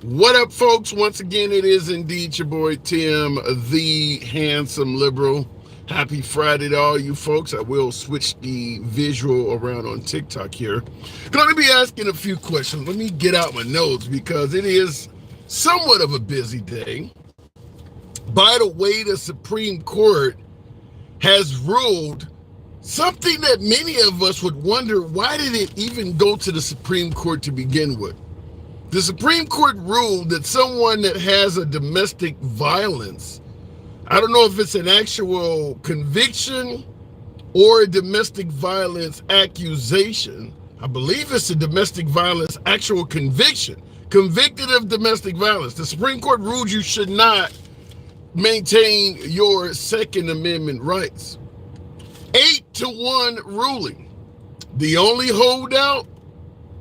What up, folks? Once again, it is indeed your boy Tim, the handsome liberal. Happy Friday to all you folks. I will switch the visual around on TikTok here. Going to be asking a few questions. Let me get out my notes because it is somewhat of a busy day. By the way, the Supreme Court has ruled something that many of us would wonder, why did it even go to the Supreme Court to begin with? The Supreme Court ruled that someone that has a domestic violence, I don't know if it's an actual conviction or a domestic violence accusation. I believe it's a domestic violence actual conviction, convicted of domestic violence. The Supreme Court ruled you should not maintain your Second Amendment rights. 8-1 ruling. The only holdout,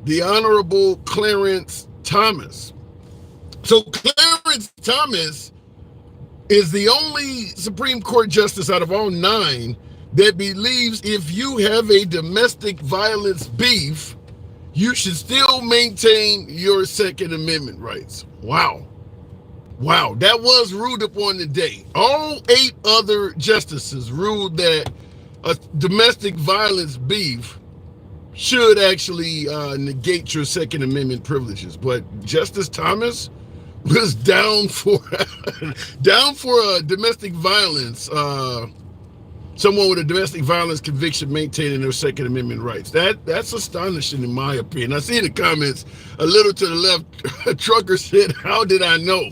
the Honorable Clarence Thomas. So Clarence Thomas is the only Supreme Court justice out of all 9 that believes if you have a domestic violence beef, you should still maintain your Second Amendment rights. Wow, that was ruled upon today. All 8 other justices ruled that a domestic violence beef should actually negate your Second Amendment privileges. But Justice Thomas was down for domestic violence, someone with a domestic violence conviction maintaining their Second Amendment rights. That's astonishing in my opinion. I see the comments a little to the left. A trucker said, "How did I know?"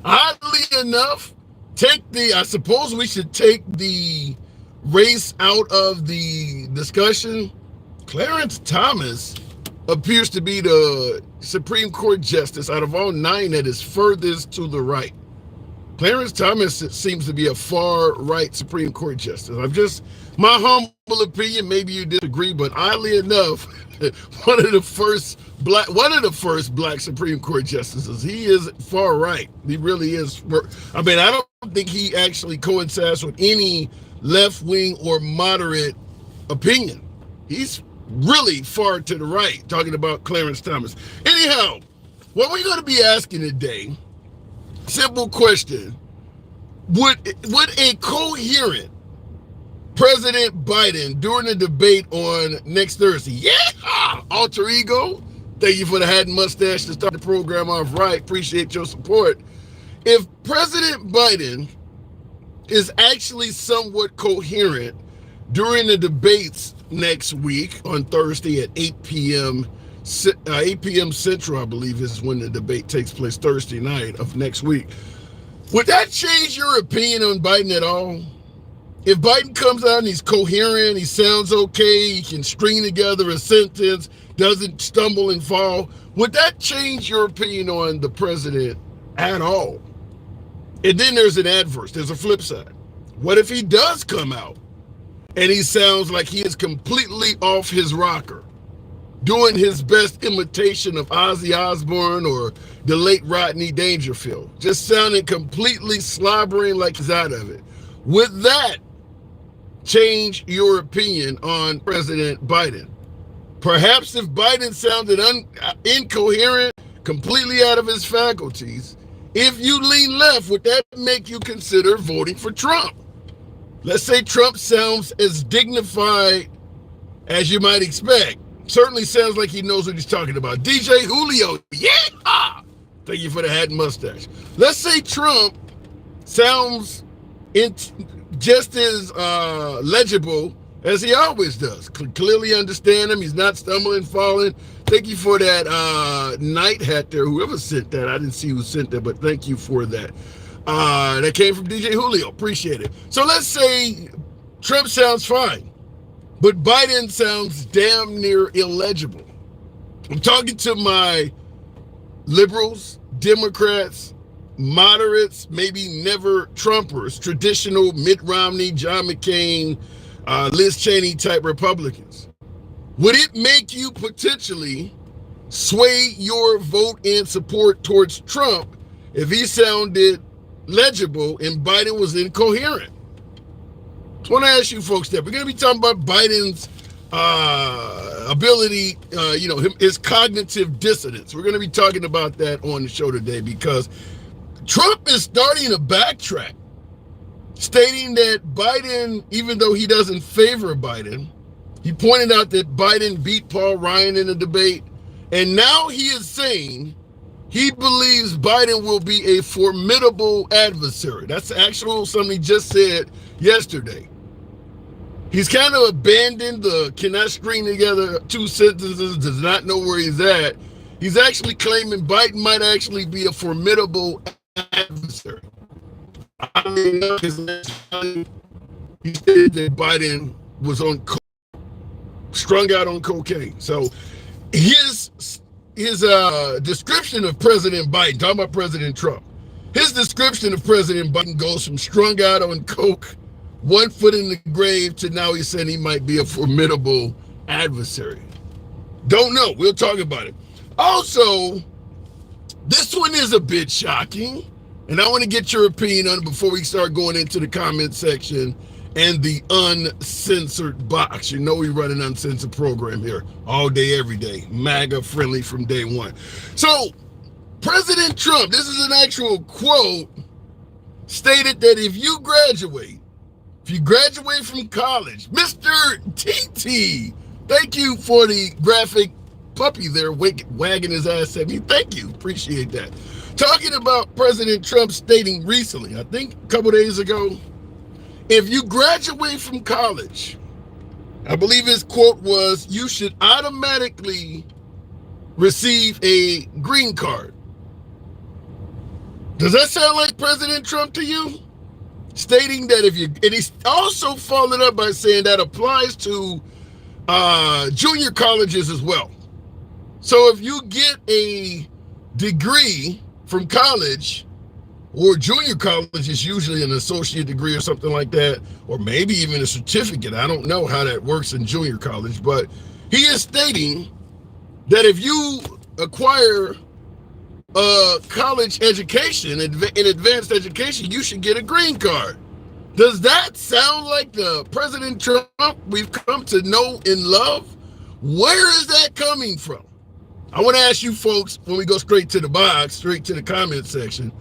Oddly enough, I suppose we should take the race out of the discussion. Clarence Thomas appears to be the Supreme Court justice out of all 9 that is furthest to the right. Clarence Thomas seems to be a far right Supreme Court justice. My humble opinion, maybe you disagree, but oddly enough, one of the first black Supreme Court justices. He is far right. He really is. I don't think he actually coincides with any left wing or moderate opinion. He's really far to the right, talking about Clarence Thomas. Anyhow, what we're going to be asking today, simple question: Would a coherent President Biden during the debate on next Thursday? Yeah, alter ego. Thank you for the hat and mustache to start the program off right. Appreciate your support. If President Biden is actually somewhat coherent during the debates next week on Thursday at 8 p.m. Central, I believe is when the debate takes place, Thursday night of next week. Would that change your opinion on Biden at all? If Biden comes out and he's coherent, he sounds okay, he can string together a sentence, doesn't stumble and fall, would that change your opinion on the president at all? And then there's a flip side. What if he does come out and he sounds like he is completely off his rocker, doing his best imitation of Ozzy Osbourne or the late Rodney Dangerfield, just sounding completely slobbering like he's out of it? Would that change your opinion on President Biden? Perhaps if Biden sounded incoherent, completely out of his faculties, if you lean left, would that make you consider voting for Trump? Let's say Trump sounds as dignified as you might expect. Certainly sounds like he knows what he's talking about. DJ Julio, yeah! Thank you for the hat and mustache. Let's say Trump sounds just as legible as he always does. Clearly understand him. He's not stumbling, falling. Thank you for that night hat there. Whoever sent that, I didn't see who sent that, but thank you for that. That came from DJ Julio. Appreciate it. So let's say Trump sounds fine, but Biden sounds damn near illegible. I'm talking to my liberals, Democrats, moderates, maybe never Trumpers, traditional Mitt Romney, John McCain, Liz Cheney type Republicans. Would it make you potentially sway your vote and support towards Trump if he sounded legible and Biden was incoherent? I want to ask you folks that. We're going to be talking about Biden's ability, his cognitive dissonance. We're going to be talking about that on the show today because Trump is starting to backtrack, stating that Biden, even though he doesn't favor Biden, he pointed out that Biden beat Paul Ryan in a debate, and now he is saying he believes Biden will be a formidable adversary. That's actually something he just said yesterday. He's kind of abandoned the cannot string together two sentences, does not know where he's at. He's actually claiming Biden might actually be a formidable adversary. I mean, he said that Biden was strung out on cocaine. So his description of President Biden, talking about President Trump, his description of President Biden goes from strung out on coke, 1 foot in the grave, to now he's saying he might be a formidable adversary. Don't know. We'll talk about it. Also, this one is a bit shocking, and I want to get your opinion on it before we start going into the comment section and the uncensored box. You know we run an uncensored program here all day, every day. MAGA friendly from day one. So, President Trump, this is an actual quote, stated that if you graduate from college, Mr. TT, thank you for the graphic puppy there wagging his ass at me. Thank you. Appreciate that. Talking about President Trump stating recently, I think a couple days ago, if you graduate from college, I believe his quote was, you should automatically receive a green card. Does that sound like President Trump to you? Stating that and he's also followed up by saying that applies to junior colleges as well. So if you get a degree from college, or junior college is usually an associate degree or something like that, or maybe even a certificate. I don't know how that works in junior college, but he is stating that if you acquire a college education, in advanced education, you should get a green card. Does that sound like the President Trump we've come to know and love? Where is that coming from? I want to ask you folks, when we go straight to the box, straight to the comment section,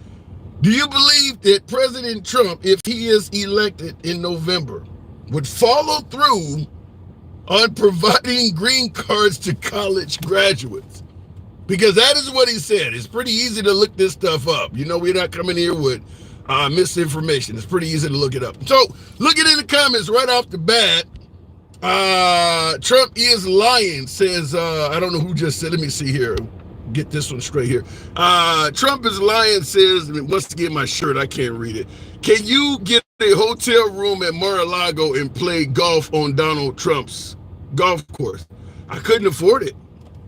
do you believe that President Trump, if he is elected in November, would follow through on providing green cards to college graduates? Because that is what he said. It's pretty easy to look this stuff up. You know, we're not coming here with misinformation. It's pretty easy to look it up. So, looking in the comments right off the bat, Trump is lying, says, I don't know who just said, let me see here. Get this one straight here. Trump is lying, says, once again, my shirt, I can't read it. Can you get a hotel room at Mar-a-Lago and play golf on Donald Trump's golf course? I couldn't afford it.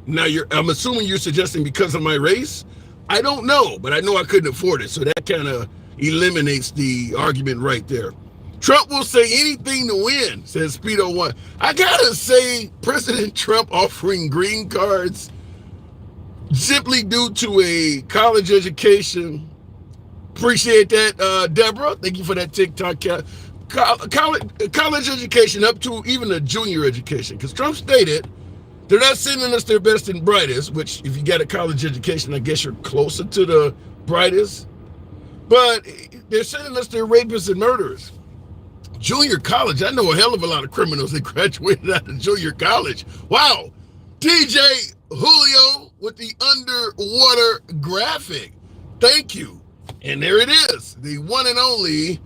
Now, I'm assuming you're suggesting because of my race? I don't know, but I know I couldn't afford it. So that kind of eliminates the argument right there. Trump will say anything to win, says Speedo One. I gotta say, President Trump offering green cards simply due to a college education. Appreciate that, Deborah. Thank you for that TikTok. College education up to even a junior education. Because Trump stated they're not sending us their best and brightest, which if you got a college education, I guess you're closer to the brightest. But they're sending us their rapists and murderers. Junior college, I know a hell of a lot of criminals that graduated out of junior college. Wow. DJ Julio with the underwater graphic. Thank you. And there it is. The one and only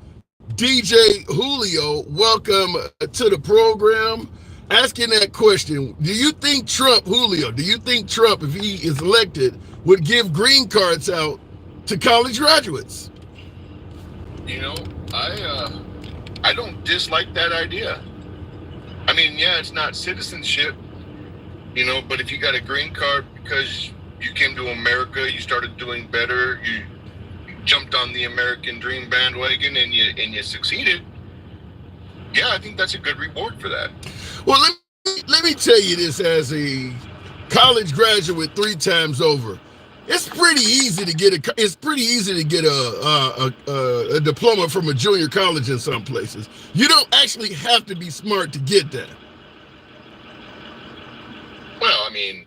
DJ Julio. Welcome to the program. Asking that question, do you think Trump, Julio, do you think Trump, if he is elected, would give green cards out to college graduates? You know, I don't dislike that idea. I mean, yeah, it's not citizenship, you know, but if you got a green card because you came to America, you started doing better, you jumped on the American dream bandwagon and you succeeded, yeah, I think that's a good reward for that. Well, let me tell you this as a college graduate 3 times over. It's pretty easy to get a diploma from a junior college in some places. You don't actually have to be smart to get that. mean,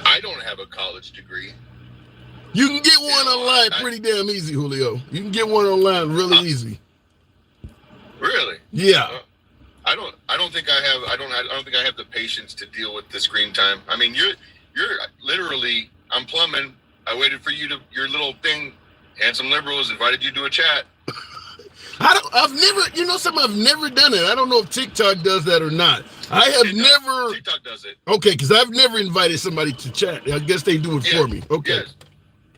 I don't have a college degree. You can get one online pretty damn easy, Julio. You can get one online really easy. Really? Yeah. I don't think I have the patience to deal with the screen time. I mean, you're literally, I'm plumbing. I waited for you to your little thing. Handsome Liberals invited you to a chat. I've never done it. I don't know if TikTok does that or not. TikTok does it. Okay, because I've never invited somebody to chat. I guess they do it for me. Okay. Yes.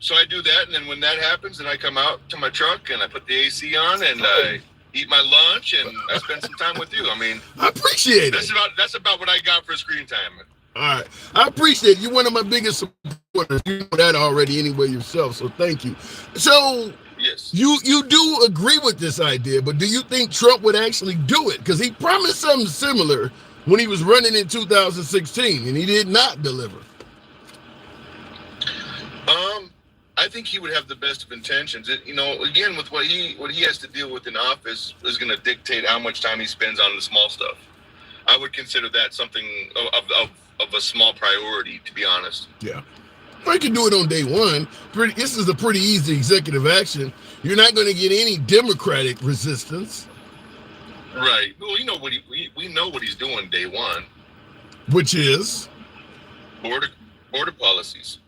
So I do that, and then when that happens, then I come out to my truck and I put the AC on and I eat my lunch and I spend some time with you. I mean, I appreciate it. That's about what I got for screen time. All right, I appreciate it. You're one of my biggest supporters. You know that already anyway yourself, so thank you. So yes, you do agree with this idea, but do you think Trump would actually do it? Because he promised something similar when he was running in 2016, and he did not deliver. I think he would have the best of intentions. Again, with what he has to deal with in office is going to dictate how much time he spends on the small stuff. I would consider that something of a small priority, to be honest. Yeah. I can do it on day one. This is a pretty easy executive action. You're not going to get any Democratic resistance. Right. Well, we know what he's doing day one. Which is? Border policies.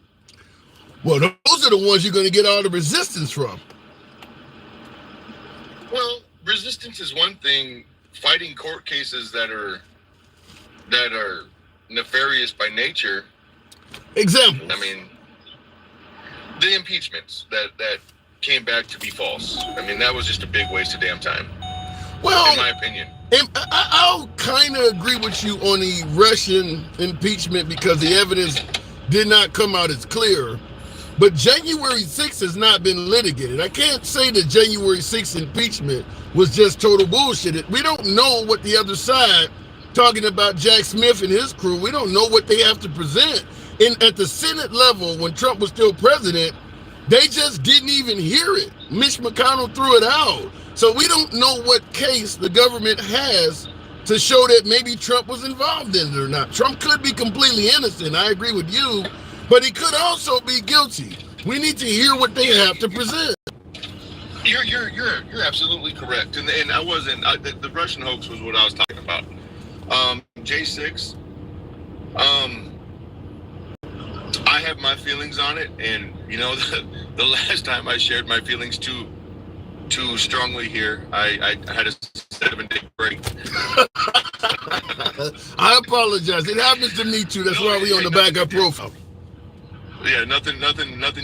Well, those are the ones you're going to get all the resistance from. Well, resistance is one thing. Fighting court cases that are nefarious by nature. Example. I mean, the impeachments that came back to be false. I mean, that was just a big waste of damn time. Well, in my opinion. And I'll kind of agree with you on the Russian impeachment because the evidence did not come out as clear. But January 6th has not been litigated. I can't say that January 6th impeachment was just total bullshit. We don't know what the other side, talking about Jack Smith and his crew, we don't know what they have to present. And at the Senate level, when Trump was still president, they just didn't even hear it. Mitch McConnell threw it out. So we don't know what case the government has to show that maybe Trump was involved in it or not. Trump could be completely innocent. I agree with you. But he could also be guilty. We need to hear what they have to present. You're absolutely correct. And I wasn't. The Russian hoax was what I was talking about. J6. I have my feelings on it, and the last time I shared my feelings too strongly here, I had a 7-day break. I apologize. It happens to me too. That's why we on the backup profile. Yeah, nothing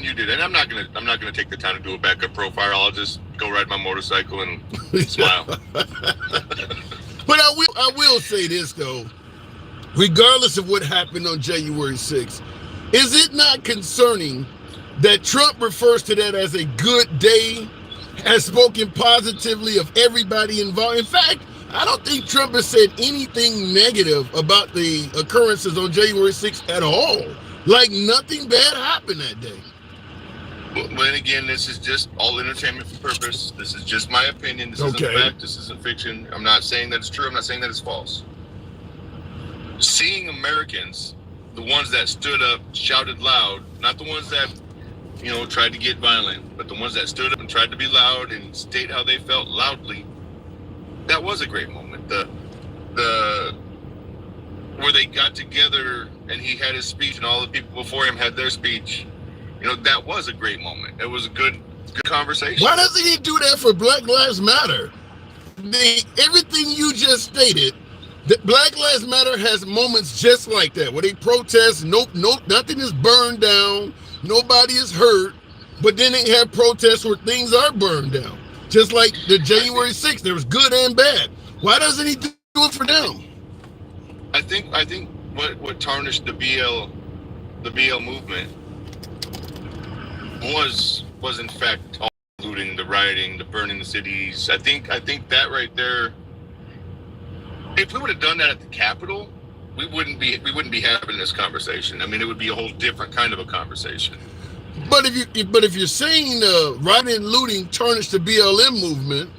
you did, and I'm not gonna take the time to do a backup profile. I'll just go ride my motorcycle and smile. But I will say this though, regardless of what happened on January 6th, is it not concerning that Trump refers to that as a good day, has spoken positively of everybody involved? In fact, I don't think Trump has said anything negative about the occurrences on January 6th at all. Like nothing bad happened that day. Well, again, this is just all entertainment for purpose. This is just my opinion. This isn't a fact. This isn't fiction. I'm not saying that it's true. I'm not saying that it's false. Seeing Americans, the ones that stood up, shouted loud, not the ones that, tried to get violent, but the ones that stood up and tried to be loud and state how they felt loudly, that was a great moment. Where they got together and he had his speech and all the people before him had their speech, that was a great moment. It was a good conversation. Why doesn't he do that for Black Lives Matter? Everything you just stated, that Black Lives Matter has moments just like that, where they protest, nothing is burned down, nobody is hurt, but then they have protests where things are burned down. Just like the January 6th, there was good and bad. Why doesn't he do it for them? I think what tarnished the BL movement was in fact all looting, the rioting, the burning the cities. I think that right there. If we would have done that at the Capitol, we wouldn't be having this conversation. I mean, it would be a whole different kind of a conversation. But if you're saying rioting and looting tarnished the BLM movement,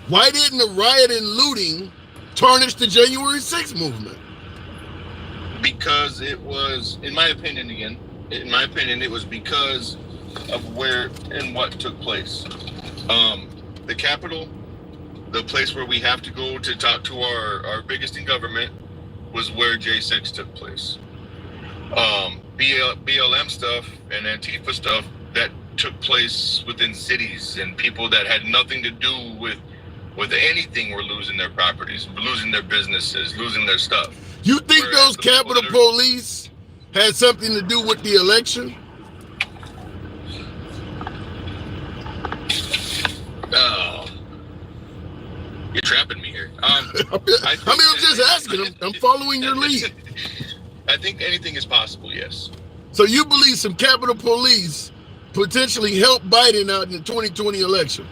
why didn't the riot and looting tarnish the January 6th movement? Because it was, in my opinion, it was because of where and what took place. The Capitol, the place where we have to go to talk to our biggest in government, was where J6 took place. BLM stuff and Antifa stuff, that took place within cities, and people that had nothing to do with anything were losing their properties, losing their businesses, losing their stuff. You think those Capitol Police had something to do with the election? Oh, you're trapping me here. I'm just asking. I'm following your lead. I think anything is possible, yes. So you believe some Capitol Police potentially helped Biden out in the 2020 election?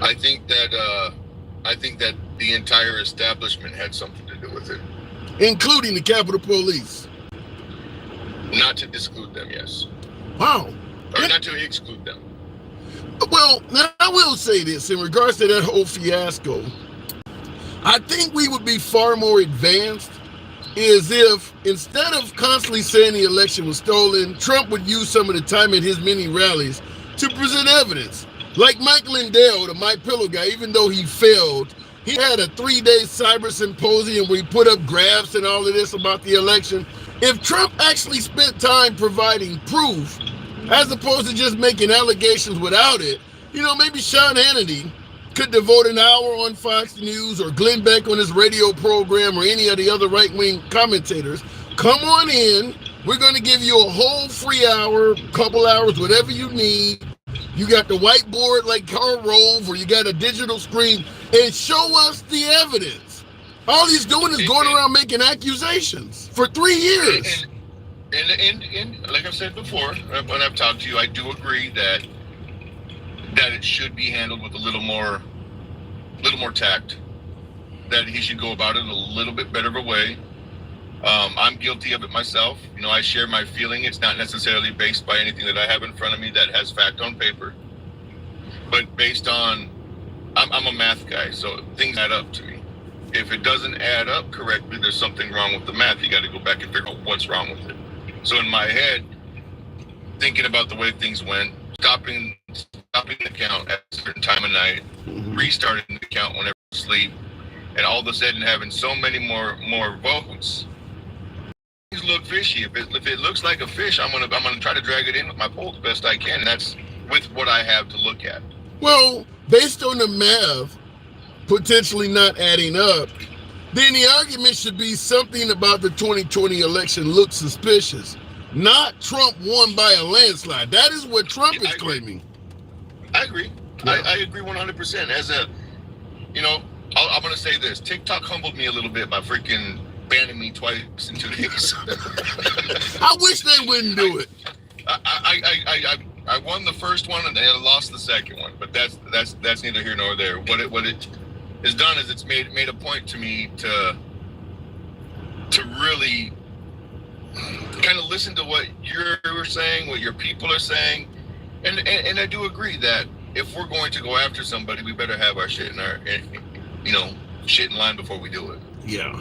I think that the entire establishment had something to do with it. Including the Capitol Police? Not to exclude them, yes. Wow. Or not to exclude them. Well, now I will say this in regards to that whole fiasco. I think we would be far more advanced is if, instead of constantly saying the election was stolen, Trump would use some of the time at his mini rallies to present evidence. Like Mike Lindell, the My Pillow guy, even though he failed, he had a 3-day cyber symposium where he put up graphs and all of this about the election. If Trump actually spent time providing proof, as opposed to just making allegations without it, maybe Sean Hannity could devote an hour on Fox News, or Glenn Beck on his radio program, or any of the other right-wing commentators. Come on in. We're going to give you a whole free hour, couple hours, whatever you need. You got the whiteboard like Karl Rove, or you got a digital screen, and show us the evidence. All he's doing is going around making accusations for 3 years. And like I've said before, when I've talked to you, I do agree that it should be handled with a little more tact. That he should go about it a little bit better of a way. I'm guilty of it myself. I share my feeling. It's not necessarily based by anything that I have in front of me that has fact on paper, but based on, I'm a math guy, so things add up to me. If it doesn't add up correctly, there's something wrong with the math. You got to go back and figure out what's wrong with it. So in my head, thinking about the way things went, stopping the count at a certain time of night, restarting the count whenever I sleep, and all of a sudden having so many more votes, things look fishy. If it looks like a fish, I'm gonna try to drag it in with my pole the best I can, and that's with what I have to look at. Well, based on the math potentially not adding up, then the argument should be something about the 2020 election looks suspicious. Not Trump won by a landslide. That is what Trump is claiming. I agree. Yeah. I agree 100%. I'm going to say this. TikTok humbled me a little bit by freaking banning me twice in 2 days. I wish they wouldn't do it. I won the first one and I lost the second one, but that's neither here nor there. What it has done is it's made a point to me to really kind of listen to what you're saying, what your people are saying, and I do agree that if we're going to go after somebody, we better have our shit in line before we do it. Yeah.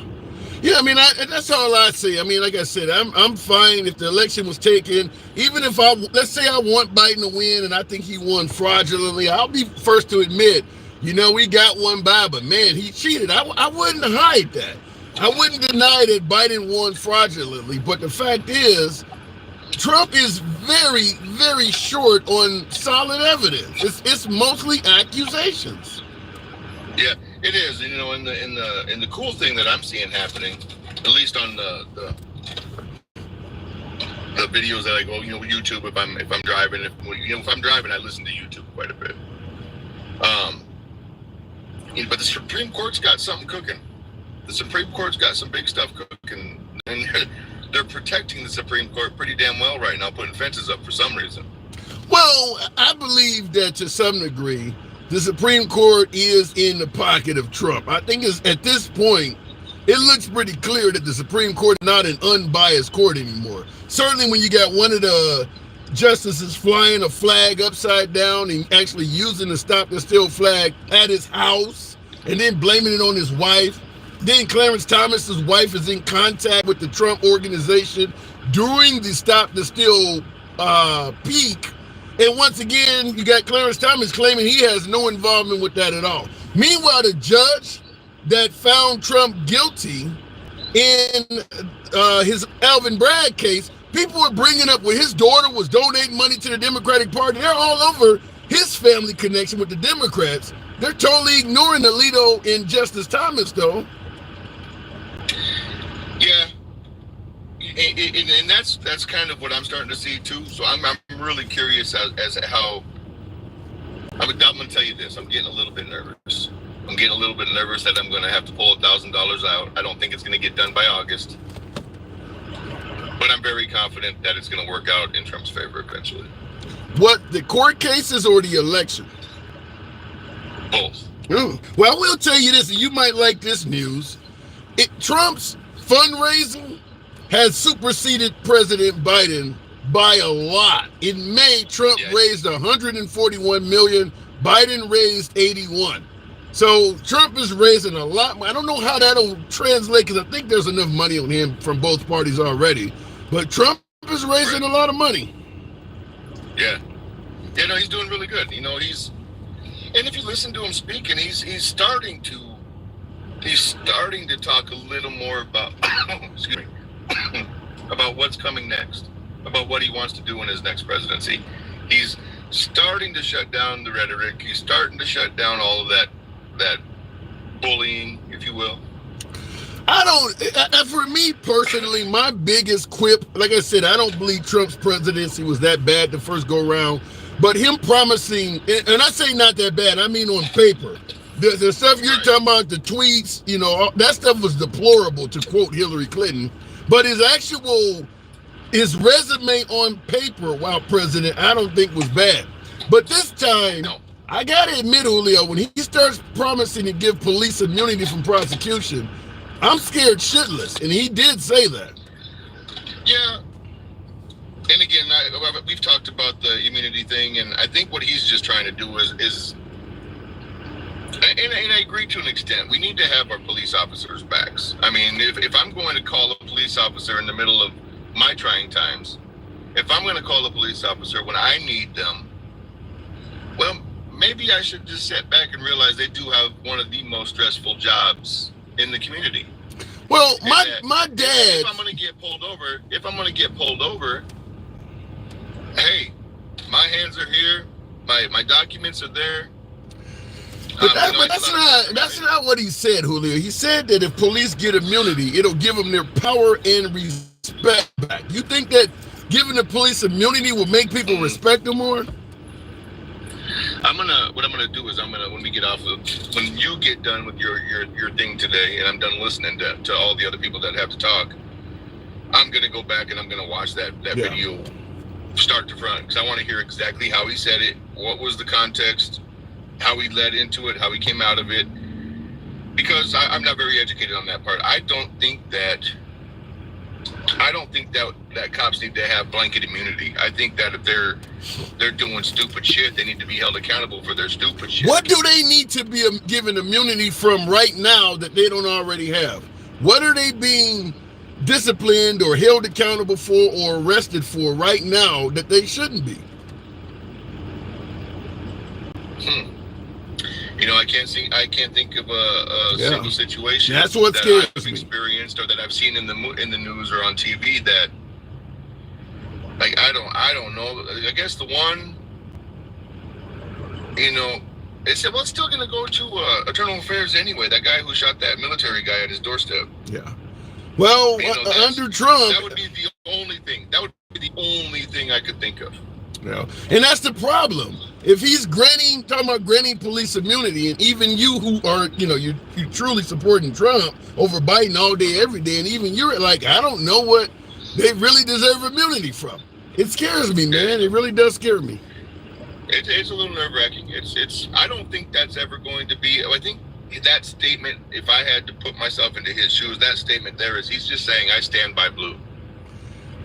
That's all I say. Like I said, I'm fine if the election was taken. Even if let's say I want Biden to win and I think he won fraudulently, I'll be first to admit, we got one by, but man, he cheated. I wouldn't hide that. I wouldn't deny that Biden won fraudulently, but the fact is, Trump is very, very short on solid evidence. It's mostly accusations. Yeah, it is. And the cool thing that I'm seeing happening, at least on the videos that I go, YouTube. If I'm driving, if I'm driving, I listen to YouTube quite a bit. But the Supreme Court's got something cooking. The Supreme Court's got some big stuff cooking, and they're protecting the Supreme Court pretty damn well right now, putting fences up for some reason. Well, I believe that to some degree, the Supreme Court is in the pocket of Trump. I think at this point, it looks pretty clear that the Supreme Court is not an unbiased court anymore. Certainly when you got one of the justices flying a flag upside down and actually using the Stop the Steal flag at his house and then blaming it on his wife. Then Clarence Thomas's wife is in contact with the Trump organization during the Stop the Steal peak. And once again, you got Clarence Thomas claiming he has no involvement with that at all. Meanwhile, the judge that found Trump guilty in his Alvin Bragg case, people were bringing up where his daughter was donating money to the Democratic Party. They're all over his family connection with the Democrats. They're totally ignoring Alito and Justice Thomas, though. Yeah. And that's kind of what I'm starting to see too. So I'm really curious as to how. I'm going to tell you this. I'm getting a little bit nervous. I'm getting a little bit nervous that I'm going to have to pull $1,000 out. I don't think it's going to get done by August, but I'm very confident that it's going to work out in Trump's favor eventually. What, the court cases or the election? Both. Well, I will tell you this, and you might like this news. Trump's fundraising has superseded President Biden by a lot. In May, Trump raised $141 million. Biden raised $81. So Trump is raising a lot. I don't know how that'll translate because I think there's enough money on him from both parties already. But Trump is raising a lot of money. Yeah. Yeah, no, he's doing really good. You know, and if you listen to him speak, and he's starting to talk a little more about excuse me, about what's coming next, about what he wants to do in his next presidency. He's starting to shut down the rhetoric. He's starting to shut down all of that bullying, if you will. For me personally, my biggest quip, like I said, I don't believe Trump's presidency was that bad the first go round, but him promising, and I say not that bad, I mean on paper. The stuff you're talking about, the tweets, you know, that stuff was deplorable, to quote Hillary Clinton. But his resume on paper while president, I don't think was bad. But this time, I gotta admit, Julio, when he starts promising to give police immunity from prosecution, I'm scared shitless, and he did say that. Yeah. And again, we've talked about the immunity thing, and I think what he's just trying to do is and I agree to an extent. We need to have our police officers' backs. I mean, if I'm going to call a police officer in the middle of my trying times, if I'm going to call a police officer when I need them, well, maybe I should just sit back and realize they do have one of the most stressful jobs in the community. Well, my dad. If I'm going to get pulled over, hey, my hands are here, my documents are there. But that's not what he said, Julio. He said that if police get immunity, it'll give them their power and respect back. You think that giving the police immunity will make people respect them more? What I'm gonna do is when we get off when you get done with your thing today, and I'm done listening to all the other people that have to talk, I'm gonna go back and I'm gonna watch that video start to front, because I want to hear exactly how he said it, what was the context, how he led into it, how he came out of it, because I'm not very educated on that part. I don't think that cops need to have blanket immunity. I think that if they're doing stupid shit, they need to be held accountable for their stupid shit. What do they need to be given immunity from right now that they don't already have? What are they being disciplined or held accountable for or arrested for right now that they shouldn't be? You know, I can't think of a single situation that I've experienced or that I've seen in the news or on TV that, like, I don't know. I guess the one, you know, they said, well, it's still going to go to Internal Affairs anyway. That guy who shot that military guy at his doorstep. Yeah. Well, under Trump, that would be the only thing. That would be the only thing I could think of. Yeah, and that's the problem. If he's talking about granting police immunity, and even you who are, you know, you truly supporting Trump over Biden all day, every day, and even you're like, I don't know what they really deserve immunity from. It scares me, man. It really does scare me. It's a little nerve-wracking. I don't think that's ever going to be. I think that statement, if I had to put myself into his shoes, that statement there is, he's just saying, I stand by blue.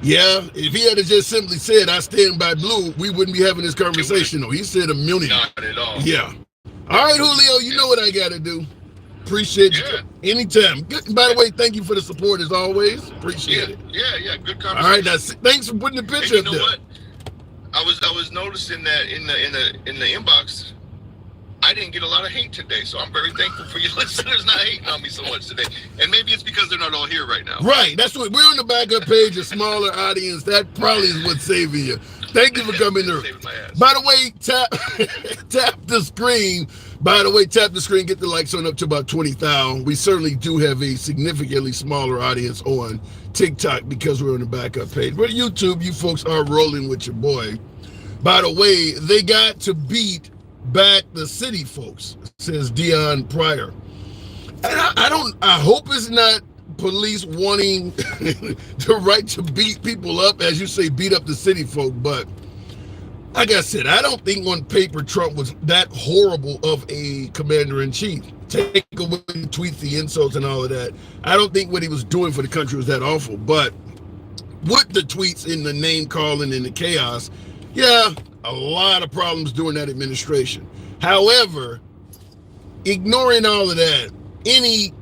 Yeah, if he had just simply said, I stand by blue, we wouldn't be having this conversation. No, he said immunity. Not at all. Yeah. All right, Julio, you know what I got to do. Appreciate you. Anytime. By the way, thank you for the support as always. Appreciate it. Yeah. Good conversation. All right, thanks for putting the picture up there. What? I was noticing that in the inbox, I didn't get a lot of hate today, so I'm very thankful for your listeners not hating on me so much today. And maybe it's because they're not all here right now. Right. That's what we're on the backup page, a smaller audience. That probably is what's saving you. Thank you for coming through. By the way, tap the screen. By the way, tap the screen, get the likes on up to about 20,000. We certainly do have a significantly smaller audience on TikTok because we're on the backup page. But YouTube, you folks are rolling with your boy. By the way, they got to beat back the city folks, says Dion Pryor. And I hope it's not police wanting the right to beat people up, as you say, beat up the city folk. But like I said, I don't think on paper Trump was that horrible of a commander-in-chief. Take away the tweets, the insults, and all of that. I don't think what he was doing for the country was that awful. But with the tweets and the name calling and the chaos, yeah, a lot of problems during that administration. However, ignoring all of that, any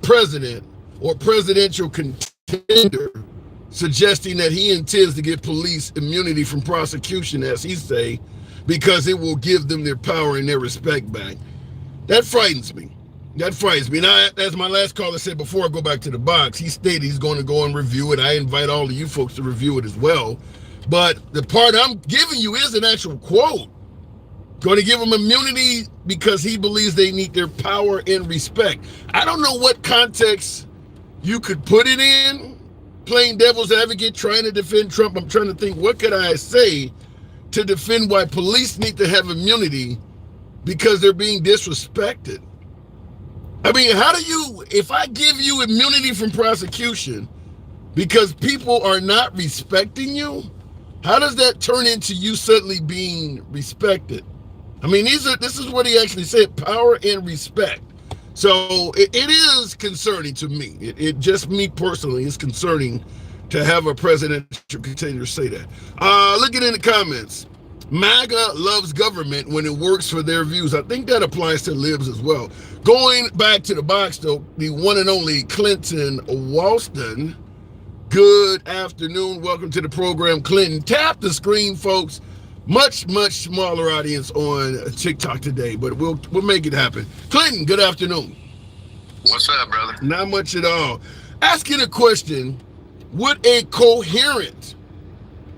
president or presidential contender suggesting that he intends to get police immunity from prosecution, as he say, because it will give them their power and their respect back. That frightens me. That frightens me. And as my last caller said before I go back to the box, he stated he's going to go and review it. I invite all of you folks to review it as well. But the part I'm giving you is an actual quote. Going to give him immunity because he believes they need their power and respect. I don't know what context you could put it in. Playing devil's advocate, trying to defend Trump. I'm trying to think, what could I say to defend why police need to have immunity because they're being disrespected? I mean, how do you, if I give you immunity from prosecution because people are not respecting you, how does that turn into you suddenly being respected? I mean, this is what he actually said, power and respect. So it is concerning to me. It just me personally is concerning to have a presidential contender say that. Looking in the comments, MAGA loves government when it works for their views. I think that applies to libs as well. Going back to the box, though, the one and only Clinton Walston. Good afternoon. Welcome to the program, Clinton. Tap the screen, folks. Much smaller audience on TikTok today, but we'll make it happen. Clinton, good afternoon. What's up, brother? Not much at all. Asking a question, would a coherent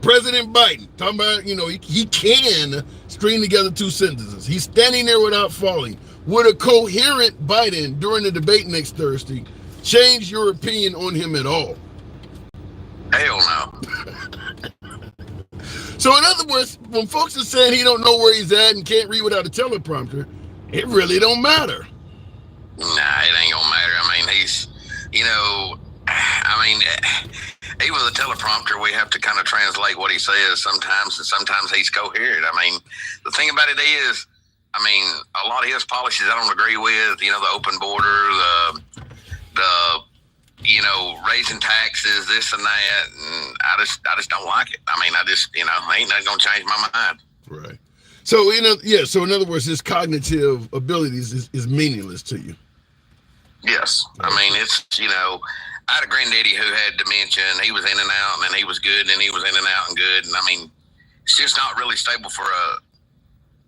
President Biden, talking about, he can string together two sentences. He's standing there without falling. Would a coherent Biden during the debate next Thursday change your opinion on him at all? Hell no. So in other words, when folks are saying he don't know where he's at and can't read without a teleprompter, it really don't matter. Nah, it ain't gonna matter. I mean, he's, even with a teleprompter, we have to kind of translate what he says sometimes, and sometimes he's coherent. I mean, the thing about it is, a lot of his policies I don't agree with, the open border, the raising taxes, this and that, and I just don't like it. Ain't nothing gonna change my mind. Right. So so in other words, his cognitive abilities is meaningless to you. Yes. Right. It's I had a granddaddy who had dementia, and he was in and out, and then he was good, and he was in and out and good, and it's just not really stable for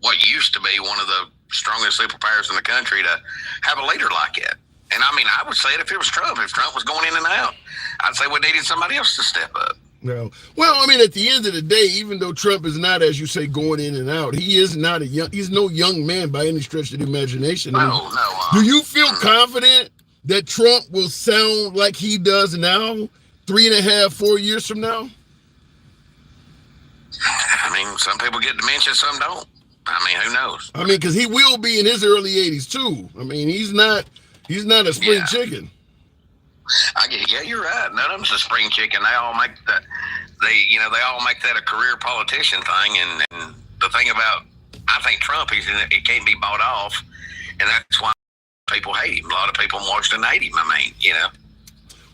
what used to be one of the strongest superpowers in the country to have a leader like it. And I would say it if it was Trump. If Trump was going in and out, I'd say we needed somebody else to step up. No. Well, at the end of the day, even though Trump is not, as you say, going in and out, he's no young man by any stretch of the imagination. No. Do you feel confident that Trump will sound like he does now, 3.5, 4 years from now? Some people get dementia, some don't. Who knows? Because he will be in his early 80s too. He's not a spring chicken. Yeah, you're right. None of them's a spring chicken. They all make that. They all make that a career politician thing. And the thing about, I think Trump, it can't be bought off, and that's why people hate him. A lot of people in Washington hate him.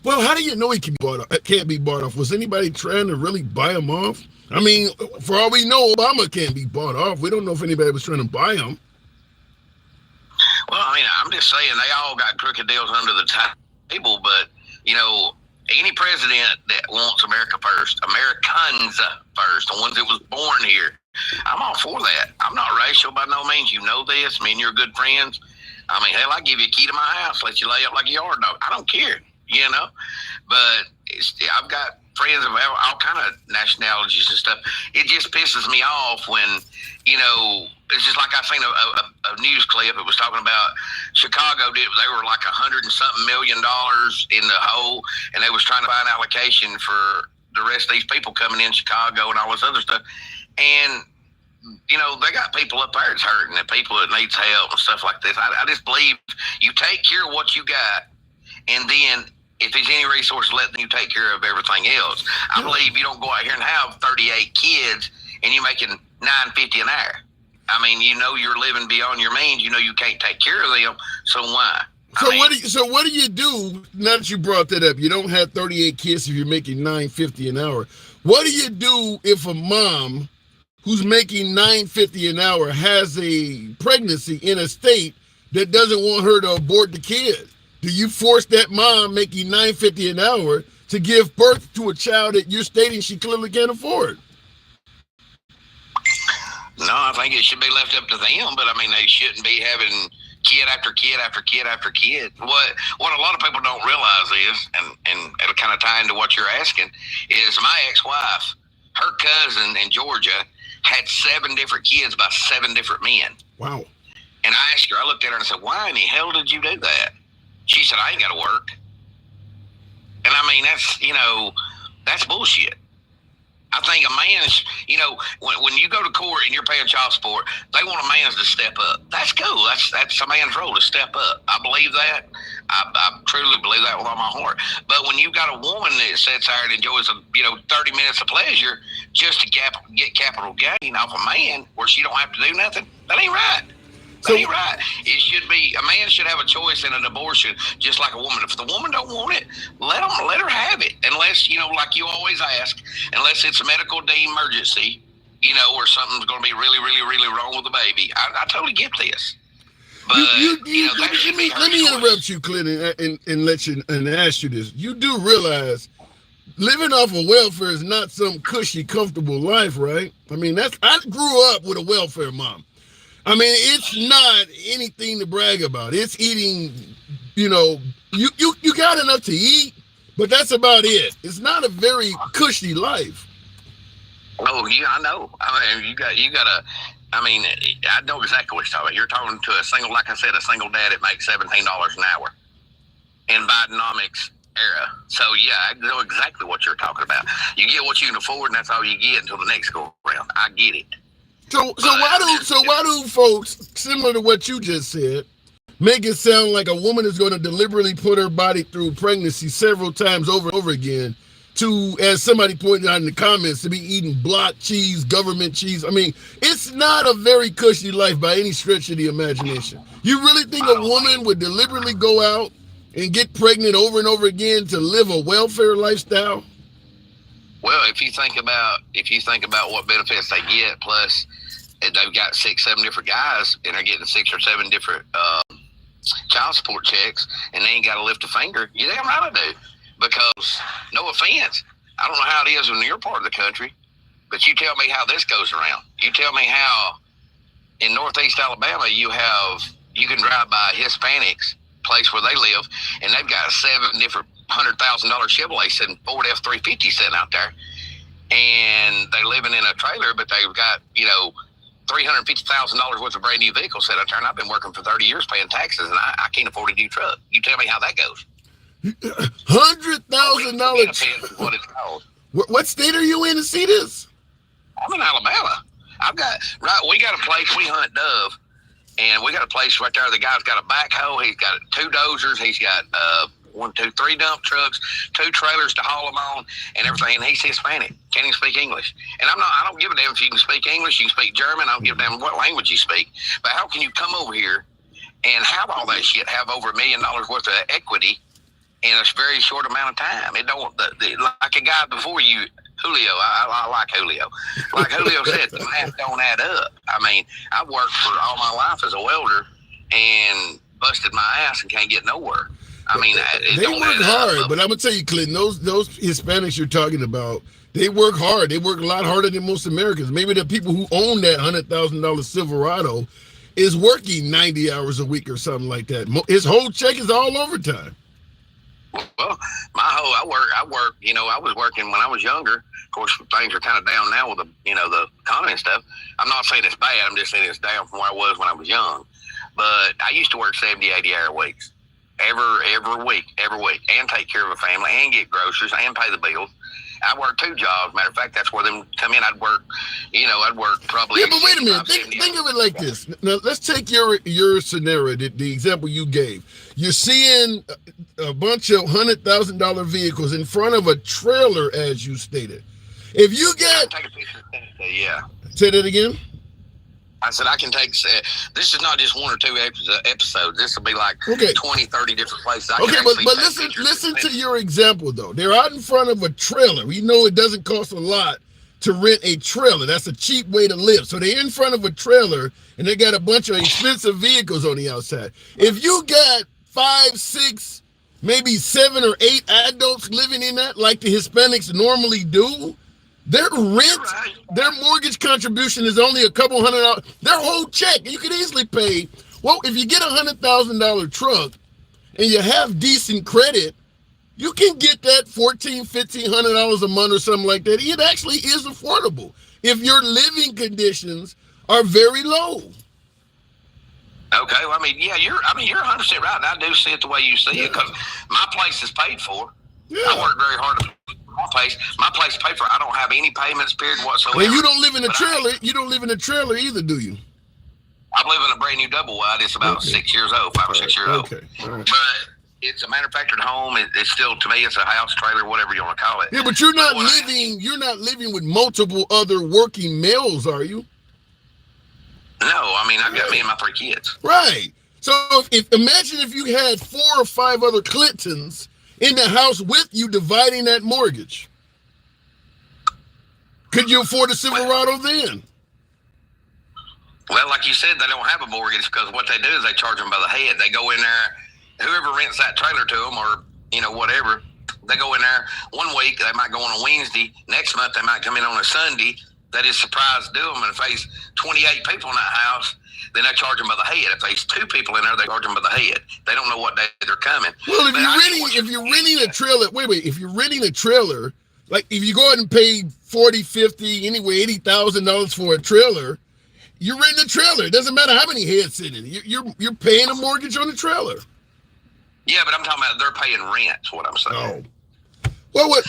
Well, how do you know he can't be bought off? Was anybody trying to really buy him off? For all we know, Obama can't be bought off. We don't know if anybody was trying to buy him. Well, I mean, I'm just saying they all got crooked deals under the table, but, you know, any president that wants America first, Americans first, the ones that was born here, I'm all for that. I'm not racial by no means. You know this. Me and you're good friends. I mean, hell, I give you a key to my house, let you lay up like a yard dog. I don't care, you know. But I've got friends of all kind of nationalities and stuff. It just pisses me off when, you know, it's just like I seen a news clip. It was talking about Chicago they were like $100 and something million in the hole, and they was trying to find allocation for the rest of these people coming in Chicago and all this other stuff. And you know, they got people up there that's hurting and people that needs help and stuff like this. I just believe you take care of what you got, and then if there's any resources, let you take care of everything else. I believe you don't go out here and have 38 kids and you're making $9.50 an hour. I mean, you know, you're living beyond your means. You know, you can't take care of them. So why? So what do you do now that you brought that up? You don't have 38 kids if you're making $9.50 an hour. What do you do if a mom who's making $9.50 an hour has a pregnancy in a state that doesn't want her to abort the kid? Do you force that mom making $9.50 an hour to give birth to a child that you're stating she clearly can't afford? No, I think it should be left up to them, but I mean, they shouldn't be having kid after kid after kid after kid. What a lot of people don't realize is, and it'll kind of tie into what you're asking, is my ex-wife, her cousin in Georgia had 7 different kids by 7 different men. Wow. And I asked her, I looked at her and I said, why in the hell did you do that? She said, I ain't got to work. And I mean, that's, you know, that's bullshit. I think a man is, you know, when you go to court and you're paying child support, they want a man to step up. That's cool. That's a man's role to step up. I believe that. I truly believe that with all my heart. But when you got a woman that sits there and enjoys, 30 minutes of pleasure just to get capital gain off a man where she don't have to do nothing, that ain't right. That ain't right. It should be, a man should have a choice in an abortion just like a woman. If the woman don't want it, let her have it. Unless, like you always ask, unless it's a medical emergency, or something's going to be really, really, really wrong with the baby. I totally get this. But, let me interrupt you, Clinton, and ask you this. You do realize living off of welfare is not some cushy, comfortable life, right? I mean, I grew up with a welfare mom. I mean, it's not anything to brag about. It's eating, you got enough to eat, but that's about it. It's not a very cushy life. Oh, yeah, I know. I mean, you got to, I know exactly what you're talking about. You're talking to a single dad that makes $17 an hour in Bidenomics era. So, yeah, I know exactly what you're talking about. You get what you can afford, and that's all you get until the next go round. I get it. So why do folks, similar to what you just said, make it sound like a woman is going to deliberately put her body through pregnancy several times over and over again to, as somebody pointed out in the comments, to be eating block cheese, government cheese? I mean, it's not a very cushy life by any stretch of the imagination. You really think a woman would deliberately go out and get pregnant over and over again to live a welfare lifestyle? Well, if you think about what benefits they get, plus they've got 6, 7 different guys, and they're getting 6 or 7 different child support checks, and they ain't got to lift a finger. You damn right I do. Because, no offense, I don't know how it is in your part of the country, but you tell me how this goes around. You tell me how in Northeast Alabama you can drive by Hispanics place where they live, and they've got 7 different $100,000 Chevrolet sitting, Ford F-350 sitting out there, and they're living in a trailer, but they've got $350,000 worth of brand new vehicles set out there. And I've been working for 30 years paying taxes, and I can't afford a new truck. You tell me how that goes. $100,000. What it's called. What state are you in to see this? I'm in Alabama. We got a place, we hunt dove, and we got a place right there. The guy's got a backhoe. He's got 2 dozers. He's got 1, 2, 3 dump trucks, 2 trailers to haul them on, and everything. And he's Hispanic. Can't even speak English. And I don't give a damn if you can speak English, you can speak German. I don't give a damn what language you speak. But how can you come over here and have all that shit, have over $1 million worth of equity in a very short amount of time? It don't, like a guy before you, Julio, I like Julio. Like Julio said, the math don't add up. I mean, I've worked for all my life as a welder, and busted my ass and can't get nowhere. I mean, they work hard, but I'm gonna tell you, Clinton, those Hispanics you're talking about, they work hard. They work a lot harder than most Americans. Maybe the people who own that $100,000 Silverado is working 90 hours a week or something like that. His whole check is all overtime. Well, I work. You know, I was working when I was younger. Of course, things are kind of down now with the the economy and stuff. I'm not saying it's bad. I'm just saying it's down from where I was when I was young. But I used to work 70, 80-hour weeks. Every week, and take care of a family, and get groceries, and pay the bills. I worked 2 jobs. Matter of fact, that's where them come in. I'd work probably. Yeah, but wait a minute. Think of it like this. Now, let's take your scenario, the example you gave. You're seeing a bunch of $100,000 vehicles in front of a trailer, as you stated. If you get, take a picture of that, yeah. Say that again. I said I can take. This is not just 1 or 2 episodes. This will be like 20, 30 different places. Okay, but listen to your example though. They're out in front of a trailer. We know it doesn't cost a lot to rent a trailer. That's a cheap way to live. So they're in front of a trailer and they got a bunch of expensive vehicles on the outside. If you got 5, 6, maybe 7 or 8 adults living in that, like the Hispanics normally do. Their rent, their mortgage contribution is only a couple $100. Their whole check, you could easily pay. Well, if you get a $100,000 truck and you have decent credit, you can get that $1,400, $1,500 a month or something like that. It actually is affordable if your living conditions are very low. Okay, well, I mean, yeah, you're 100% right. And I do see it the way you see it because my place is paid for. Yeah. I work very hard to my place paid for. I don't have any payments period whatsoever. And you don't live in a trailer. You don't live in a trailer either, do you? I live in a brand new double wide. It's about 6 years old, 5 or 6 years old. Okay. Right. But it's a manufactured home. It's still, to me, it's a house, trailer, whatever you want to call it. Yeah, but you're not living. You're not living with multiple other working males, are you? No, I mean I've got me and my 3 kids. Right. So imagine if you had 4 or 5 other Clintons in the house with you dividing that mortgage. Could you afford a Silverado then? Well, like you said, they don't have a mortgage because what they do is they charge them by the head. They go in there, whoever rents that trailer to them or, whatever, they go in there 1 week, they might go on a Wednesday. Next month, they might come in on a Sunday. They just surprise do them. And if there's 28 people in that house, then they charge them by the head. If there's 2 people in there, they charge them by the head. They don't know what day they're coming. Well, if you're renting a trailer, if you're renting a trailer, like if you go ahead and pay $40,000, $50,000, anyway, $80,000 for a trailer, you're renting a trailer. It doesn't matter how many heads sit in it. You're paying a mortgage on the trailer. Yeah, but I'm talking about they're paying rent. Is what I'm saying. Oh. Well,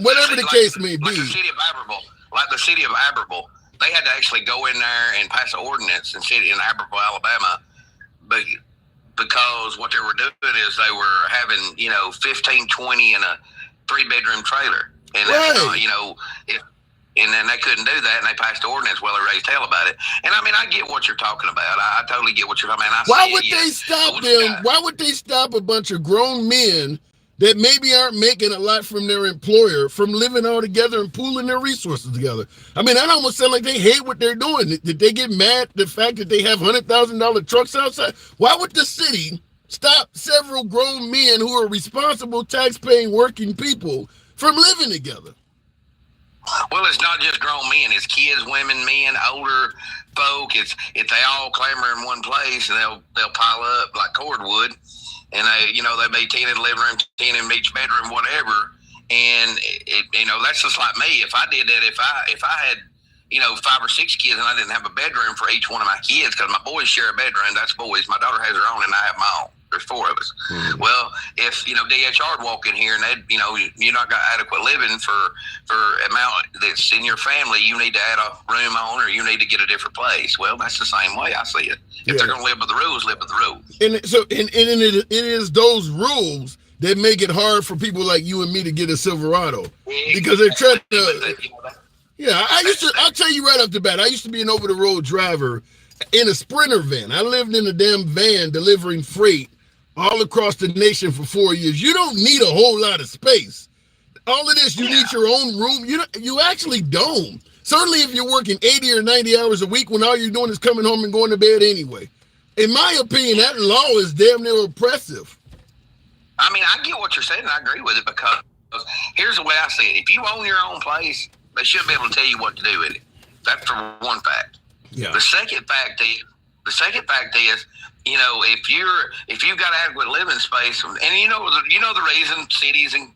whatever the case may be. Like the city of Aberville, they had to actually go in there and pass an ordinance in Aberville, Alabama, because what they were doing is they were having 15, 20 in a 3-bedroom trailer, and that's not, and then they couldn't do that, and they passed the ordinance. Well, they raised hell about it. And I mean, I get what you're talking about. I totally get what you're talking about. Why would they stop them? Why would they stop a bunch of grown men that maybe aren't making a lot from their employer from living all together and pooling their resources together? I mean, that almost sounds like they hate what they're doing. Did they get mad at the fact that they have $100,000 trucks outside? Why would the city stop several grown men who are responsible, tax-paying, working people from living together? Well, it's not just grown men. It's kids, women, men, older folk. If they all clamor in one place, and they'll pile up like cordwood, and they may 10 in the living room, 10 in each bedroom, whatever. And that's just like me. If I did that, if I had 5 or 6 kids and I didn't have a bedroom for each one of my kids, because my boys share a bedroom. That's boys. My daughter has her own, and I have my own. There's 4 of us. Mm-hmm. Well, if DHR would walk in here and they'd, you're not got adequate living for amount that's in your family, you need to add a room on, or you need to get a different place. Well, that's the same way I see it. If they're going to live by the rules, live by the rules. And so, it is those rules that make it hard for people like you and me to get a Silverado, because they're trying to. I'll tell you right off the bat, I used to be an over-the-road driver in a Sprinter van. I lived in a damn van delivering freight all across the nation for 4 years. You don't need a whole lot of space. All of this, you need your own room. You actually don't. Certainly if you're working 80 or 90 hours a week when all you're doing is coming home and going to bed anyway. In my opinion, that law is damn near oppressive. I mean, I get what you're saying, and I agree with it, because here's the way I see it. If you own your own place, they should be able to tell you what to do with it. That's for one fact. Yeah. The second fact is, you know, if you've got adequate living space, and you know the reason cities and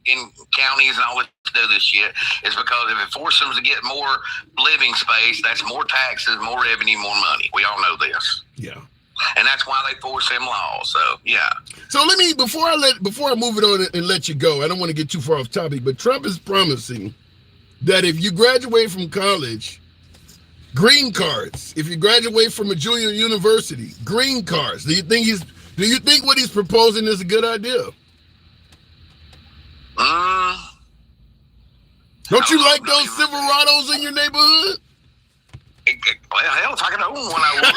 counties and all this do this shit is because if it forces them to get more living space, that's more taxes, more revenue, more money. We all know this. Yeah. And that's why they force them laws. So yeah. So let me before I move it on and let you go, I don't want to get too far off topic, but Trump is promising that if you graduate from college, green cards. If you graduate from a junior university, green cards. Do you think what he's proposing is a good idea? Don't you like those Silverados in your neighborhood? Well, hell, if I could own one, I would.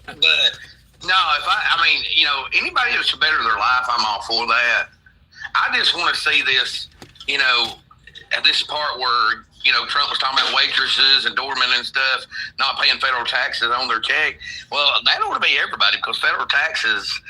but no, I mean, you know, anybody that's better their life, I'm all for that. I just want to see this, you know, at this part where, you know, Trump was talking about waitresses and doormen and stuff not paying federal taxes on their check. Well, that ought to be everybody, because federal taxes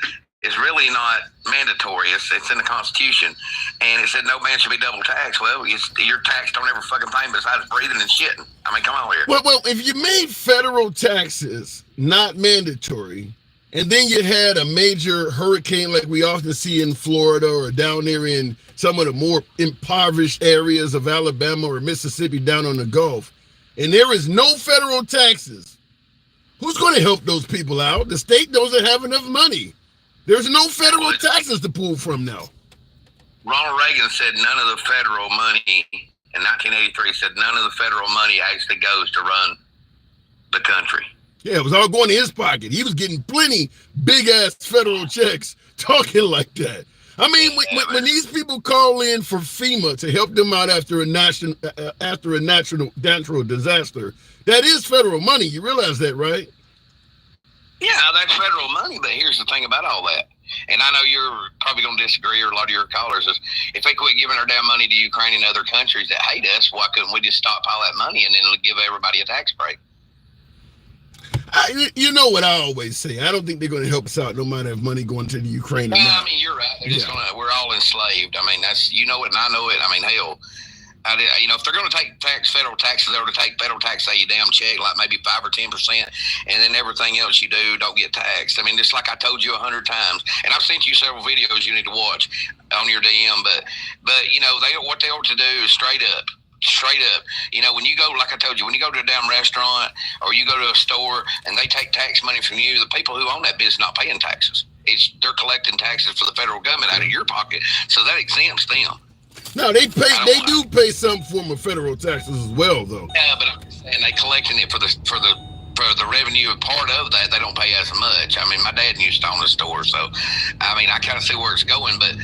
is really not mandatory. It's in the Constitution. And it said no man should be double taxed. Well, you're taxed on every fucking thing besides breathing and shitting. I mean, come on here. Well, if you made federal taxes not mandatory, and then you had a major hurricane like we often see in Florida or down there in some of the more impoverished areas of Alabama or Mississippi down on the Gulf, and there is no federal taxes, who's going to help those people out? The state doesn't have enough money. There's no federal taxes to pull from now. Ronald Reagan said none of the federal money, in 1983, said none of the federal money actually goes to run the country. Yeah, it was all going to his pocket. He was getting plenty big-ass federal checks talking like that. I mean, when these people call in for FEMA to help them out after a natural disaster, that is federal money. You realize that, right? Yeah, that's federal money, but here's the thing about all that. And I know you're probably going to disagree, or a lot of your callers, is if they quit giving our damn money to Ukraine and other countries that hate us, why couldn't we just stockpile that money and then give everybody a tax break? You know what I always say. I don't think they're going to help us out no matter if money going to the Ukraine or not. I mean, you're right. They're just we're all enslaved. I mean, that's, you know it and I know it. I mean, hell, you know, if they're going to take federal taxes, they're to take federal tax out of your damn check, like maybe 5 or 10%, and then everything else you do don't get taxed. I mean, just like I told you 100 times, and I've sent you several videos you need to watch on your DM. But you know, what they ought to do is straight up. You know, when you go, like I told you, when you go to a damn restaurant or you go to a store and they take tax money from you, the people who own that business not paying taxes. They're collecting taxes for the federal government out of your pocket, so that exempts them. No, they do pay some form of federal taxes as well, though. Yeah, but I'm just saying they collecting it for the revenue part of that. They don't pay as much. I mean, my dad used to own a store, so I mean, I kind of see where it's going, but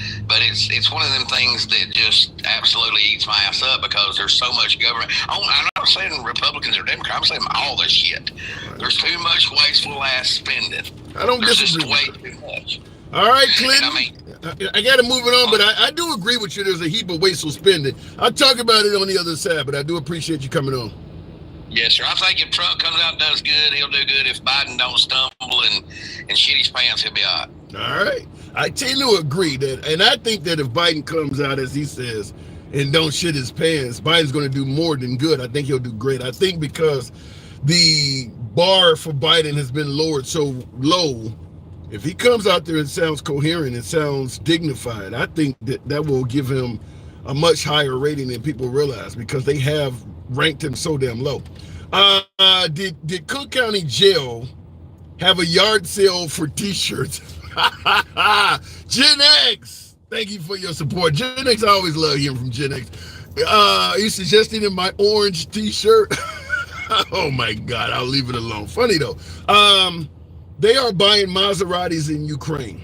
it's one of them things that just absolutely eats my ass up, because there's so much government. I'm not saying Republicans or Democrats. I'm saying all this shit. Right. There's too much wasteful ass spending. I don't disagree. There's just way too much. All right, Clinton. I mean, I got to move it on, but I do agree with you. There's a heap of wasteful spending. I'll talk about it on the other side, but I do appreciate you coming on. Yes, sir. I think if Trump comes out and does good, he'll do good. If Biden don't stumble and shit his pants, he'll be all right. All right. I tend to agree that, and I think that if Biden comes out, as he says, and don't shit his pants, Biden's going to do more than good. I think he'll do great. I think because the bar for Biden has been lowered so low, if he comes out there and sounds coherent and sounds dignified, I think that will give him a much higher rating than people realize, because they have ranked him so damn low. Did Cook County Jail have a yard sale for t-shirts? Gen X, thank you for your support. Gen X, I always love hearing from Gen X. You suggesting in my orange t-shirt? Oh my God, I'll leave it alone. Funny though. They are buying Maseratis in Ukraine.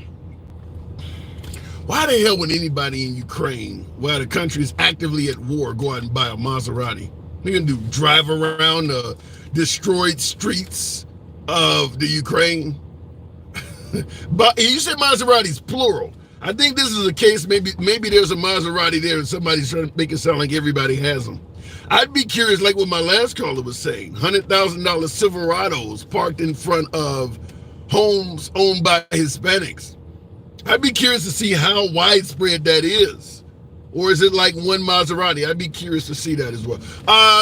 Why the hell would anybody in Ukraine, while the country is actively at war, go out and buy a Maserati? They're going to drive around the destroyed streets of the Ukraine. But you said Maseratis, plural. I think this is a case, maybe there's a Maserati there and somebody's trying to make it sound like everybody has them. I'd be curious, like what my last caller was saying, $100,000 Silverados parked in front of homes owned by Hispanics. I'd be curious to see how widespread that is. Or is it like one Maserati? I'd be curious to see that as well.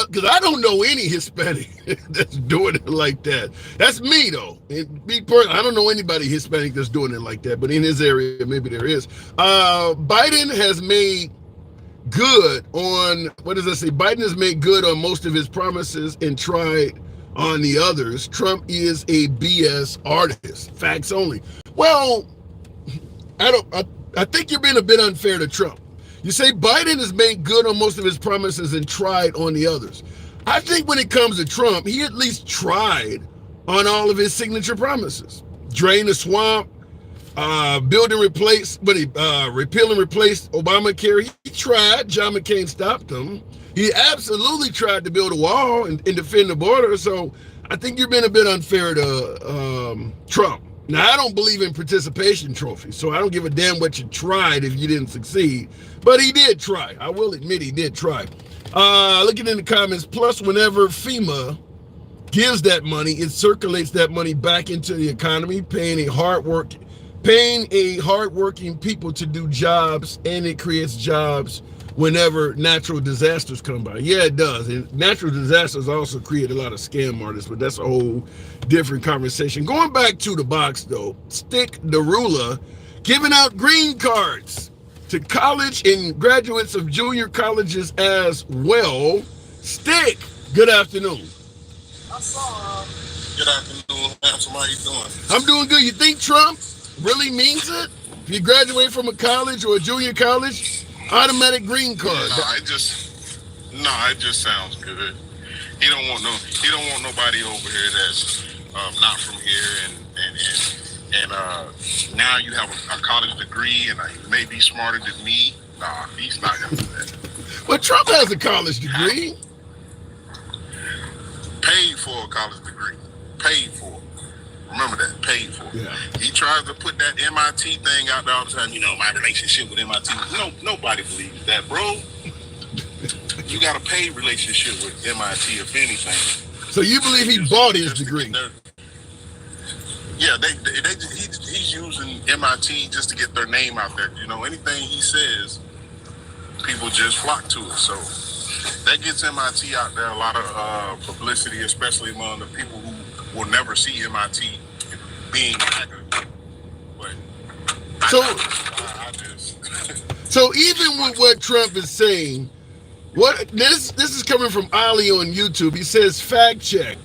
Because I don't know any Hispanic that's doing it like that. That's me, though. I don't know anybody Hispanic that's doing it like that. But in his area, maybe there is. Biden has made good on, what does that say? Biden has made good on most of his promises and tried on the others. Trump is a BS artist. Facts only. Well, I think you're being a bit unfair to Trump. You say Biden has made good on most of his promises and tried on the others. I think when it comes to Trump, he at least tried on all of his signature promises. Drain the swamp, build and replace, repeal and replace Obamacare. He tried. John McCain stopped him. He absolutely tried to build a wall and defend the border. So I think you're being a bit unfair to Trump. Now, I don't believe in participation trophies, so I don't give a damn what you tried if you didn't succeed. But he did try. I will admit he did try. Looking in the comments, plus whenever FEMA gives that money, it circulates that money back into the economy, paying a hardworking people to do jobs, and it creates jobs whenever natural disasters come by. Yeah, it does. And natural disasters also create a lot of scam artists, but that's a whole different conversation. Going back to the box, though, Stick the Ruler giving out green cards to college and graduates of junior colleges as well. Stick, good afternoon. Good afternoon, Hansel. How you doing? I'm doing good. You think Trump really means it? If you graduate from a college or a junior college, automatic green card. It just sounds good. He don't want nobody over here that's not from here, and now you have a college degree and you may be smarter than me. Nah, he's not gonna do that. Well, Trump has a college degree. Paid for a college degree. Paid for. Remember that. Paid for. Yeah. He tries to put that MIT thing out there all the time. My relationship with MIT. No, nobody believes that, bro. You got a paid relationship with MIT, if anything. So you believe he bought his degree? Yeah, he's using MIT just to get their name out there. Anything he says, people just flock to it. So that gets MIT out there a lot of publicity, especially among the people who will never see MIT being MAGA. But so even with what Trump is saying, this is coming from Ali on YouTube. He says, fact check.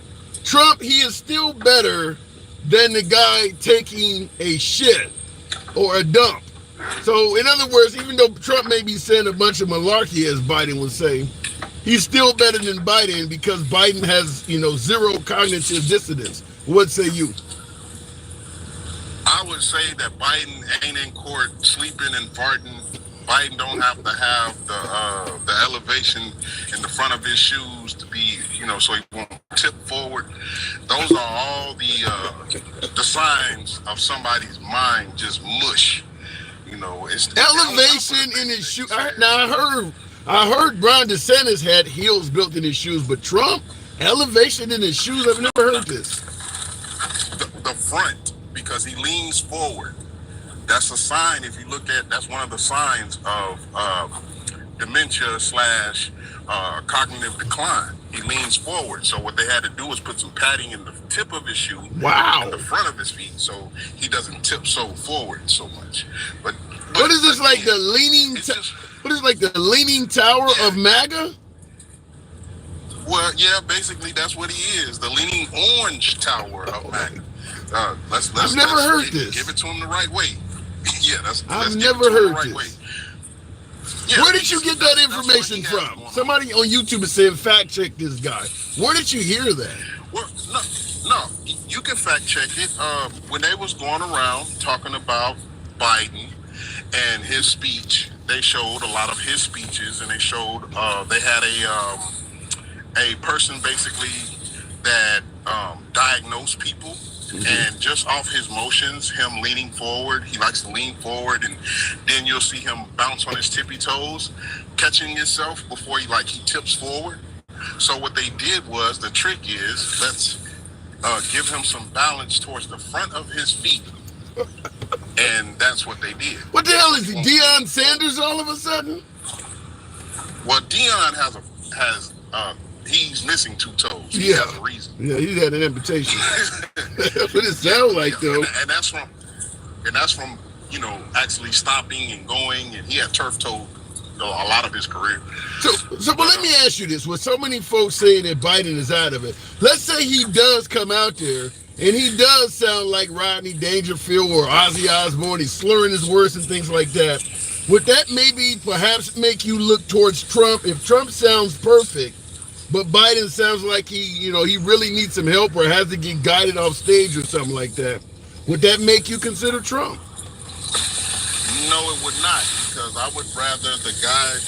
Trump, he is still better than the guy taking a shit or a dump. So in other words, even though Trump may be saying a bunch of malarkey, as Biden would say, he's still better than Biden because Biden has, zero cognitive dissonance. What say you? I would say that Biden ain't in court sleeping and farting. Biden don't have to have the elevation in the front of his shoes to be, so he won't tip forward. Those are all the signs of somebody's mind just mush. It's elevation in his shoes. Now I heard Ron DeSantis had heels built in his shoes, but Trump, elevation in his shoes. I've never heard this. The front, because he leans forward. That's a sign. If you look at, that's one of the signs of dementia / cognitive decline. He leans forward. So what they had to do was put some padding in the tip of his shoe, and the front of his feet, so he doesn't tip so forward so much. But what is this, like the leaning? What is like the leaning tower of MAGA? Well, yeah, basically that's what he is. The leaning orange tower of MAGA. I've never heard this. Give it to him the right way. Yeah, I've never heard this. Yeah, where did you get that information from? Somebody on YouTube is saying fact check this guy. Where did you hear that? Well, no, you can fact check it. When they was going around talking about Biden and his speech, they showed a lot of his speeches, and they showed they had a person basically that diagnosed people And just off his motions, him leaning forward, he likes to lean forward, and then you'll see him bounce on his tippy toes, catching himself before he tips forward. So what they did was, the trick is, let's give him some balance towards the front of his feet. And that's what they did. What the hell is he, Deion Sanders all of a sudden? Well, Deion he's missing 2 toes. He has a reason. Yeah, he had an amputation. That's what it sounds like, though. And that's from actually stopping and going, and he had turf toe a lot of his career. But let me ask you this: with so many folks saying that Biden is out of it, let's say he does come out there and he does sound like Rodney Dangerfield or Ozzy Osbourne. He's slurring his words and things like that. Would that maybe perhaps make you look towards Trump? If Trump sounds perfect, but Biden sounds like he really needs some help or has to get guided off stage or something like that, would that make you consider Trump? No, it would not, because I would rather the guy,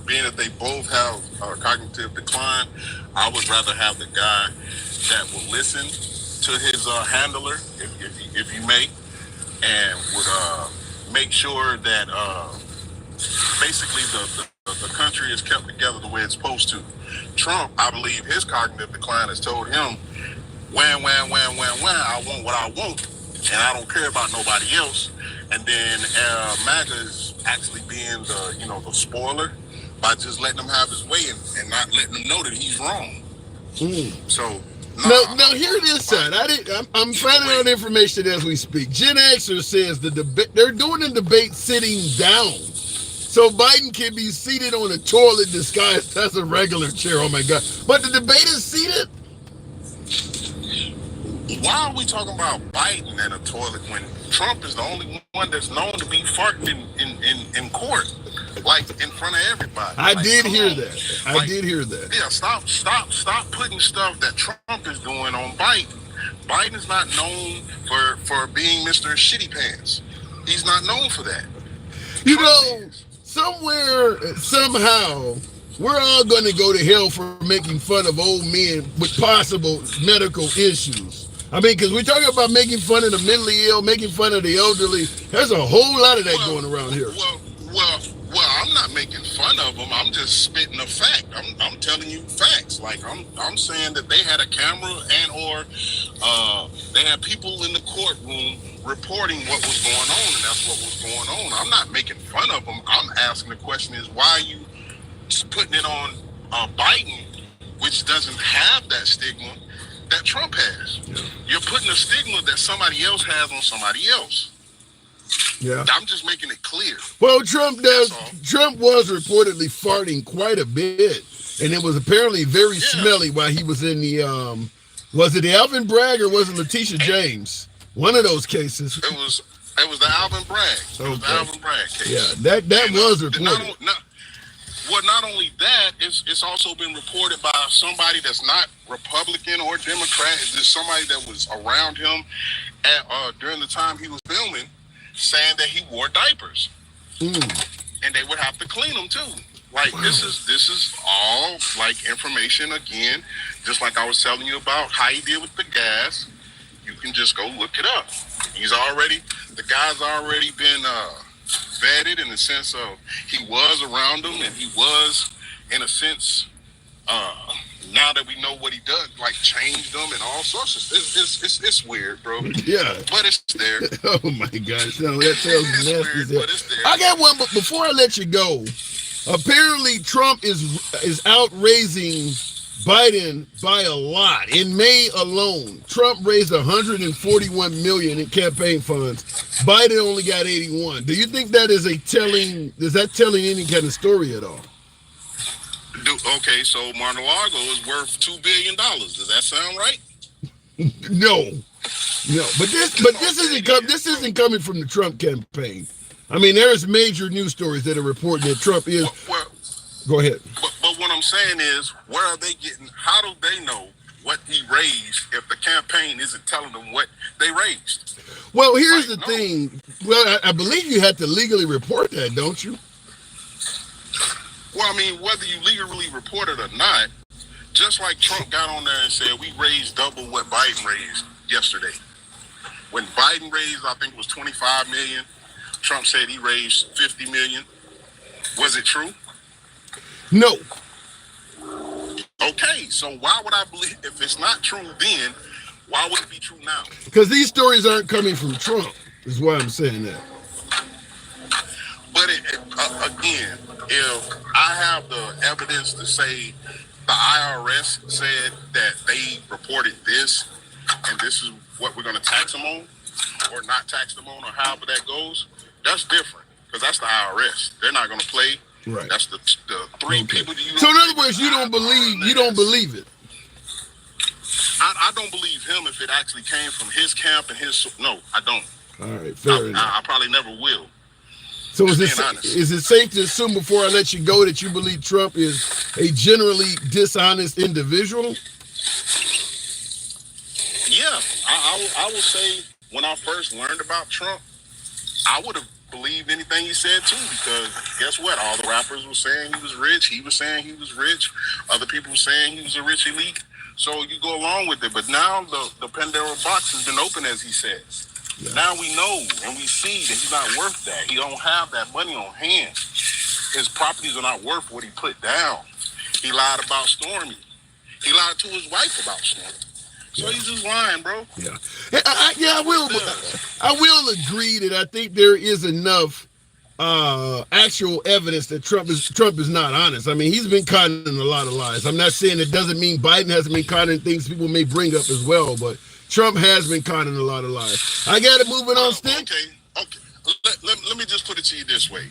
being that they both have cognitive decline, I would rather have the guy that will listen to his handler, if you may, and would make sure that basically the country is kept together the way it's supposed to. Trump, I believe his cognitive decline has told him, wham, wham, wham, wham, wham, I want what I want, and I don't care about nobody else. And then MAGA is actually being the spoiler by just letting him have his way and not letting him know that he's wrong. So now hear this side. I'm finding out information as we speak. Gen Xer says they're doing the debate sitting down, so Biden can be seated on a toilet disguised as a regular chair. Oh my God! But the debate is seated. Why are we talking about Biden and a toilet when Trump is the only one that's known to be farting in court, like in front of everybody? I did hear that. Yeah, stop putting stuff that Trump is doing on Biden. Biden is not known for being Mr. Shitty Pants. He's not known for that. Somehow, we're all going to go to hell for making fun of old men with possible medical issues. I mean, because we're talking about making fun of the mentally ill, making fun of the elderly. There's a whole lot of that going around here. Well, I'm not making fun of them. I'm just spitting a fact. I'm telling you facts. Like I'm saying that they had a camera or they had people in the courtroom reporting what was going on, and that's what was going on. I'm not making fun of them. I'm asking the question is, why are you putting it on Biden, which doesn't have that stigma that Trump has? Yeah. You're putting a stigma that somebody else has on somebody else. Yeah, I'm just making it clear. Well, Trump was reportedly farting quite a bit, and it was apparently very smelly while he was in the was it the Alvin Bragg or was it Letitia James? One of those cases. It was the Alvin Bragg. Okay. It was the Alvin Bragg case. Yeah, that was reported. Not only that, it's also been reported by somebody that's not Republican or Democrat. It's just somebody that was around him during the time he was filming, saying that he wore diapers, and they would have to clean them too. Like, wow. This is all like information again, just like I was telling you about how he did with the gas. You can just go look it up. The guy's already been vetted in the sense of he was around them, and he was, in a sense, now that we know what he does, like changed them and all sorts of it's weird, bro. Yeah, but it's there. Oh my gosh, no, that sounds nasty. Weird, but it's there. I got one, but before I let you go, apparently Trump is outraising Biden by a lot. In May alone, Trump raised $141 million in campaign funds. Biden only got 81. Do you think that is telling any kind of story at all? Okay, so Mar-a-Lago is worth $2 billion. Does that sound right? No. But this isn't coming from the Trump campaign. I mean, there's major news stories that are reporting that Trump is. Go ahead. But what I'm saying is, where are they getting? How do they know what he raised if the campaign isn't telling them what they raised? Well, here's the thing. Well, I believe you have to legally report that, don't you? Well, I mean, whether you legally report it or not, Just like Trump got on there and said, we raised double what Biden raised yesterday. When Biden raised, I think it was 25 million. Trump said he raised 50 million. Was it true? No. Okay, so why would I believe, if it's not true then, why would it be true now? Because these stories aren't coming from Trump, is why I'm saying that. But again, if I have the evidence to say the IRS said that they reported this, and this is what we're going to tax them on, or not tax them on, or however that goes, that's different, because that's the IRS. They're not going to play. Right. That's the three people that you. So in other words, you don't believe it. I don't believe him if it actually came from his camp and his. No, I don't. All right, fair enough. I probably never will. So is it safe to assume, before I let you go, that you believe Trump is a generally dishonest individual? Yeah, I will say when I first learned about Trump, I would have believed anything he said too, because guess what? All the rappers were saying he was rich. He was saying he was rich. Other people were saying he was a rich elite. So you go along with it. But now the Pandora box has been open, as he says. Yeah. Now we know and we see that he's not worth that. He don't have that money on hand. His properties are not worth what he put down. He lied about Stormy. He lied to his wife about Stormy. So he's just lying, bro. Yeah, I will agree that I think there is enough actual evidence that Trump is not honest. I mean, he's been caught in a lot of lies. I'm not saying it doesn't mean Biden hasn't been caught in things people may bring up as well, but Trump has been caught in a lot of lies. I got to move it on, Stick. Okay. Let me just put it to you this way.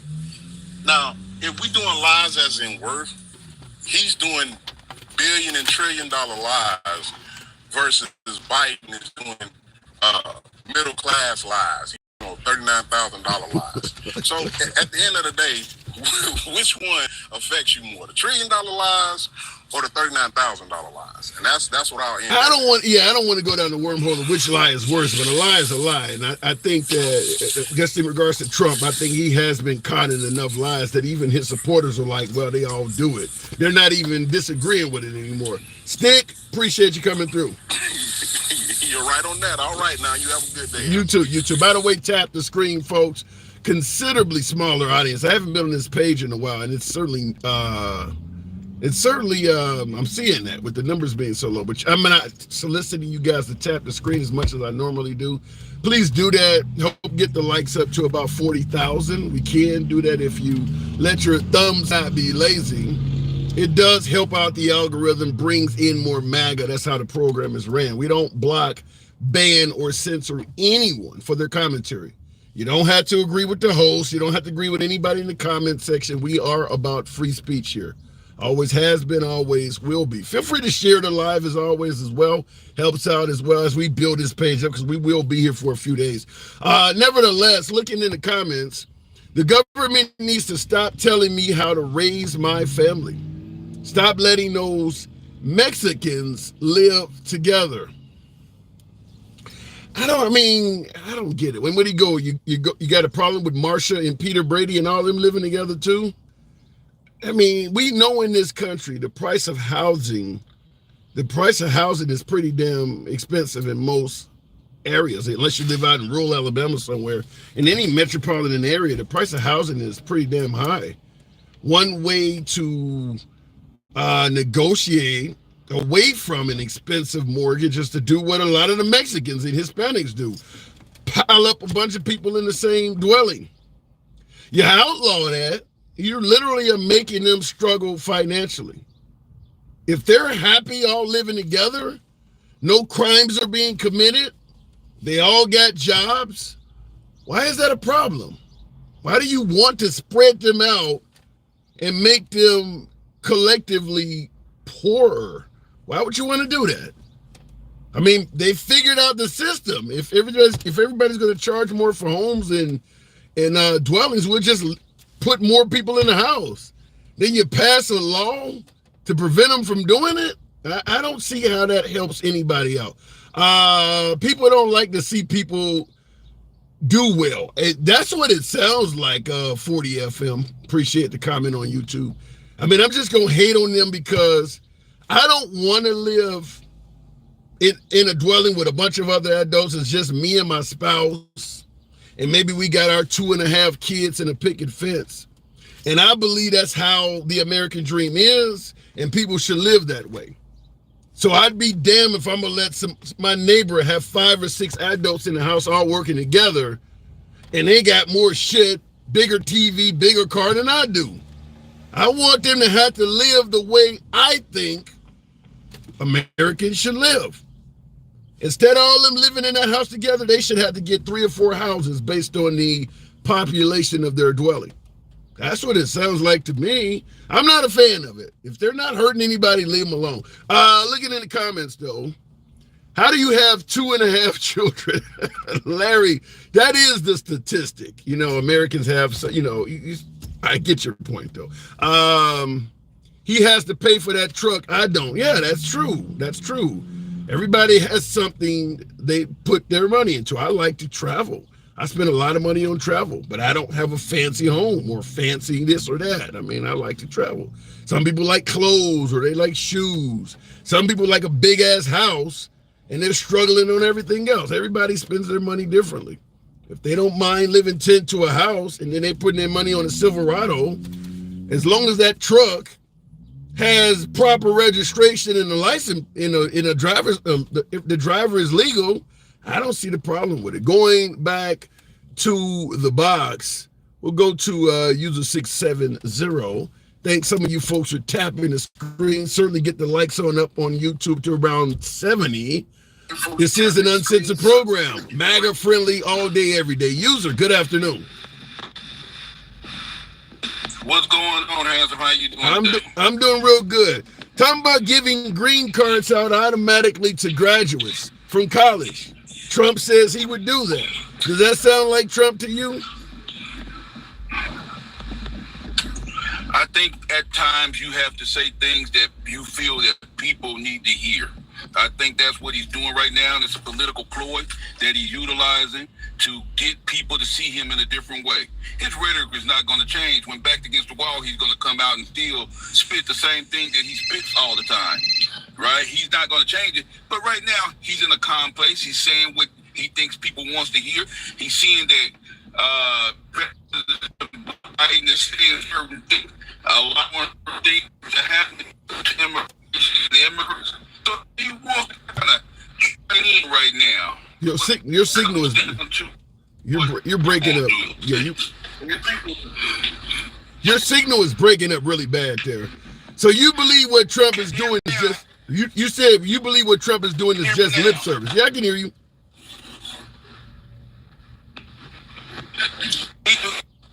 Now, if we're doing lies as in worth, he's doing billion and trillion dollar lies versus Biden is doing middle class lies, $39,000 lies. So at the end of the day, which one affects you more, the $1 trillion lies or the $39,000 lies? And that's what I'll end. I don't want to go down the wormhole of which lie is worse, but a lie is a lie. And I think that just in regards to Trump, I think he has been caught in enough lies that even his supporters are like, well, they all do it. They're not even disagreeing with it anymore. Stick, appreciate you coming through. You're right on that. All right, now you have a good day. You too. By the way, tap the screen, folks. Considerably smaller audience. I haven't been on this page in a while, and it's certainly I'm seeing that with the numbers being so low, but I'm not soliciting you guys to tap the screen as much as I normally do. Please do that. Help get the likes up to about 40,000. We can do that if you let your thumbs not be lazy. It does help out the algorithm, brings in more MAGA. That's how the program is ran. We don't block, ban, or censor anyone for their commentary. You don't have to agree with the host. You don't have to agree with anybody in the comment section. We are about free speech here. Always has been, always will be. Feel free to share the live as always as well. Helps out as well as we build this page up, because we will be here for a few days. Nevertheless, looking in the comments, the government needs to stop telling me how to raise my family. Stop letting those Mexicans live together. I don't get it. Where do you go? You got a problem with Marsha and Peter Brady and all them living together too? I mean, we know in this country the price of housing is pretty damn expensive in most areas, unless you live out in rural Alabama somewhere. In any metropolitan area, the price of housing is pretty damn high. One way to negotiate away from an expensive mortgage is to do what a lot of the Mexicans and Hispanics do. Pile up a bunch of people in the same dwelling. You outlaw that, you literally are making them struggle financially. If they're happy all living together, no crimes are being committed, they all got jobs, why is that a problem? Why do you want to spread them out and make them collectively poorer? Why would you want to do that? I mean, they figured out the system. If everybody's going to charge more for homes and dwellings, we'll just put more people in the house. Then you pass a law to prevent them from doing it. I don't see how that helps anybody out. People don't like to see people do well. That's what it sounds like. 40 FM. Appreciate the comment on YouTube. I mean, I'm just gonna hate on them because I don't want to live in a dwelling with a bunch of other adults. It's just me and my spouse, and maybe we got our 2.5 kids in a picket fence. And I believe that's how the American dream is, and people should live that way. So I'd be damned if I'm gonna let my neighbor have 5 or 6 adults in the house all working together, and they got more shit, bigger TV, bigger car than I do. I want them to have to live the way I think Americans should live. Instead of all them living in that house together, they should have to get 3 or 4 houses based on the population of their dwelling. That's what it sounds like to me. I'm not a fan of it. If they're not hurting anybody, leave them alone. Looking in the comments, though, how do you have 2.5 children? Larry, that is the statistic. You know, Americans have, I get your point, though. He has to pay for that truck. I don't. Yeah, that's true. That's true. Everybody has something they put their money into. I like to travel. I spend a lot of money on travel, but I don't have a fancy home or fancy this or that. I mean, I like to travel. Some people like clothes or they like shoes. Some people like a big ass house and they're struggling on everything else. Everybody spends their money differently. If they don't mind living 10 to a house and then they're putting their money on a Silverado, as long as that truck has proper registration and the license in a driver's, if the driver is legal, I don't see the problem with it. Going back to the box, we'll go to user 670. Thanks, some of you folks are tapping the screen. Certainly get the likes on up on YouTube to around 70. This is an uncensored program, MAGA friendly all day, every day. User, good afternoon. What's going on, Handsome? How you doing? I'm doing real good. Talking about giving green cards out automatically to graduates from college. Trump says he would do that. Does that sound like Trump to you? I think at times you have to say things that you feel that people need to hear. I think that's what he's doing right now. It's a political ploy that he's utilizing to get people to see him in a different way. His rhetoric is not going to change. When backed against the wall, he's going to come out and still spit the same thing that he spits all the time, right? He's not going to change it. But right now, he's in a calm place. He's saying what he thinks people wants to hear. He's seeing that President Biden is saying certain things. A lot more things are happening to immigrants. So he wants to kind of train in right now. Your signal is you're breaking up. Yeah, your signal is breaking up really bad there. So you believe what Trump is doing is just you said you believe what Trump is doing is just lip service. Yeah, I can hear you.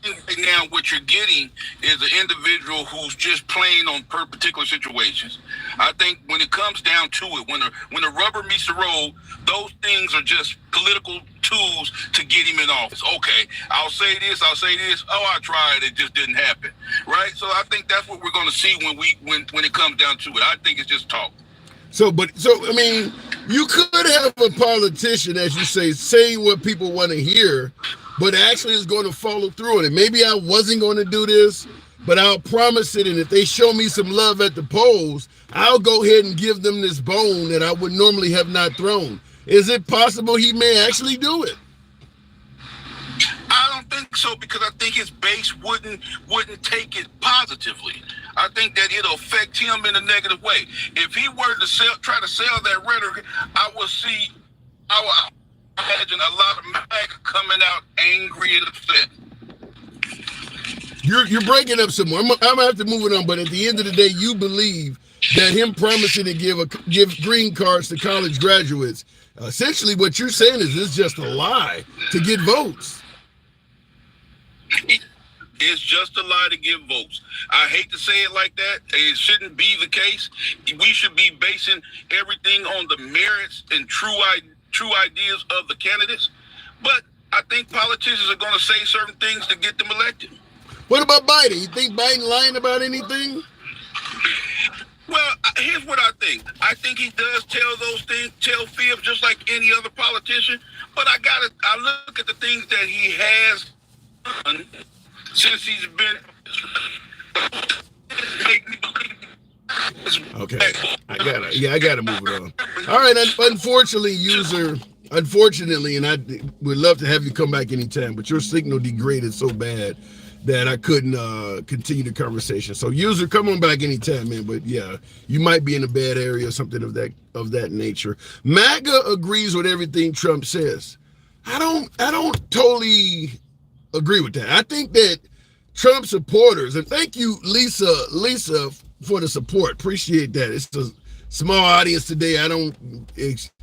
Right now, what you're getting is an individual who's just playing on particular situations. I think when it comes down to it, when the rubber meets the road, those things are just political tools to get him in office. Okay, I'll say this. Oh, I tried. It just didn't happen. Right. So I think that's what we're going to see when it comes down to it. I think it's just talk. So I mean, you could have a politician, as you say, saying what people want to hear, but actually is going to follow through on it. Maybe I wasn't going to do this, but I'll promise it. And if they show me some love at the polls, I'll go ahead and give them this bone that I would normally have not thrown. Is it possible he may actually do it? I don't think so, because I think his base wouldn't take it positively. I think that it'll affect him in a negative way. If he were to try to sell that rhetoric, I would imagine a lot of MAGA coming out angry and upset. You're breaking up some more. I'm gonna have to move it on, but at the end of the day, you believe that him promising to give green cards to college graduates, essentially what you're saying is it's just a lie to get votes. It's just a lie to give votes. I hate to say it like that. It shouldn't be the case. We should be basing everything on the merits and true ideas of the candidates. But I think politicians are going to say certain things to get them elected. What about Biden? You think Biden lying about anything? Well, here's what I think. I think he does tell those things, tell fibs just like any other politician. But I look at the things that he has done since he's been make me believe Okay, I gotta move it on. All right, unfortunately, unfortunately, and I would love to have you come back anytime, but your signal degraded so bad that I couldn't continue the conversation. So, user, come on back anytime, man. But yeah, you might be in a bad area or something of that nature. MAGA agrees with everything Trump says. I don't totally agree with that. I think that Trump supporters, and thank you, Lisa, for the support. Appreciate that. It's a small audience today. I don't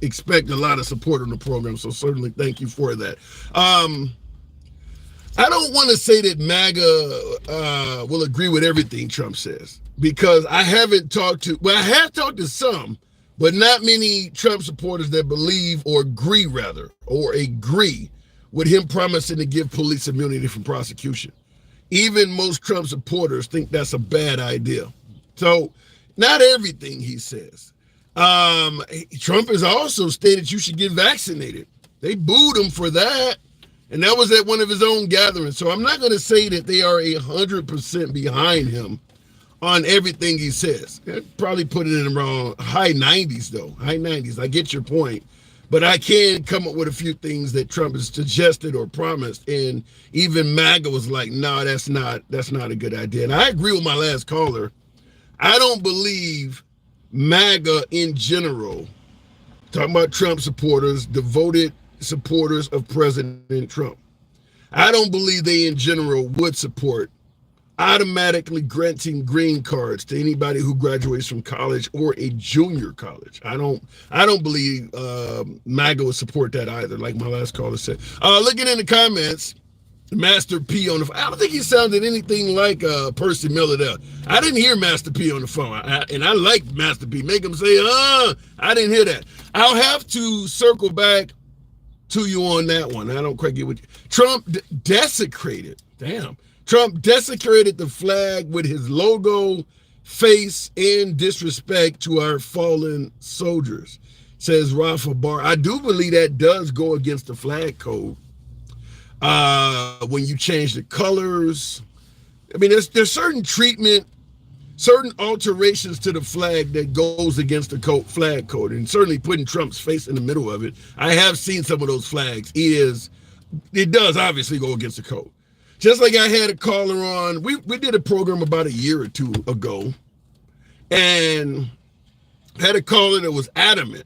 expect a lot of support on the program, so certainly thank you for that. I don't want to say that MAGA will agree with everything Trump says, because I have talked to some, but not many Trump supporters that believe or agree with him promising to give police immunity from prosecution. Even most Trump supporters think that's a bad idea. So not everything he says. Trump has also stated you should get vaccinated. They booed him for that. And that was at one of his own gatherings. So I'm not going to say that they are 100% behind him on everything he says. I'd probably put it in around high 90s, though. High 90s. I get your point. But I can come up with a few things that Trump has suggested or promised. And even MAGA was like, no, that's not a good idea. And I agree with my last caller. I don't believe MAGA in general, talking about Trump supporters, devoted supporters of President Trump, I don't believe they in general would support automatically granting green cards to anybody who graduates from college or a junior college. I don't believe MAGA would support that either, like my last caller said. Looking in the comments, Master P on the phone. I don't think he sounded anything like Percy Miller there. I didn't hear Master P on the phone. And I like Master P. Make him say, I didn't hear that. I'll have to circle back to you on that one. I don't quite get what you... Trump desecrated. Damn. Trump desecrated the flag with his logo, face, and disrespect to our fallen soldiers, says Rafa Bar. I do believe that does go against the flag code. When you change the colors, I mean, there's certain treatment, certain alterations to the flag that goes against the flag code, and certainly putting Trump's face in the middle of it. I have seen some of those flags. It does obviously go against the code. Just like I had a caller on, we did a program about a year or two ago, and had a caller that was adamant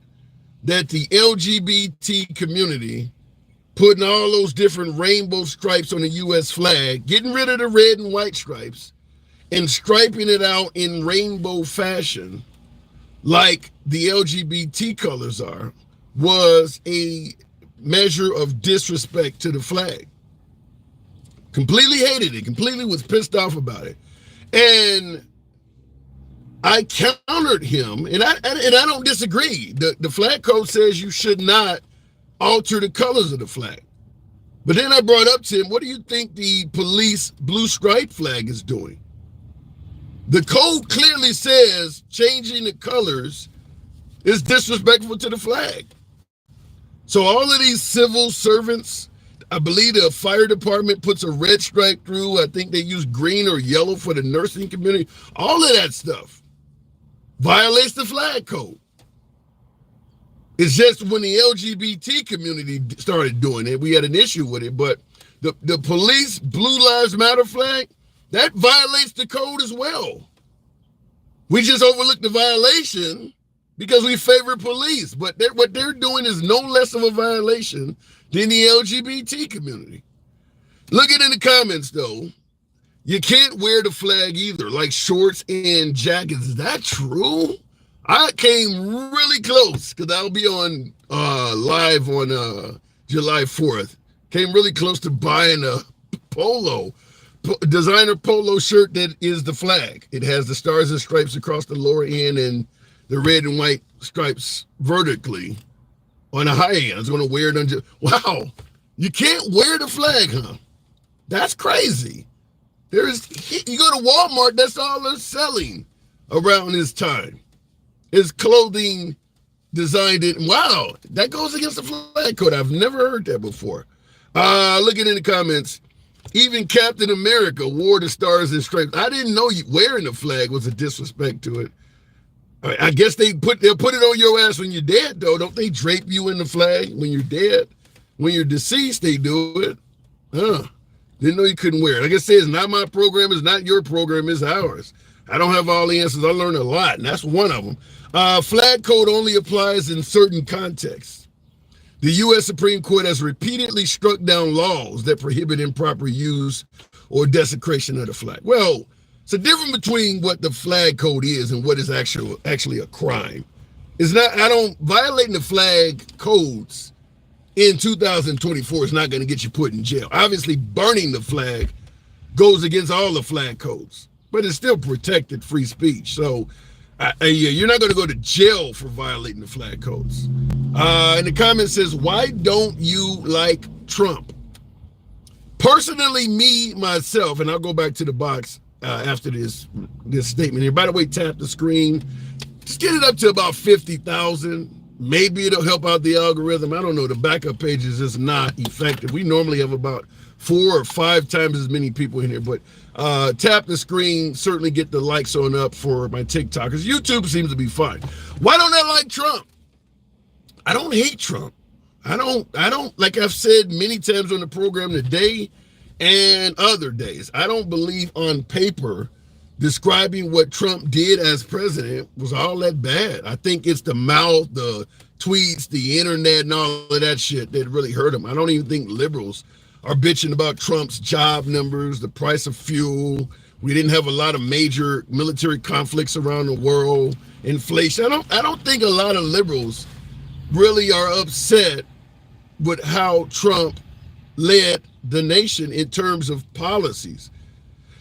that the LGBT community putting all those different rainbow stripes on the U.S. flag, getting rid of the red and white stripes, and striping it out in rainbow fashion, like the LGBT colors are, was a measure of disrespect to the flag. Completely hated it, completely was pissed off about it. And I countered him, and I don't disagree. The flag code says you should not alter the colors of the flag. But then I brought up to him, what do you think the police blue stripe flag is doing? The code clearly says changing the colors is disrespectful to the flag. So all of these civil servants, I believe the fire department puts a red stripe through. I think they use green or yellow for the nursing community. All of that stuff violates the flag code. It's just when the LGBT community started doing it, we had an issue with it. But the police Blue Lives Matter flag, that violates the code as well. We just overlooked the violation because we favor police. But what they're doing is no less of a violation than the LGBT community. Looking in the comments, though, you can't wear the flag either, like shorts and jackets. Is that true? I came really close because I'll be on live on July 4th. Came really close to buying a designer polo shirt that is the flag. It has the stars and stripes across the lower end and the red and white stripes vertically on the high end. I was going to wear it under. Wow, you can't wear the flag, huh? That's crazy. You go to Walmart, that's all they're selling around this time. Is clothing designed it. Wow, that goes against the flag code. I've never heard that before. Looking in the comments, even Captain America wore the stars and stripes. I didn't know wearing the flag was a disrespect to it. I guess they'll put it on your ass when you're dead, though. Don't they drape you in the flag when you're dead? When you're deceased, they do it. Huh. Didn't know you couldn't wear it. Like I said, it's not my program. It's not your program. It's ours. I don't have all the answers. I learned a lot, and that's one of them. Flag code only applies in certain contexts. The U.S. Supreme Court has repeatedly struck down laws that prohibit improper use or desecration of the flag. Well, it's a difference between what the flag code is and what is actually a crime. It's not. Violating the flag codes in 2024 is not going to get you put in jail. Obviously, burning the flag goes against all the flag codes, but it's still protected free speech. So you're not going to go to jail for violating the flag codes. And the comment says, why don't you like Trump? Personally, myself, and I'll go back to the box after this statement here. By the way, tap the screen. Just get it up to about 50,000. Maybe it'll help out the algorithm. I don't know. The backup page is just not effective. We normally have about 4 or 5 times as many people in here, but tap the screen, certainly get the likes on up for my TikTokers. YouTube seems to be fine. Why don't I like Trump? I don't hate Trump. I don't, like I've said many times on the program today and other days, I don't believe on paper describing what Trump did as president was all that bad. I think it's the mouth, the tweets, the internet, and all of that shit that really hurt him. I don't even think liberals are bitching about Trump's job numbers, the price of fuel. We didn't have a lot of major military conflicts around the world, inflation. I don't think a lot of liberals really are upset with how Trump led the nation in terms of policies.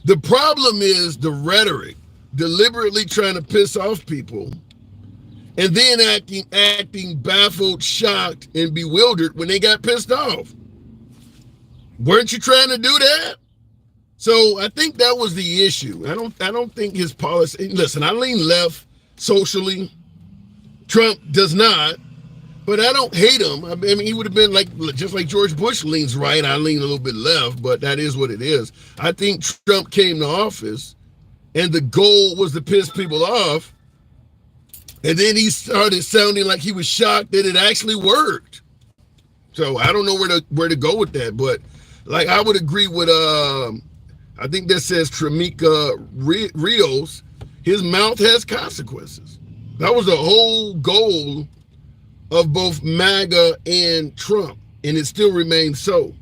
The problem is the rhetoric, deliberately trying to piss off people, and then acting baffled, shocked, and bewildered when they got pissed off. Weren't you trying to do that? So I think that was the issue. I don't think his policy. Listen, I lean left socially. Trump does not, but I don't hate him. I mean, he would have been just like George Bush leans right. I lean a little bit left, but that is what it is. I think Trump came to office, and the goal was to piss people off, and then he started sounding like he was shocked that it actually worked. So I don't know where to go with that, but like I would agree with I think that says Tramika Rios. His mouth has consequences. That was the whole goal of both MAGA and Trump, and it still remains so.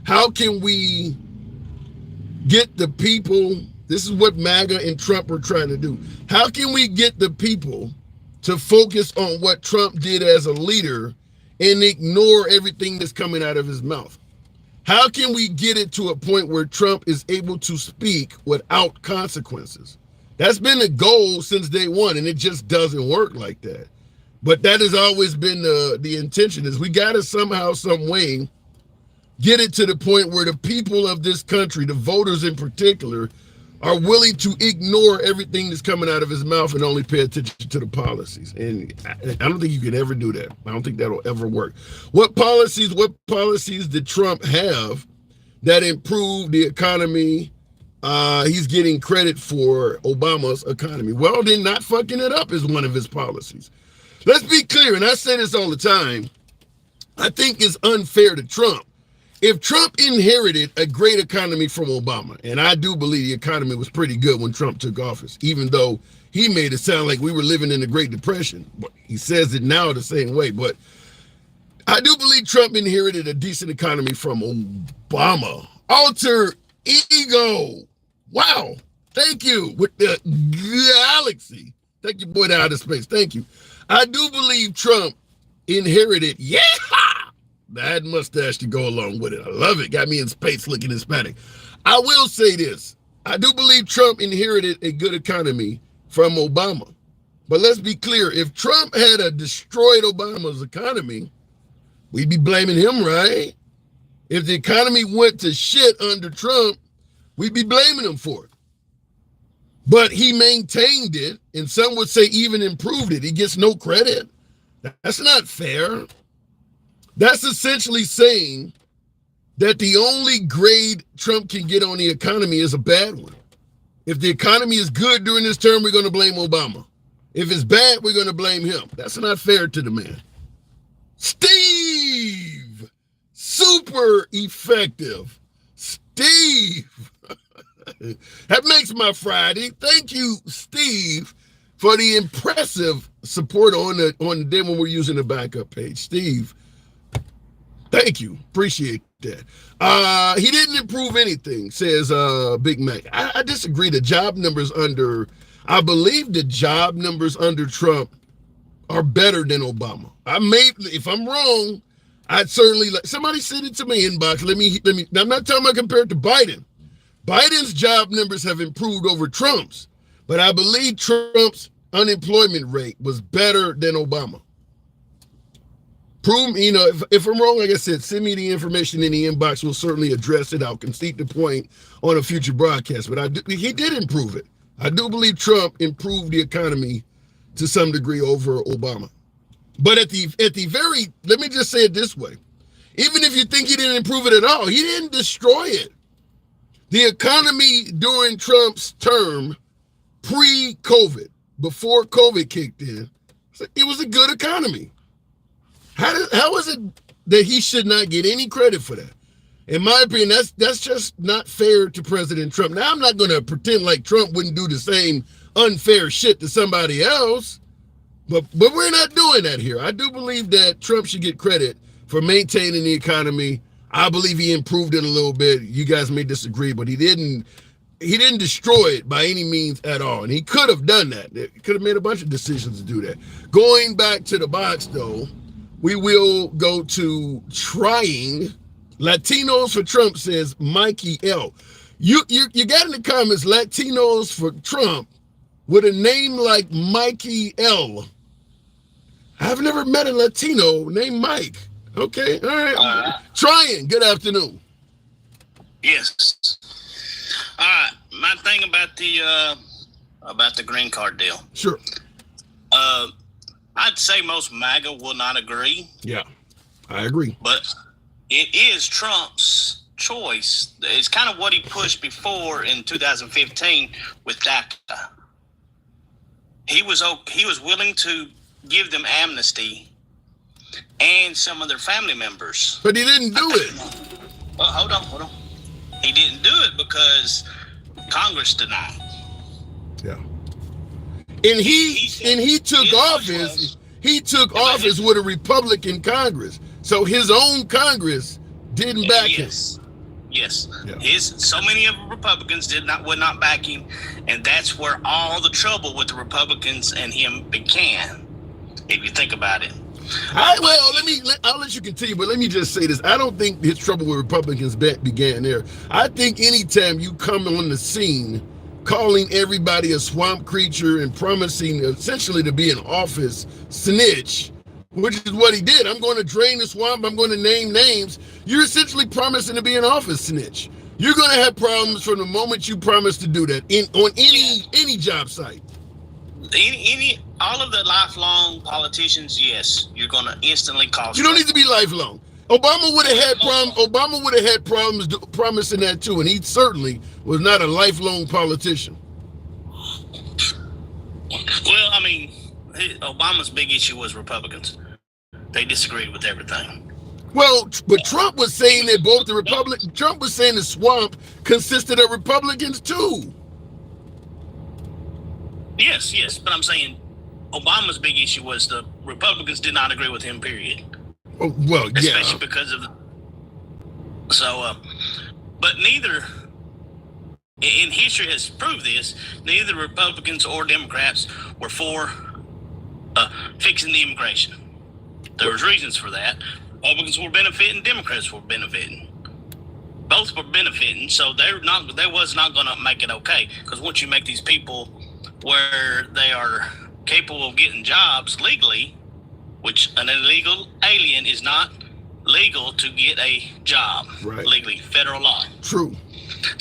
How can we get the people? This is what MAGA and Trump are trying to do. How can we get the people to focus on what Trump did as a leader and ignore everything that's coming out of his mouth? How can we get it to a point where Trump is able to speak without consequences? That's been the goal since day one, and it just doesn't work like that. But that has always been the intention, is we got to somehow, some way, get it to the point where the people of this country, the voters in particular, are willing to ignore everything that's coming out of his mouth and only pay attention to the policies. And I don't think you can ever do that. I don't think that'll ever work. What policies did Trump have that improved the economy? He's getting credit for Obama's economy. Well, then not fucking it up is one of his policies. Let's be clear, and I say this all the time, I think it's unfair to Trump. If Trump inherited a great economy from Obama, and I do believe the economy was pretty good when Trump took office, even though he made it sound like we were living in the Great Depression. But he says it now the same way. But I do believe Trump inherited a decent economy from Obama. Alter ego. Wow. Thank you. With the galaxy. Thank you, boy, to outer space. Thank you. I do believe Trump inherited, that mustache to go along with it. I love it. Got me in space looking Hispanic. I will say this. I do believe Trump inherited a good economy from Obama. But let's be clear. If Trump had destroyed Obama's economy, we'd be blaming him, right? If the economy went to shit under Trump, we'd be blaming him for it. But he maintained it, and some would say even improved it. He gets no credit. That's not fair. That's essentially saying that the only grade Trump can get on the economy is a bad one. If the economy is good during this term, we're going to blame Obama. If it's bad, we're going to blame him. That's not fair to the man. Steve, super effective. Steve, that makes my Friday. Thank you, Steve, for the impressive support on the day when we're using the backup page. Steve, thank you. Appreciate that. He didn't improve anything, says Big Mac. I disagree. I believe the job numbers under Trump are better than Obama. If I'm wrong, I'd certainly somebody send it to me inbox. Let me. I'm not talking about compared to Biden. Biden's job numbers have improved over Trump's, but I believe Trump's unemployment rate was better than Obama. Prove, if I'm wrong, like I said, send me the information in the inbox. We'll certainly address it. I'll concede the point on a future broadcast, but he did improve it. I do believe Trump improved the economy to some degree over Obama. But let me just say it this way. Even if you think he didn't improve it at all, he didn't destroy it. The economy during Trump's term, pre-COVID, before COVID kicked in, it was a good economy. How is it that he should not get any credit for that? In my opinion, that's just not fair to President Trump. Now, I'm not going to pretend like Trump wouldn't do the same unfair shit to somebody else, but we're not doing that here. I do believe that Trump should get credit for maintaining the economy. I believe he improved it a little bit. You guys may disagree, but he didn't destroy it by any means at all. And he could have done that. He could have made a bunch of decisions to do that. Going back to the box, though, we will go to trying. Latinos for Trump, says Mikey L. You got in the comments Latinos for Trump with a name like Mikey L. I've never met a Latino named Mike. Okay, all right. Trying. Good afternoon. Yes. All right. My thing about the green card deal. Sure. I'd say most MAGA will not agree. Yeah, I agree. But it is Trump's choice. It's kind of what he pushed before in 2015 with DACA. He was willing to give them amnesty and some of their family members. But he didn't do it. Well, hold on. He didn't do it because Congress denied. Yeah. And he took office. He took office with a Republican Congress. So his own Congress didn't back him. Yes. Yeah. So many of the Republicans would not back him, and that's where all the trouble with the Republicans and him began, if you think about it. I'll let you continue, but let me just say this. I don't think his trouble with Republicans began there. I think anytime you come on the scene calling everybody a swamp creature and promising essentially to be an office snitch, which is what he did. I'm going to drain the swamp. I'm going to name names. You're essentially promising to be an office snitch. You're going to have problems from the moment you promise to do that on any job site. All of the lifelong politicians, yes, you're going to instantly cause. You don't need to be lifelong. Obama would have had problems promising that too, and he certainly was not a lifelong politician. Well, I mean, Obama's big issue was Republicans. They disagreed with everything. Well, but Trump was saying that Trump was saying the swamp consisted of Republicans too. Yes, but I'm saying Obama's big issue was the Republicans did not agree with him, period. Oh, well, yeah. Especially because of but neither, and history has proved this, neither Republicans or Democrats were for fixing the immigration. There was reasons for that. Republicans were benefiting, Democrats were benefiting. Both were benefiting, so they was not going to make it okay. Because once you make these people where they are capable of getting jobs legally, which an illegal alien is not legal to get a job legally, federal law. True.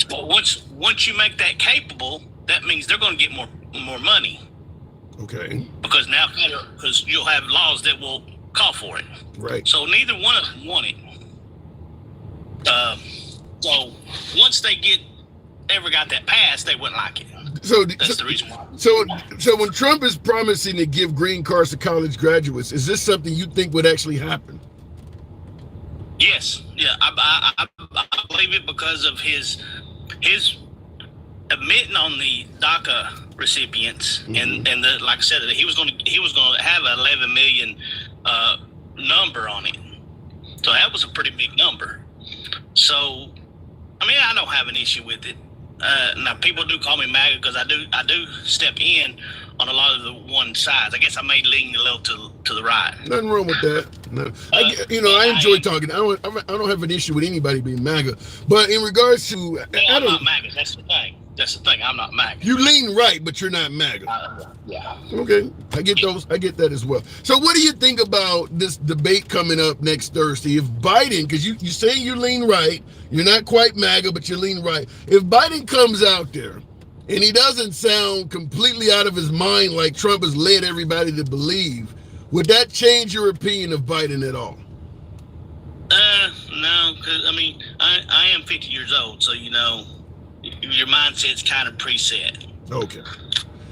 But once you make that capable, that means they're going to get more money. Okay. Because you'll have laws that will call for it. Right. So neither one of them want it. So once they ever got that passed, they wouldn't like it. That's the reason why. So when Trump is promising to give green cards to college graduates, is this something you think would actually happen? Yes, yeah, I believe it because of his admitting on the DACA recipients, and like I said, he was going to have an 11 million number on it. So that was a pretty big number. So, I mean, I don't have an issue with it. Now, people do call me MAGA because I do step in on a lot of the one sides. I guess I may lean a little to the right. Nothing wrong with that. No. I enjoy talking. I don't have an issue with anybody being MAGA. But in regards to, I'm not MAGA. That's the thing. I'm not MAGA. You lean right, but you're not MAGA. Yeah. Okay, I get that as well. So what do you think about this debate coming up next Thursday? If Biden, because you say you lean right, you're not quite MAGA, but you lean right. If Biden comes out there and he doesn't sound completely out of his mind like Trump has led everybody to believe, would that change your opinion of Biden at all? No, because I mean, I am 50 years old, so your mindset's kind of preset. Okay.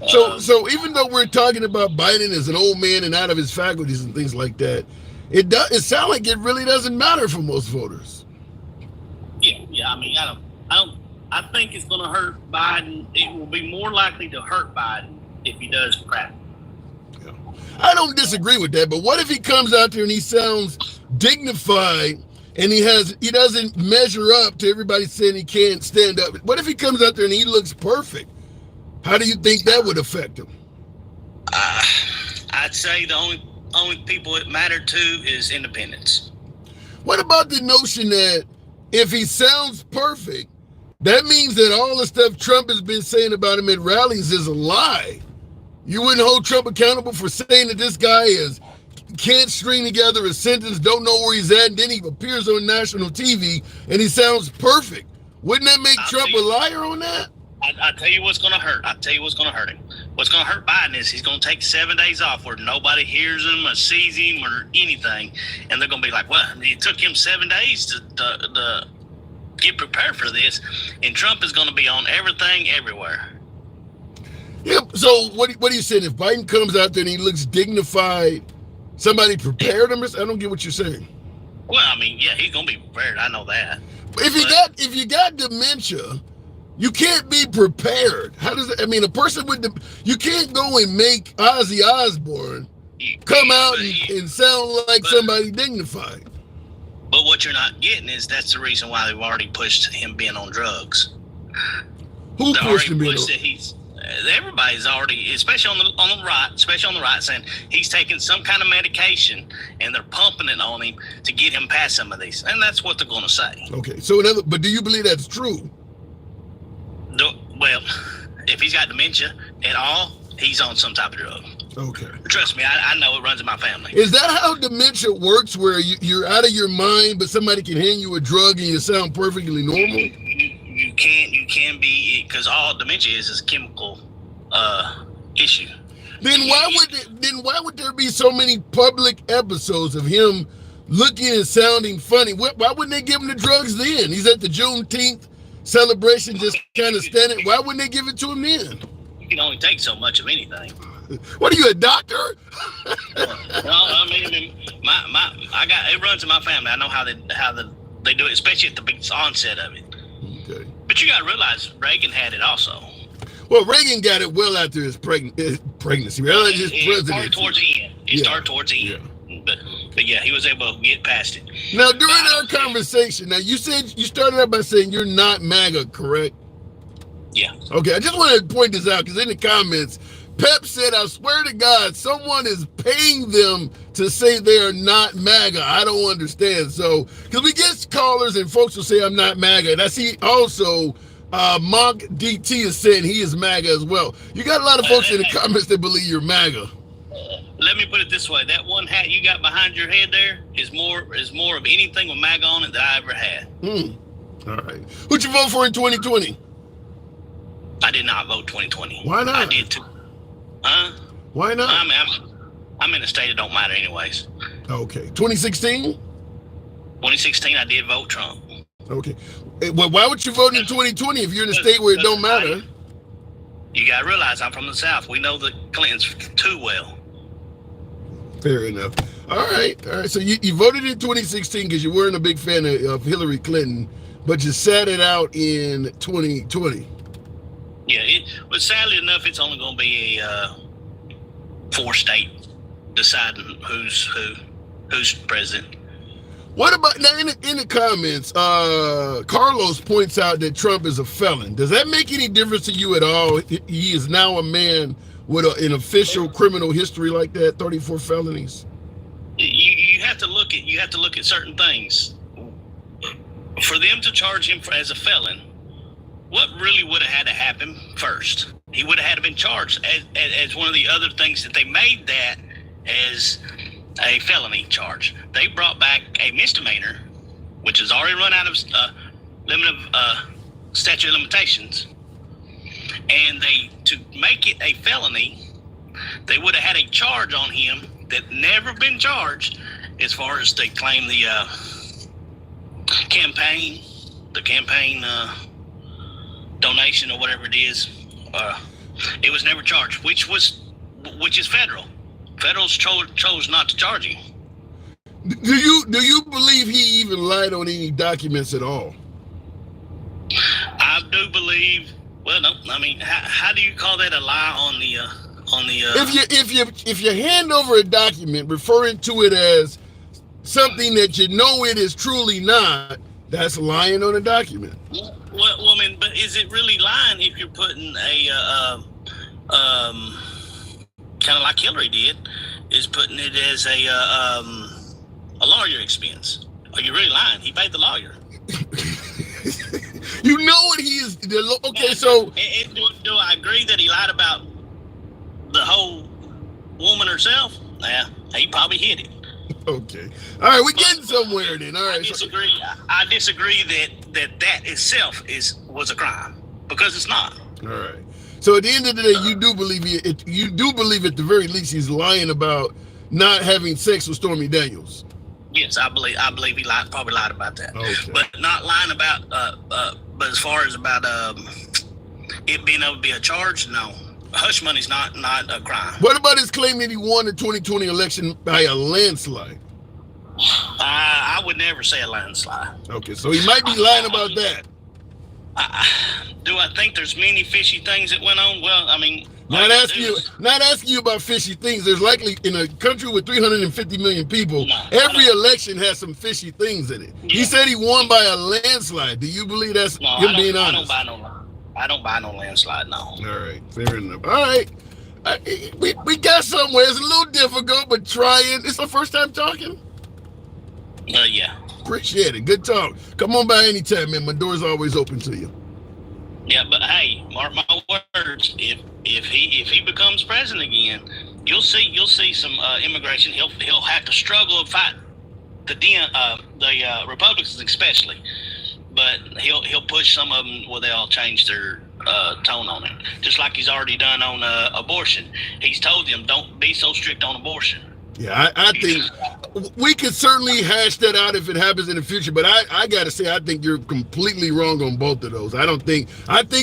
So even though we're talking about Biden as an old man and out of his faculties and things like that, it sounds like it really doesn't matter for most voters. Yeah. I mean, I think it's going to hurt Biden. It will be more likely to hurt Biden if he does crap. Yeah. I don't disagree with that, but what if he comes out there and he sounds dignified and he doesn't measure up to everybody saying he can't stand up? What if he comes out there and he looks perfect? How do you think that would affect him? I'd say the only people it mattered to is independents. What about the notion that if he sounds perfect, that means that all the stuff Trump has been saying about him at rallies is a lie? You wouldn't hold Trump accountable for saying that this guy can't string together a sentence, don't know where he's at, and then he appears on national TV and he sounds perfect. Wouldn't that make Trump a liar on that? I'll tell you what's going to hurt. I'll tell you what's going to hurt him. What's going to hurt Biden is he's going to take 7 days off where nobody hears him or sees him or anything. And they're going to be like, well, it took him 7 days to get prepared for this. And Trump is going to be on everything, everywhere. Yeah, so what are you saying? If Biden comes out there and he looks dignified, somebody prepared him? I don't get what you're saying. Well, I mean, yeah, he's going to be prepared. I know that. If you got dementia, you can't be prepared. How does it? I mean, a person with you can't go and make Ozzy Osbourne come out and sound like somebody dignified. But what you're not getting is that's the reason why they've already pushed him being on drugs. Who pushed him being on? Everybody's already, especially on the right, saying he's taking some kind of medication and they're pumping it on him to get him past some of these, and that's what they're going to say. Okay, but do you believe that's true? Well, if he's got dementia at all, he's on some type of drug. Okay. Trust me, I know it runs in my family. Is that how dementia works, where you're out of your mind, but somebody can hand you a drug and you sound perfectly normal? You can be, because all dementia is a chemical issue. Then why would there be so many public episodes of him looking and sounding funny? Why wouldn't they give him the drugs then? He's at the Juneteenth celebration, just kind of standing. Why wouldn't they give it to him then? You can only take so much of anything. What are you, a doctor? No, I mean, it runs in my family. I know how they do it, especially at the onset of it. Okay. But you got to realize Reagan had it also. Well, Reagan got it well after his pregnancy. Well, it started towards the end. Started towards the end. But yeah, he was able to get past it. Now, during our conversation, you said you started out by saying you're not MAGA, correct? Yeah. Okay, I just wanted to point this out because in the comments, Pep said, I swear to God, someone is paying them to say they are not MAGA. I don't understand. So, because we get callers and folks will say I'm not MAGA. And I see also Monk DT is saying he is MAGA as well. You got a lot of folks in the comments that believe you're MAGA. Let me put it this way. That one hat you got behind your head there is more of anything with MAGA on it that I ever had. All right. Who'd you vote for in 2020? I did not vote 2020. Why not? I did too. Huh? Why not? I'm in a state that don't matter anyways. Okay. 2016? 2016, I did vote Trump. Okay. Well, why would you vote in 2020 if you're in a state where it don't matter? You got to realize I'm from the South. We know the Clintons too well. Fair enough. All right. So you voted in 2016 because you weren't a big fan of Hillary Clinton, but you sat it out in 2020. Yeah, but sadly enough, it's only going to be a 4-state deciding who's president. What about now in the comments? Carlos points out that Trump is a felon. Does that make any difference to you at all? He is now a man with an official criminal history like that, 34 felonies. You have to look at certain things. For them to charge him as a felon, what really would have had to happen first? He would have had to been charged as one of the other things that they made that as a felony charge. They brought back a misdemeanor, which has already run out of statute of limitations, and to make it a felony, they would have had a charge on him that never been charged, as far as they claim the campaign donation or whatever it is. It was never charged, which is federal. Federals chose not to charge him. Do you believe he even lied on any documents at all? I do believe. Well, no. I mean, how do you call that a lie on the? If you hand over a document referring to it as something that you know it is truly not, that's lying on a document. Well, I mean, but is it really lying if you're putting a kind of like Hillary did, is putting it as a lawyer expense? Are you really lying? He paid the lawyer. You know what he is. Okay, so do I agree that he lied about the whole woman herself? Yeah, he probably hit it. Okay. All right, we're getting somewhere then. All right. I disagree that itself was a crime, because it's not. All right. So at the end of the day, you do believe at the very least he's lying about not having sex with Stormy Daniels. Yes, I believe he probably lied about that. Okay. But not lying about but as far as about it being able to be a charge, no. Hush money's not a crime. What about his claim that he won the 2020 election by a landslide? I would never say a landslide. Okay, so he might be lying about that. Do I think there's many fishy things that went on? Well, I mean, not asking you about fishy things. There's likely, in a country with 350 million people, every election has some fishy things in it. Yeah. He said he won by a landslide. Do you believe that's him being honest? I don't buy no landslide, no. All right, fair enough. All right, we got somewhere. It's a little difficult, but trying. It's the first time talking. Yeah. Appreciate it. Good talk. Come on by anytime, man. My door's always open to you. Yeah, but hey, mark my words. If he becomes president again, you'll see some immigration. He'll have to struggle and fight the Republicans especially, but he'll push some of them where they'll change their tone on it, just like he's already done on abortion. He's told them, don't be so strict on abortion. Yeah, I think we could certainly hash that out if it happens in the future, but I got to say, I think you're completely wrong on both of those. I think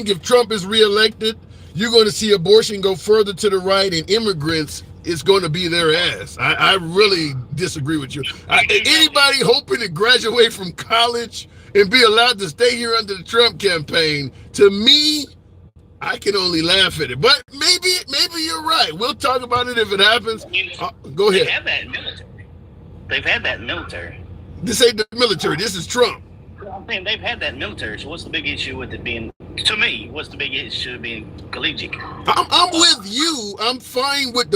if Trump is reelected, you're going to see abortion go further to the right, and immigrants is going to be their ass. I really disagree with you. Anybody hoping to graduate from college and be allowed to stay here under the Trump campaign, to me, I can only laugh at it. But maybe you're right. We'll talk about it if it happens. Go ahead. They have that in military. They've had that in military. This ain't the military. This is Trump. I'm saying they've had that in military. So what's the big issue with it being, to me, what's the big issue of being collegiate? I'm with you. I'm fine with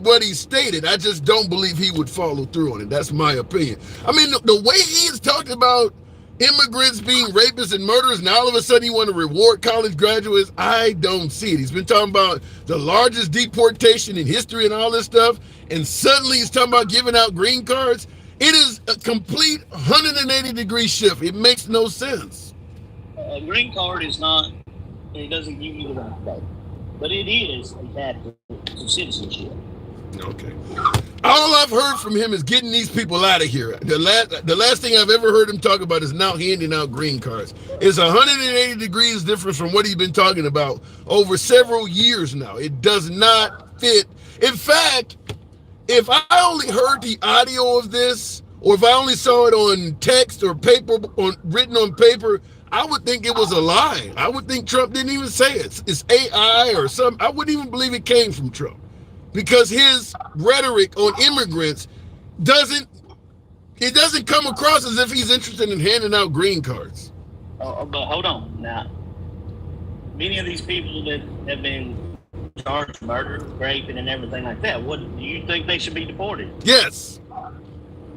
what he stated. I just don't believe he would follow through on it. That's my opinion. I mean, the way he's talked about immigrants being rapists and murderers, and all of a sudden he want to reward college graduates, I don't see it. He's been talking about the largest deportation in history and all this stuff, and suddenly he's talking about giving out green cards. It is a complete 180-degree shift. It makes no sense. A green card is not, it doesn't give you the right to vote, but it is a path to citizenship. Okay. All I've heard from him is getting these people out of here. The last thing I've ever heard him talk about is now handing out green cards. It's 180 degrees different from what he's been talking about over several years now. It does not fit. In fact, if I only heard the audio of this, or if I only saw it on text or paper, written on paper, I would think it was a lie. I would think Trump didn't even say it. It's AI or something. I wouldn't even believe it came from Trump, because his rhetoric on immigrants doesn't come across as if he's interested in handing out green cards. But hold on now. Many of these people that have been charged with murder, raping, and everything like that, what do you think they should be deported? Yes.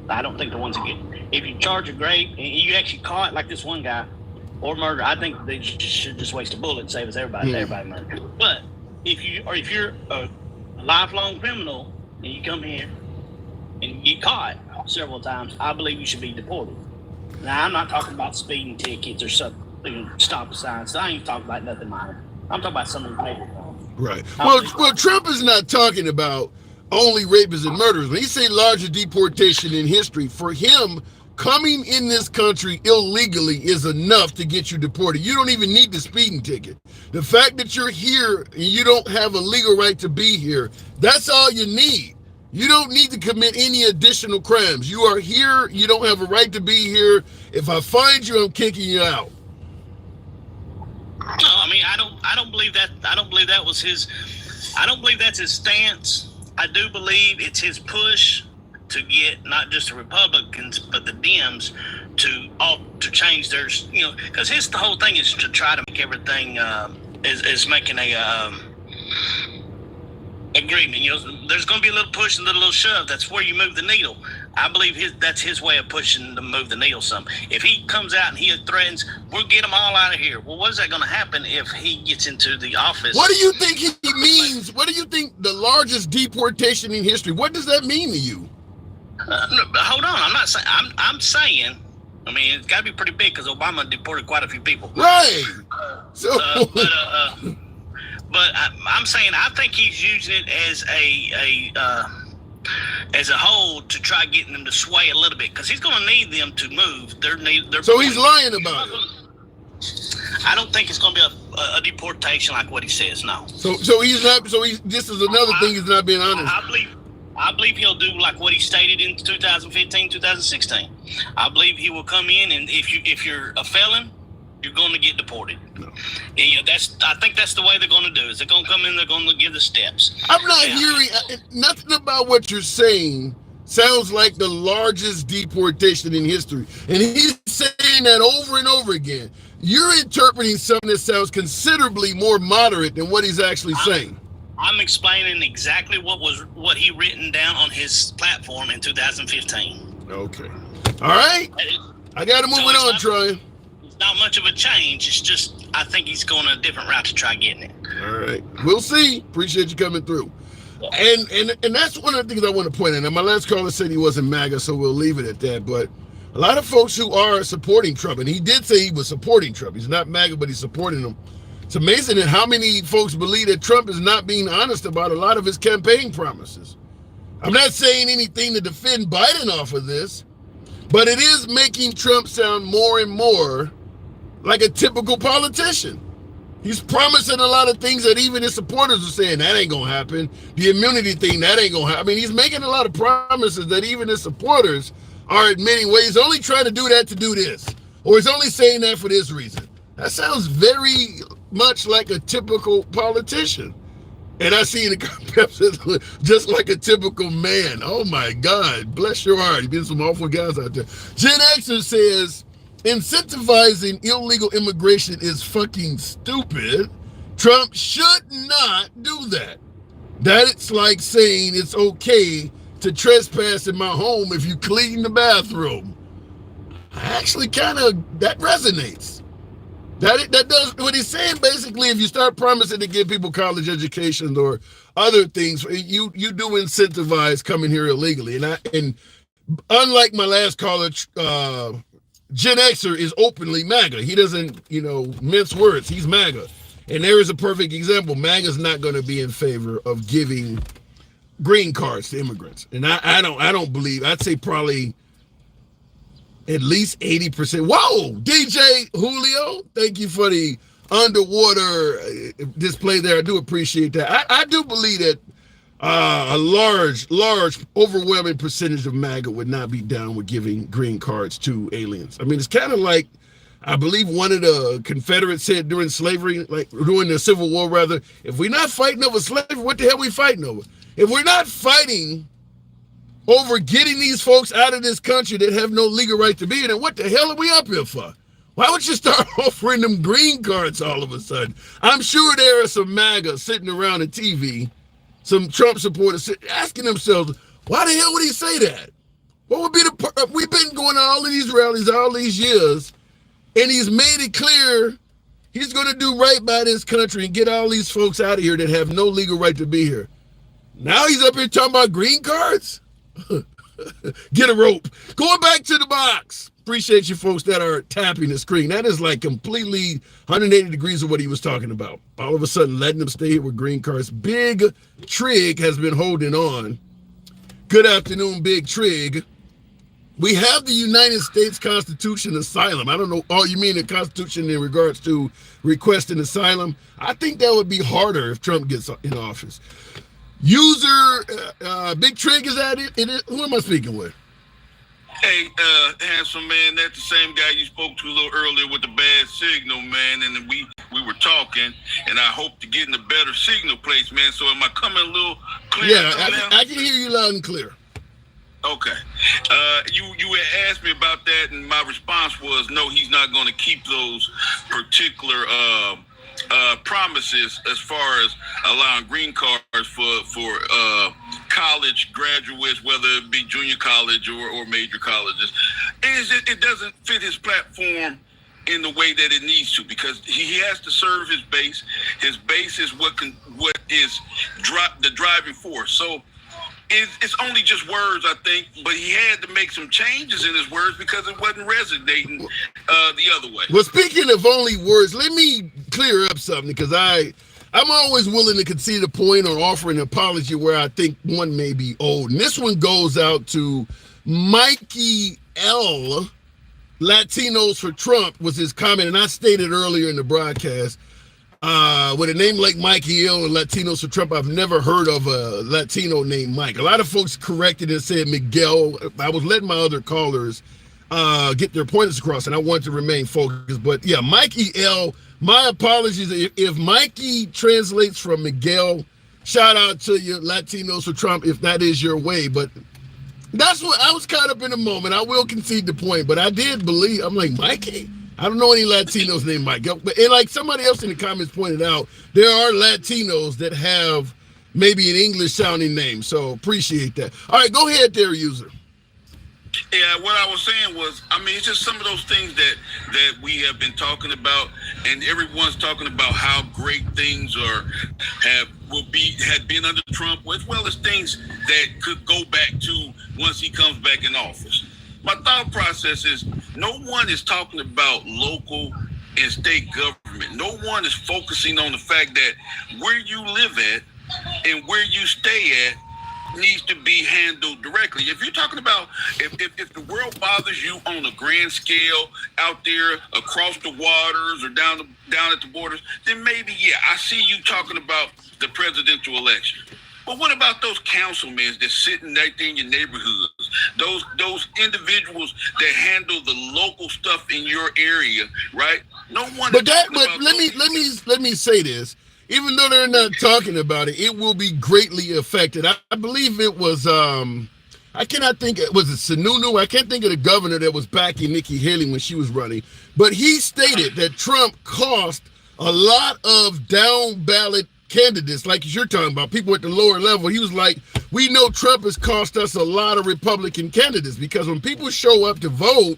I don't think the ones that get, if you charge a rape and you actually caught like this one guy, or murder, I think they should just waste a bullet and save us everybody murder. But if you're a lifelong criminal and you come here and you get caught several times, I believe you should be deported. Now, I'm not talking about speeding tickets or something, stop signs. I ain't talking about nothing minor. I'm talking about some of the major crimes. Right. Well, Trump is not talking about only rapists and murderers. When he say largest deportation in history, for him, coming in this country illegally is enough to get you deported. You don't even need the speeding ticket. The fact that you're here and you don't have a legal right to be here, that's all you need. You don't need to commit any additional crimes. You are here. You don't have a right to be here. If I find you, I'm kicking you out. No, I mean, I don't believe that. I don't believe that was his. I don't believe that's his stance. I do believe it's his push to get not just the Republicans but the Dems to change their, because the whole thing is to try to make everything is making a agreement. There's going to be a little push and a little shove. That's where you move the needle. I believe that's his way of pushing to move the needle some. If he comes out and he threatens, we'll get them all out of here. Well, what is that going to happen if he gets into the office? What do you think he means? What do you think the largest deportation in history? What does that mean to you? No, hold on. I'm not saying. I'm saying. I mean, it's got to be pretty big because Obama deported quite a few people. Right. But I'm saying I think he's using it as a whole to try getting them to sway a little bit, because he's going to need them to move. So he's lying about it. I don't think it's going to be a deportation like what he says. No. So he's not. So this is another thing. He's not being honest. I believe he'll do like what he stated in 2015, 2016. I believe he will come in, and if you're a felon, you're going to get deported. No. And, I think that's the way they're going to do it. They're going to come in, they're going to give the steps. I'm not hearing nothing about what you're saying. Sounds like the largest deportation in history, and he's saying that over and over again. You're interpreting something that sounds considerably more moderate than what he's actually saying. I'm explaining exactly what he written down on his platform in 2015. Okay. All right. I got to move it on, Troy. It's not much of a change. It's just I think he's going a different route to try getting it. All right. We'll see. Appreciate you coming through. Yeah. And that's one of the things I want to point out. Now, my last caller said he wasn't MAGA, so we'll leave it at that. But a lot of folks who are supporting Trump, and he did say he was supporting Trump. He's not MAGA, but he's supporting him. It's amazing at how many folks believe that Trump is not being honest about a lot of his campaign promises. I'm not saying anything to defend Biden off of this, but it is making Trump sound more and more like a typical politician. He's promising a lot of things that even his supporters are saying, that ain't gonna happen. The immunity thing, that ain't gonna happen. I mean, he's making a lot of promises that even his supporters are admitting, well, he's only trying to do that to do this, or he's only saying that for this reason. That sounds very much like a typical politician. And I see in the comments just like a typical man. Oh my God, bless your heart. You've been some awful guys out there. Gen Xer says, incentivizing illegal immigration is fucking stupid. Trump should not do that. That it's like saying it's okay to trespass in my home if you clean the bathroom. Actually, that resonates. That does what he's saying. Basically, if you start promising to give people college educations or other things, you do incentivize coming here illegally. And unlike my last caller, Gen Xer is openly MAGA. He doesn't, mince words. He's MAGA. And there is a perfect example. MAGA's not going to be in favor of giving green cards to immigrants, and I don't believe. I'd say probably at least 80%. Whoa, DJ Julio, thank you for the underwater display there. I do appreciate that. I do believe that a large, overwhelming percentage of MAGA would not be down with giving green cards to aliens. I mean, it's kind of like, I believe one of the Confederates said during slavery, like during the Civil War, rather, if we're not fighting over slavery, what the hell are we fighting over? If we're not fighting over getting these folks out of this country that have no legal right to be in it, what the hell are we up here for? Why would you start offering them green cards all of a sudden? I'm sure there are some MAGA sitting around the TV, some Trump supporters asking themselves, why the hell would he say that? What would be we've been going to all of these rallies all these years, and he's made it clear he's going to do right by this country and get all these folks out of here that have no legal right to be here. Now he's up here talking about green cards? Get a rope. Going back to the box. Appreciate you folks that are tapping the screen. That is like completely 180 degrees of what he was talking about. All of a sudden, letting them stay here with green cards. Big Trig has been holding on. Good afternoon, Big Trig. We have the United States Constitution asylum. I don't know. Oh, you mean the Constitution in regards to requesting asylum? I think that would be harder if Trump gets in office. User, Big Trig, is that it? Who am I speaking with? Hey, handsome man, that's the same guy you spoke to a little earlier with the bad signal, man. And then we were talking, and I hope to get in a better signal place, man. So am I coming a little clear? Yeah, I can hear you loud and clear. Okay. You had asked me about that, and my response was no, he's not going to keep those particular promises as far as allowing green cards for college graduates, whether it be junior college or major colleges. It doesn't fit his platform in the way that it needs to, because he has to serve his base. His base is what is the driving force. So it's only just words, I think, but he had to make some changes in his words because it wasn't resonating the other way. Well, speaking of only words, let me clear up something, because I'm always willing to concede a point or offer an apology where I think one may be old. And this one goes out to Mikey L. Latinos for Trump was his comment, and I stated earlier in the broadcast, with a name like Mikey L and Latinos for Trump, I've never heard of a Latino named Mike. A lot of folks corrected and said Miguel. I was letting my other callers get their points across, and I wanted to remain focused. But yeah, Mikey L, my apologies. If Mikey translates from Miguel, shout out to you, Latinos for Trump, if that is your way. But that's what I was caught up in the moment. I will concede the point, but I did believe, I'm like, Mikey? I don't know any Latinos named Mike. But and like somebody else in the comments pointed out, there are Latinos that have maybe an English sounding name. So appreciate that. All right, go ahead there, user. Yeah, what I was saying was, I mean, it's just some of those things that we have been talking about, and everyone's talking about how great things had been under Trump, as well as things that could go back to once he comes back in office. My thought process is no one is talking about local and state government. No one is focusing on the fact that where you live at and where you stay at needs to be handled directly. If you're talking about if the world bothers you on a grand scale out there across the waters or down at the borders, then maybe, yeah, I see you talking about the presidential election. But what about those councilmen that's sitting right there in your neighborhoods? Those individuals that handle the local stuff in your area, right? No one. But let me say this. Even though they're not talking about it, it will be greatly affected. I believe it was I cannot think, was it Sununu? I can't think of the governor that was backing Nikki Haley when she was running. But he stated that Trump cost a lot of down ballot candidates, like you're talking about, people at the lower level. He was like, we know Trump has cost us a lot of Republican candidates, because when people show up to vote,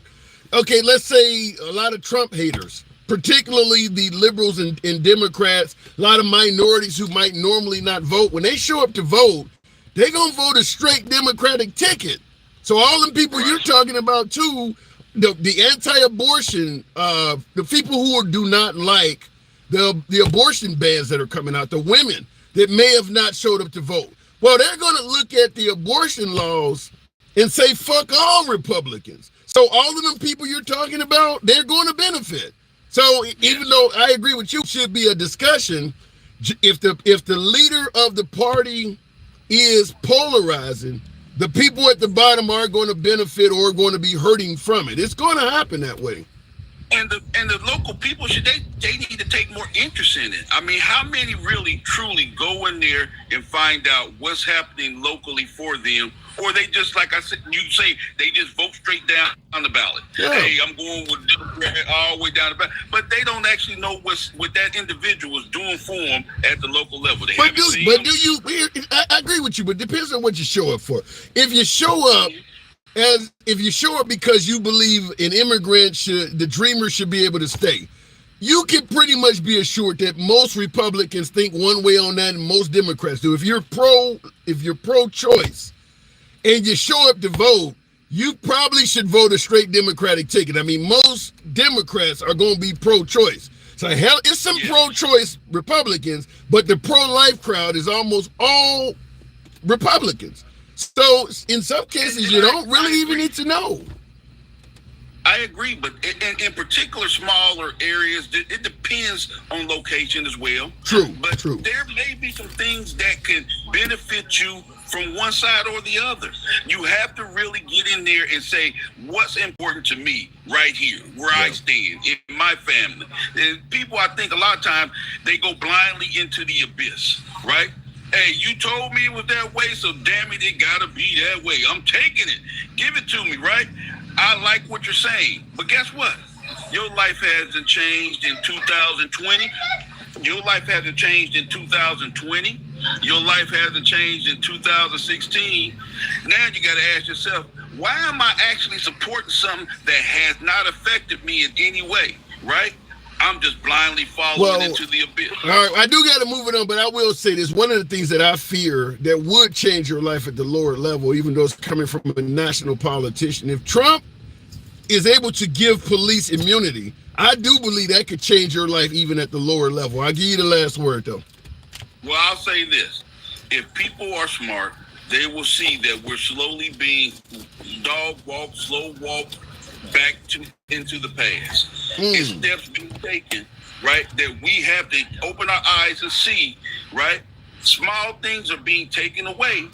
okay, let's say a lot of Trump haters, particularly the liberals and Democrats, a lot of minorities who might normally not vote, when they show up to vote, they're going to vote a straight Democratic ticket. So all the people you're talking about too, the anti-abortion, the people who do not like the abortion bans that are coming out, the women that may have not showed up to vote, Well, they're going to look at the abortion laws and say, fuck all Republicans. So all of them people you're talking about, they're going to benefit. So even though I agree with you, should be a discussion. If the leader of the party is polarizing, the people at the bottom are going to benefit or going to be hurting from it. It's going to happen that way. And the local people they need to take more interest in it. I mean, how many really truly go in there and find out what's happening locally for them, or they just, like I said, you say they just vote straight down on the ballot. Yeah. Hey, I'm going with Democrat all the way down the ballot, but they don't actually know what that individual is doing for them at the local level. I agree with you, but it depends on what you show up for. If you show up because you believe an immigrant the dreamer should be able to stay, you can pretty much be assured that most Republicans think one way on that and most Democrats do. If you're pro-choice and you show up to vote, you probably should vote a straight Democratic ticket. I mean, most Democrats are going to be pro-choice. So hell, it's some pro-choice Republicans, but the pro-life crowd is almost all Republicans. So in some cases, you don't really even need to know. I agree, but in particular smaller areas, it depends on location as well. True, but true. There may be some things that can benefit you from one side or the other. You have to really get in there and say, what's important to me right here, where I stand, in my family. And people, I think a lot of times, they go blindly into the abyss, right? Hey, you told me it was that way, so damn it gotta be that way. I'm taking it. Give it to me, right? I like what you're saying, but guess what? Your life hasn't changed in 2020. Your life hasn't changed in 2020. Your life hasn't changed in 2016. Now you gotta ask yourself, why am I actually supporting something that has not affected me in any way, right? I'm just blindly following into the abyss. All right, I do got to move it on, but I will say this. One of the things that I fear that would change your life at the lower level, even though it's coming from a national politician, if Trump is able to give police immunity, I do believe that could change your life even at the lower level. I'll give you the last word, though. Well, I'll say this. If people are smart, they will see that we're slowly being slow walk back into the past. It's steps being taken, right, that we have to open our eyes and see, right? Small things are being taken away.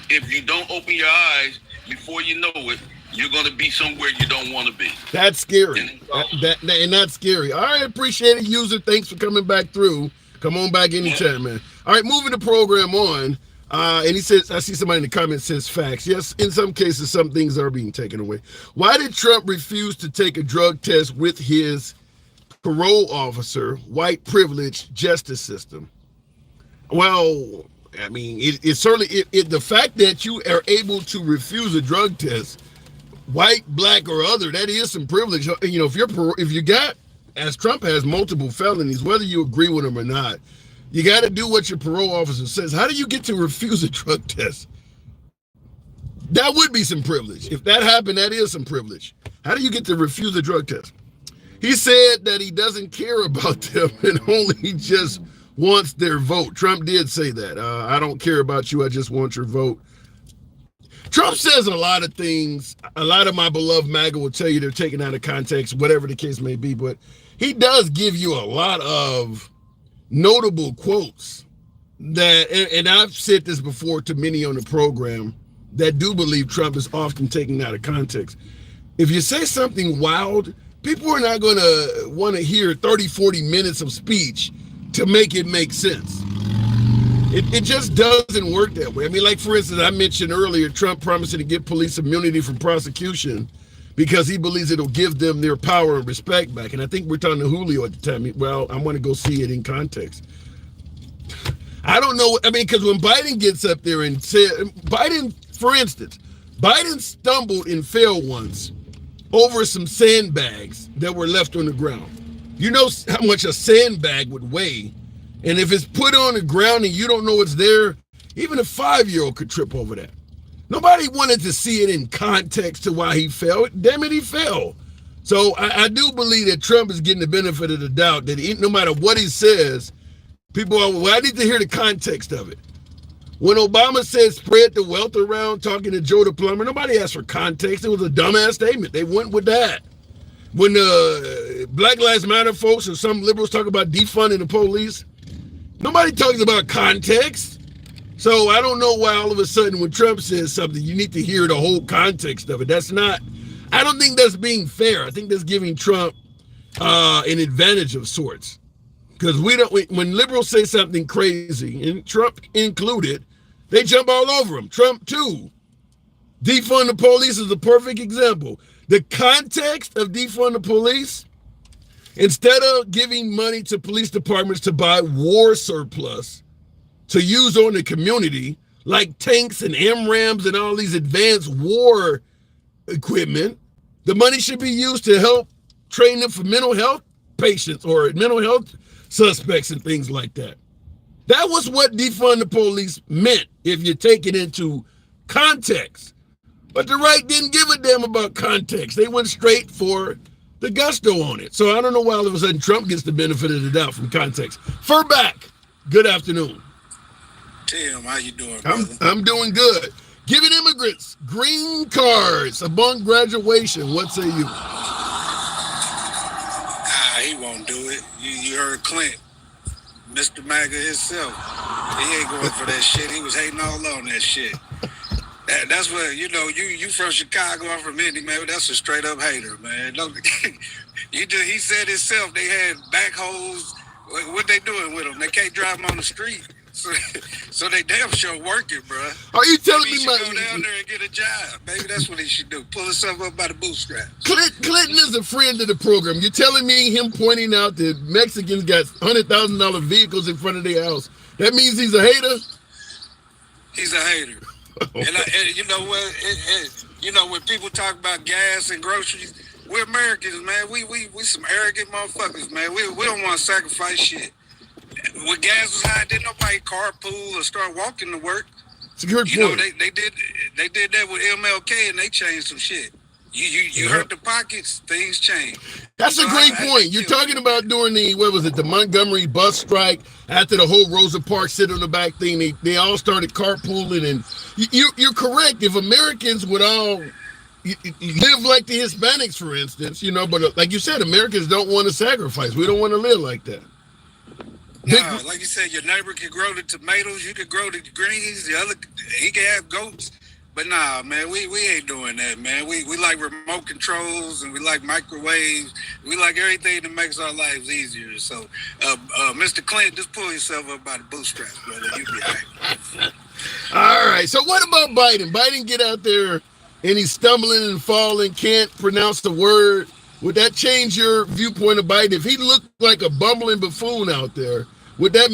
If you don't open your eyes, before you know it, you're going to be somewhere you don't want to be. That's scary. And that's scary. All right, appreciate it, user. Thanks for coming back through. Come on back anytime, man. All right, moving the program on. And he says, I see somebody in the comments says facts. Yes, in some cases, some things are being taken away. Why did Trump refuse to take a drug test with his parole officer, white privileged justice system? Well, I mean, it certainly, the fact that you are able to refuse a drug test, white, black, or other, that is some privilege. You know, if you got, as Trump has, multiple felonies, whether you agree with them or not, you got to do what your parole officer says. How do you get to refuse a drug test? That would be some privilege. If that happened, that is some privilege. How do you get to refuse a drug test? He said that he doesn't care about them and only just wants their vote. Trump did say that. I don't care about you. I just want your vote. Trump says a lot of things. A lot of my beloved MAGA will tell you they're taken out of context, whatever the case may be. But he does give you a lot of notable quotes that, and I've said this before to many on the program that do believe Trump is often taken out of context. If you say something wild, people are not going to want to hear 30, 40 minutes of speech to make it make sense. It just doesn't work that way. I mean, like, for instance, I mentioned earlier, Trump promising to give police immunity from prosecution because he believes it'll give them their power and respect back. And I think we're talking to Julio at the time. Well, I want to go see it in context. I don't know. I mean, because when Biden gets up there and said, Biden, for instance, Biden stumbled and fell once over some sandbags that were left on the ground. You know how much a sandbag would weigh. And if it's put on the ground and you don't know it's there, even a 5-year-old could trip over that. Nobody wanted to see it in context to why he fell. Damn it, he fell. So I do believe that Trump is getting the benefit of the doubt that no matter what he says, people are, well, I need to hear the context of it. When Obama said spread the wealth around, talking to Joe the plumber, nobody asked for context. It was a dumbass statement. They went with that. When the Black Lives Matter folks or some liberals talk about defunding the police, nobody talks about context. So I don't know why all of a sudden when Trump says something, you need to hear the whole context of it. That's not, I don't think that's being fair. I think that's giving Trump an advantage of sorts. Because when liberals say something crazy, and Trump included, they jump all over him. Trump too. Defund the police is a perfect example. The context of defund the police, instead of giving money to police departments to buy war surplus to use on the community, like tanks and AMRAAMs and all these advanced war equipment, the money should be used to help train them for mental health patients or mental health suspects and things like that. That was what defund the police meant if you take it into context. But the right didn't give a damn about context. They went straight for the gusto on it. So I don't know why all of a sudden Trump gets the benefit of the doubt from context. Furback, good afternoon. Tim, how you doing, brother? I'm doing good. Giving immigrants green cards upon graduation. What say you? He won't do it. You heard Clint, Mr. MAGA himself. He ain't going for that shit. He was hating all on that shit. That's what, you from Chicago, I'm from Indy, man. That's a straight up hater, man. He said himself they had backhoes. What they doing with them? They can't drive them on the street. So they damn sure working, bro. Are you telling me he should go down there and get a job? Maybe that's what he should do. Pull himself up by the bootstraps. Clinton is a friend of the program. You're telling me him pointing out that Mexicans got $100,000 vehicles in front of their house, that means he's a hater? He's a hater. And you know what? When people talk about gas and groceries, we're Americans, man. We some arrogant motherfuckers, man. We don't want to sacrifice shit. When gas was high, didn't nobody carpool or start walking to work. It's a good point. They did that with MLK and they changed some shit. You hurt the pockets, things change. That's a great point. You're talking about during the Montgomery bus strike, after the whole Rosa Parks sit on the back thing, they all started carpooling, and you're correct. If Americans would all live like the Hispanics, for instance, but like you said, Americans don't want to sacrifice. We don't want to live like that. No, like you said, your neighbor can grow the tomatoes, you can grow the greens, he can have goats. But nah, man, we ain't doing that, man. We like remote controls and we like microwaves. We like everything that makes our lives easier. So, Mr. Clinton, just pull yourself up by the bootstraps, brother. You be all right. All right. So what about Biden? Biden get out there and he's stumbling and falling, can't pronounce the word. Would that change your viewpoint of Biden? If he looked like a bumbling buffoon out there, would that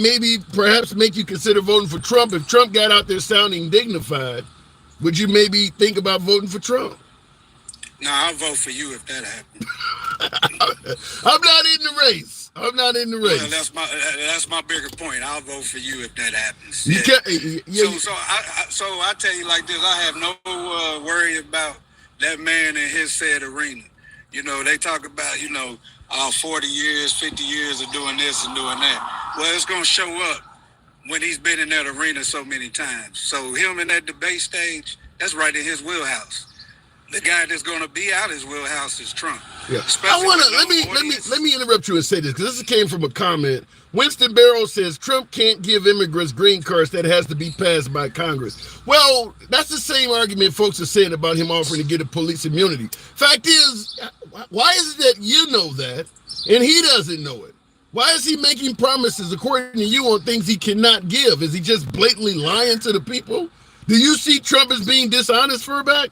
perhaps make you consider voting for Trump? If Trump got out there sounding dignified, would you maybe think about voting for Trump? No, I'll vote for you if that happens. I'm not in the race. Well, that's my bigger point. I'll vote for you if that happens. So I tell you like this: I have no worry about that man in his said arena. They talk about 40 years, 50 years of doing this and doing that. Well, it's gonna show up when he's been in that arena so many times. So him in that debate stage, that's right in his wheelhouse. The guy that's going to be out his wheelhouse is Trump. Yeah. Let me interrupt you and say this, because this came from a comment. Winston Barrows says Trump can't give immigrants green cards, that has to be passed by Congress. Well, that's the same argument folks are saying about him offering to get a police immunity. Fact is, why is it that you know that and he doesn't know it? Why is he making promises, according to you, on things he cannot give? Is he just blatantly lying to the people? Do you see Trump as being dishonest, Furback?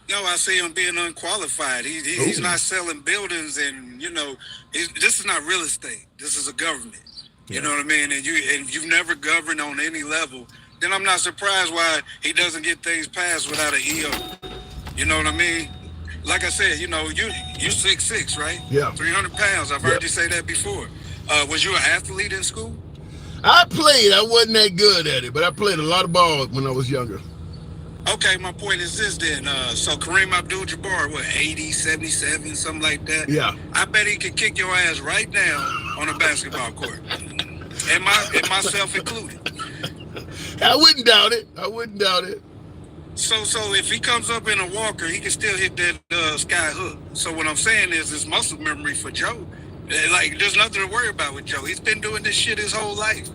No, I see him being unqualified. He's not selling buildings, and this is not real estate. This is a government. You know what I mean? And you've never governed on any level. Then I'm not surprised why he doesn't get things passed without an EO. You know what I mean? Like I said, you're 6'6", right? Yeah. 300 pounds. I've heard you say that before. Was you an athlete in school? I played. I wasn't that good at it, but I played a lot of ball when I was younger. Okay, my point is this then. So Kareem Abdul-Jabbar, 80, 77, something like that? Yeah. I bet he could kick your ass right now on a basketball court. And myself included. I wouldn't doubt it. I wouldn't doubt it. So if he comes up in a walker, he can still hit that sky hook. So what I'm saying is, it's muscle memory for Joe. Like, there's nothing to worry about with Joe. He's been doing this shit his whole life.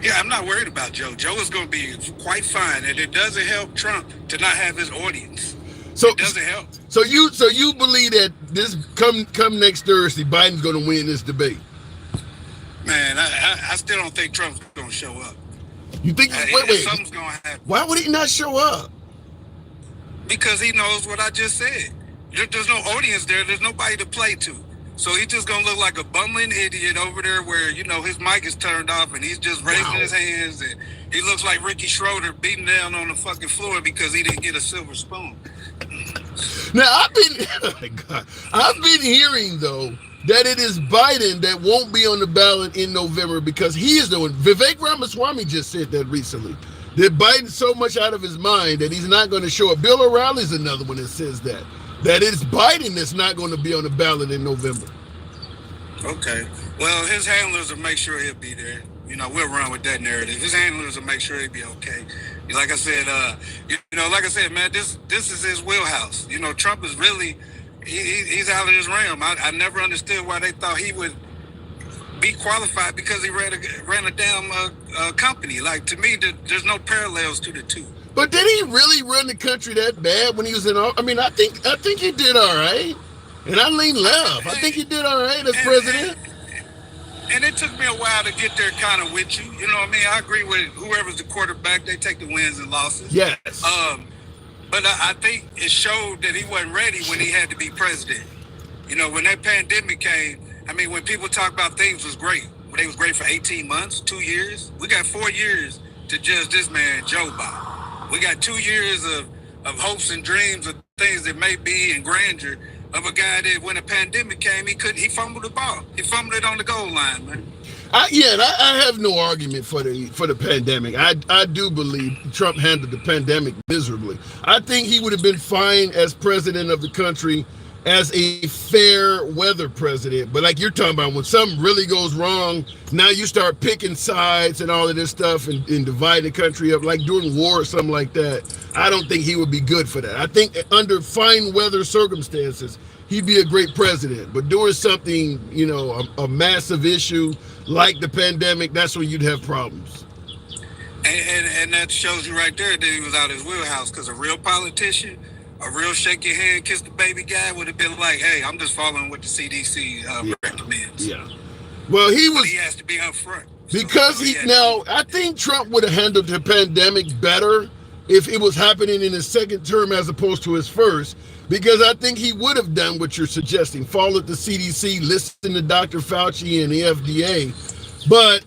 Yeah, I'm not worried about Joe. Joe is going to be quite fine, and it doesn't help Trump to not have his audience. So it doesn't help. So you believe that this come next Thursday, Biden's going to win this debate? Man, I still don't think Trump's going to show up. You think? Wait. Something's going to happen. Why would he not show up? Because he knows what I just said. There's no audience there. There's nobody to play to. So he's just going to look like a bumbling idiot over there where, his mic is turned off and he's just raising his hands. And he looks like Ricky Schroeder beating down on the fucking floor because he didn't get a silver spoon. Now, I've been hearing, though, that it is Biden that won't be on the ballot in November because he is the one. Vivek Ramaswamy just said that recently. That Biden's so much out of his mind that he's not going to show up. Bill O'Reilly's another one that says that it's Biden that's not going to be on the ballot in November. Okay. Well, his handlers will make sure he'll be there. We'll run with that narrative. His handlers will make sure he'll be okay. Like I said, man, this is his wheelhouse. Trump is really, he's out of his realm. I never understood why they thought he would be qualified because he ran a damn company. Like, to me, there's no parallels to the two. But did he really run the country that bad when he was in office? I mean, I think he did all right. And I lean left. I think he did all right as president. And it took me a while to get there kind of with you. You know what I mean? I agree with whoever's the quarterback. They take the wins and losses. Yes. But I think it showed that he wasn't ready when he had to be president. When that pandemic came, I mean, when people talk about things was great. When they was great for 18 months, 2 years. We got 4 years to judge this man, Joe, by. We got 2 years of hopes and dreams of things that may be in grandeur of a guy that when a pandemic came, he fumbled the ball. He fumbled it on the goal line, man. I have no argument for the pandemic. I do believe Trump handled the pandemic miserably. I think he would have been fine as president of the country as a fair weather president. But like you're talking about, when something really goes wrong, now you start picking sides and all of this stuff and dividing the country up, like during war or something like that. I don't think he would be good for that. I think under fine weather circumstances, he'd be a great president. But doing something, a massive issue like the pandemic, that's when you'd have problems. And that shows you right there that he was out of his wheelhouse, because a real politician, a real shake your hand, kiss the baby guy would have been like, hey, I'm just following what the CDC recommends. Yeah. Well, he has to be up front. Because I think Trump would have handled the pandemic better if it was happening in his second term as opposed to his first, because I think he would have done what you're suggesting, followed the CDC, listen to Dr. Fauci and the FDA. But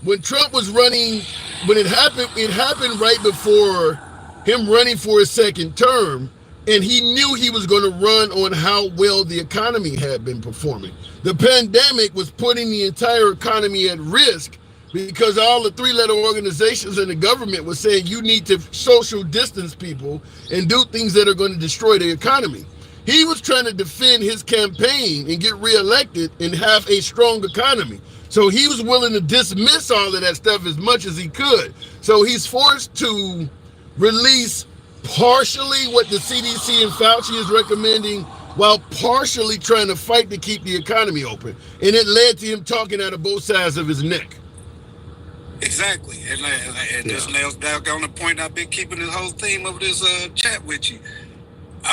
when Trump was running, when it happened right before him running for his second term, and he knew he was going to run on how well the economy had been performing. The pandemic was putting the entire economy at risk because all the three-letter organizations in the government were saying you need to social distance people and do things that are going to destroy the economy. He was trying to defend his campaign and get reelected and have a strong economy. So he was willing to dismiss all of that stuff as much as he could. So he's forced to release partially what the CDC and Fauci is recommending while partially trying to fight to keep the economy open. And it led to him talking out of both sides of his neck. Exactly. And this nails down on the point I've been keeping this whole theme of this chat with you.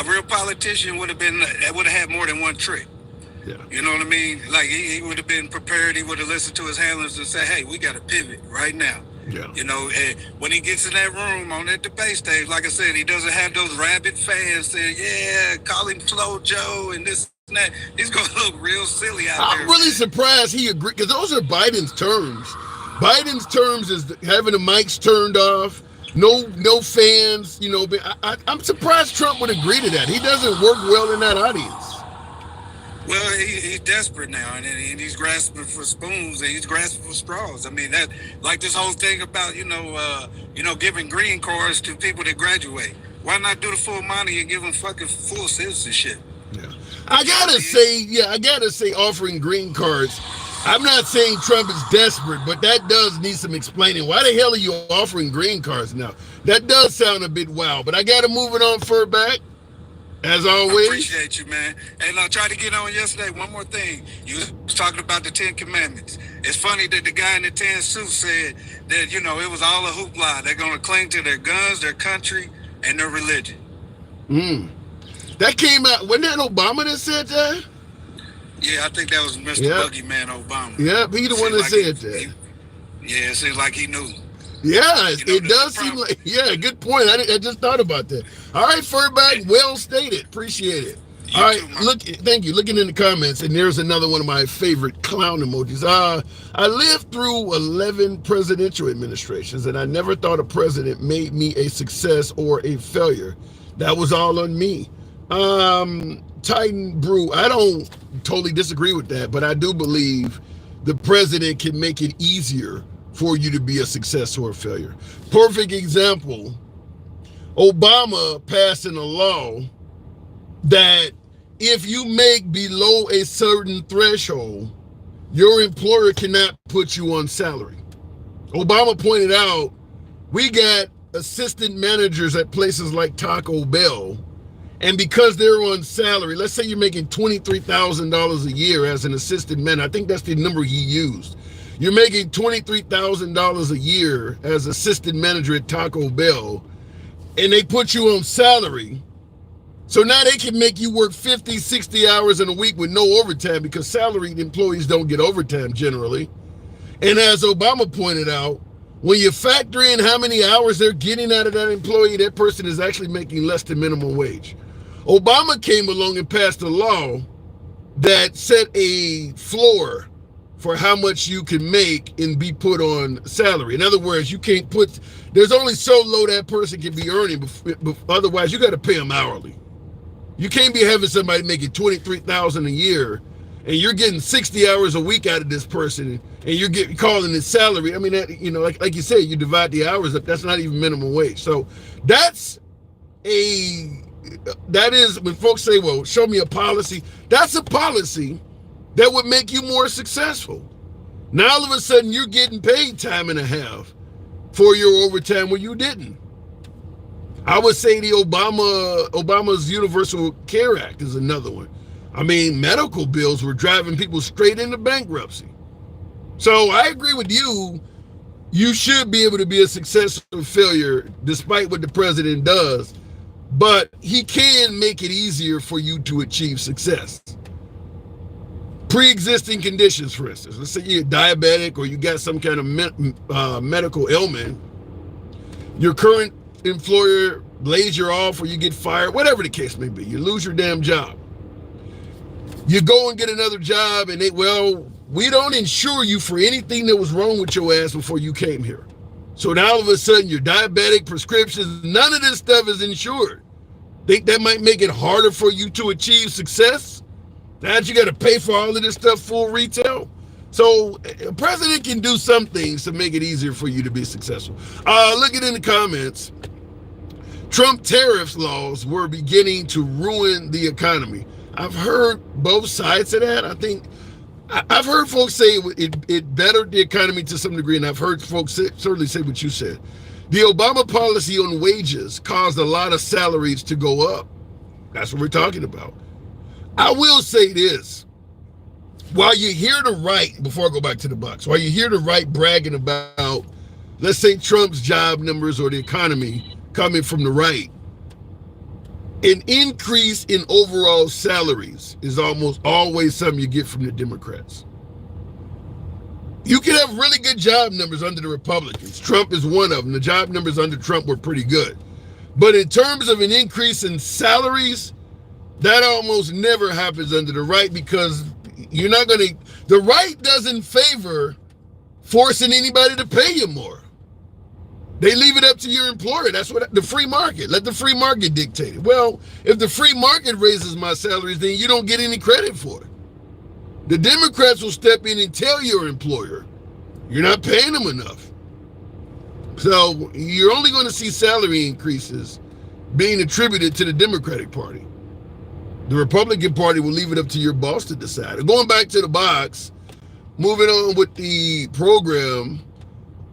A real politician would have had more than one trick. Yeah. You know what I mean? Like he would have been prepared. He would have listened to his handlers and said, hey, we got to pivot right now. Yeah. And when he gets in that room on that debate stage, like I said, he doesn't have those rabid fans saying, yeah, call him Flo Joe and this and that. He's going to look real silly out there. I'm really surprised he agreed, because those are Biden's terms. Biden's terms is having the mics turned off, no fans, I'm surprised Trump would agree to that. He doesn't work well in that audience. Well, he's desperate now, and he's grasping for spoons, and he's grasping for straws. I mean, that like this whole thing about giving green cards to people that graduate. Why not do the full money and give them fucking full citizenship? Yeah, I gotta say, offering green cards I'm not saying Trump is desperate, but that does need some explaining. Why the hell are you offering green cards now? That does sound a bit wild, but I got to move it on further back. As always. I appreciate you, man. And I tried to get on yesterday. One more thing. You was talking about the 10 Commandments. It's funny that the guy in the tan suit said that, you know, it was all a hoopla. They're going to cling to their guns, their country, and their religion. That came out. Wasn't that Obama that said that? Yeah, I think that was Mr. Boogeyman Obama. Yeah, he the one that said that. Yeah, it seems like he knew. Yeah, it does seem like, good point. I just thought about that. All right, Furback, well stated. Appreciate it. All right, thank you. Looking in the comments, and there's another one of my favorite clown emojis. I lived through 11 presidential administrations, and I never thought a president made me a success or a failure. That was all on me. Titan Brew, I don't totally disagree with that, but I do believe the president can make it easier for you to be a success or a failure. Perfect example, Obama passing a law that if you make below a certain threshold, your employer cannot put you on salary. Obama pointed out, we got assistant managers at places like Taco Bell, and because they're on salary, let's say you're making $23,000 a year as an assistant manager, I think that's the number he used. You're making $23,000 a year as assistant manager at Taco Bell, and they put you on salary. So now they can make you work 50, 60 hours in a week with no overtime, because salaried employees don't get overtime generally. And as Obama pointed out, when you factor in how many hours they're getting out of that employee, that person is actually making less than minimum wage. Obama came along and passed a law that set a floor for how much you can make and be put on salary. In other words, you can't put, there's only so low that person can be earning, otherwise you got to pay them hourly. You can't be having somebody making $23,000 a year and you're getting 60 hours a week out of this person and you're calling it salary. I mean, that, you know, like you said, you divide the hours up, that's not even minimum wage. So that is when folks say, well, show me a policy. That's a policy that would make you more successful. Now all of a sudden you're getting paid time and a half for your overtime where you didn't. I would say the Obama's Universal Care Act is another one. I mean, medical bills were driving people straight into bankruptcy. So I agree with you. You should be able to be a success or failure despite what the president does, but he can make it easier for you to achieve success. Pre-existing conditions, for instance. Let's say you're diabetic or you got some kind of medical ailment. Your current employer lays you off or you get fired, whatever the case may be. You lose your damn job. You go and get another job and we don't insure you for anything that was wrong with your ass before you came here. So now all of a sudden you're diabetic, prescriptions, none of this stuff is insured. Think that might make it harder for you to achieve success? Now that you got to pay for all of this stuff full retail. So a president can do some things to make it easier for you to be successful. Looking in the comments, Trump tariffs laws were beginning to ruin the economy. I've heard both sides of that. I think I've heard folks say it bettered the economy to some degree, and I've heard folks certainly say what you said. The Obama policy on wages caused a lot of salaries to go up. That's what we're talking about. I will say this. While you hear the right, before I go back to the box, while you hear the right bragging about, let's say, Trump's job numbers or the economy coming from the right, an increase in overall salaries is almost always something you get from the Democrats. You can have really good job numbers under the Republicans. Trump is one of them. The job numbers under Trump were pretty good. But in terms of an increase in salaries, that almost never happens under the right, because you're not going to, the right doesn't favor forcing anybody to pay you more. They leave it up to your employer. That's what the free market, let the free market dictate it. Well, if the free market raises my salaries, then you don't get any credit for it. The Democrats will step in and tell your employer, you're not paying them enough. So you're only going to see salary increases being attributed to the Democratic Party. The Republican Party will leave it up to your boss to decide. Going back to the box, moving on with the program.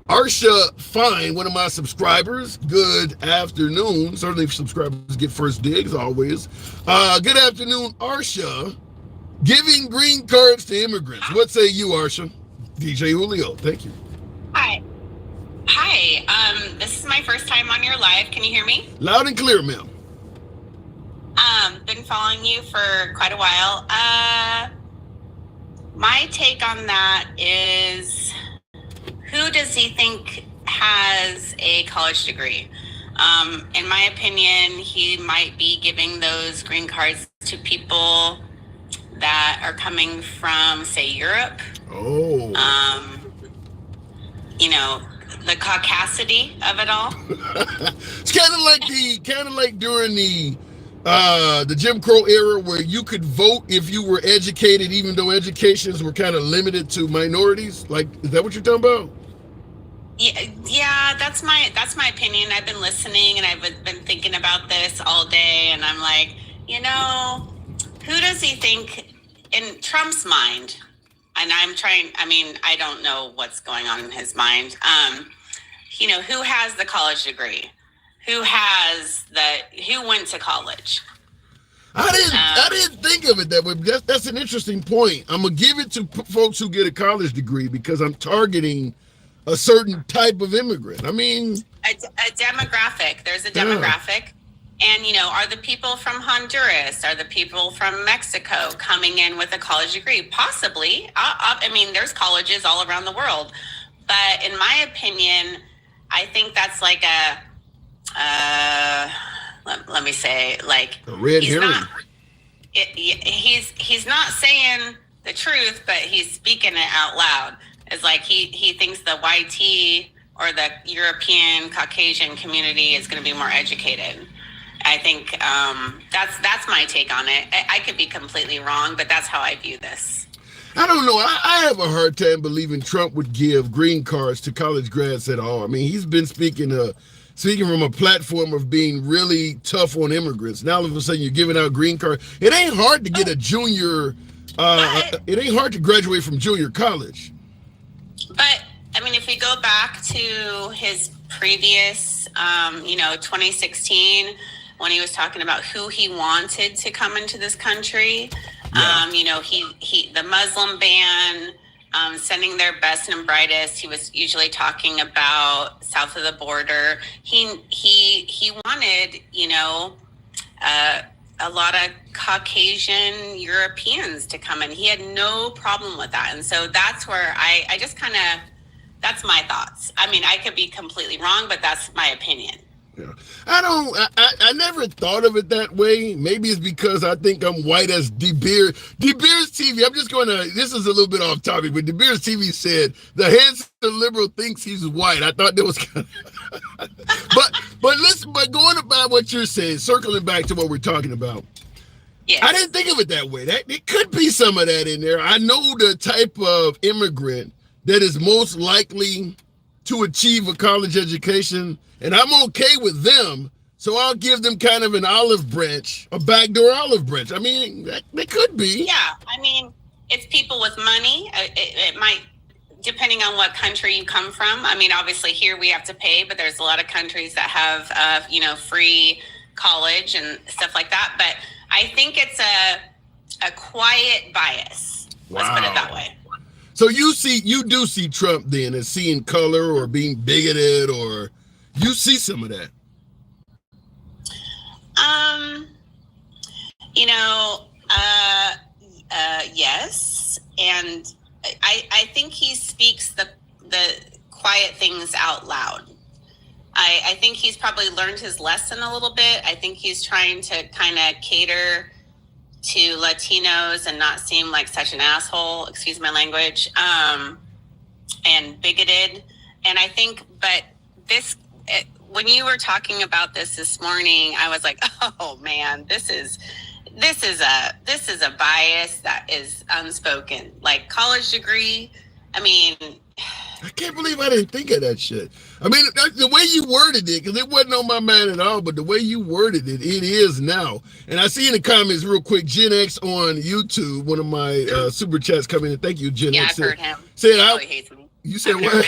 Arsha Fine, one of my subscribers. Good afternoon. Certainly subscribers get first digs always. Good afternoon, Arsha. Giving green cards to immigrants. What say you, Arsha? DJ Julio, thank you. Hi. This is my first time on your live. Can you hear me? Loud and clear, ma'am. Been following you for quite a while. My take on that is, who does he think has a college degree? In my opinion, he might be giving those green cards to people that are coming from, say, Europe. Oh. The caucasity of it all. It's kind of like during the Jim Crow era, where you could vote if you were educated, even though educations were kind of limited to minorities. Like, is that what you're talking about? Yeah, that's my opinion. I've been listening and I've been thinking about this all day, and I'm like, who does he think in Trump's mind? And I don't know what's going on in his mind. Who has the college degree? Who went to college? I didn't think of it that way. That's an interesting point. I'm gonna give it to folks who get a college degree because I'm targeting a certain type of immigrant. I mean, a demographic. There's a demographic. And, are the people from Honduras, are the people from Mexico coming in with a college degree? Possibly. There's colleges all around the world. But in my opinion, I think that's like let me say, like, a red herring. He's not saying the truth, but he's speaking it out loud. It's like he thinks the YT or the European Caucasian community is going to be more educated. I think that's my take on it. I could be completely wrong, but that's how I view this. I don't know. I have a hard time believing Trump would give green cards to college grads at all. I mean, he's been speaking from a platform of being really tough on immigrants. Now all of a sudden you're giving out green cards. It ain't hard to get a junior. It ain't hard to graduate from junior college. But if we go back to his previous, 2016. When he was talking about who he wanted to come into this country, he the Muslim ban, sending their best and brightest. He was usually talking about south of the border. He wanted, a lot of Caucasian Europeans to come in. He had no problem with that, and so that's where I just kind of, that's my thoughts. I could be completely wrong, but that's my opinion. Yeah. I never thought of it that way. Maybe it's because I think I'm white as De Beers TV. This is a little bit off topic, but De Beers TV said the handsome liberal thinks he's white. I thought that was kind of, but going about what you're saying, circling back to what we're talking about. Yes. I didn't think of it that way. It could be some of that in there. I know the type of immigrant that is most likely to achieve a college education, and I'm okay with them, so I'll give them kind of an olive branch, a backdoor olive branch. They could be. Yeah, it's people with money. It might, depending on what country you come from. Obviously here we have to pay, but there's a lot of countries that have, free college and stuff like that. But I think it's a quiet bias. Wow. Let's put it that way. So you do see Trump then as seeing color or being bigoted, or you see some of that? Yes, and I think he speaks the quiet things out loud. I think he's probably learned his lesson a little bit. I think he's trying to kind of cater to Latinos and not seem like such an asshole, excuse my language, and bigoted. And I think, but when you were talking about this morning, I was like, oh man, this is a bias that is unspoken. Like college degree, I can't believe I didn't think of that shit. I mean, the way you worded it, because it wasn't on my mind at all, but the way you worded it, it is now. And I see in the comments real quick, Gen X on YouTube, one of my super chats coming in. Thank you, Gen X. Yeah, I've heard him. He hates me. You said what?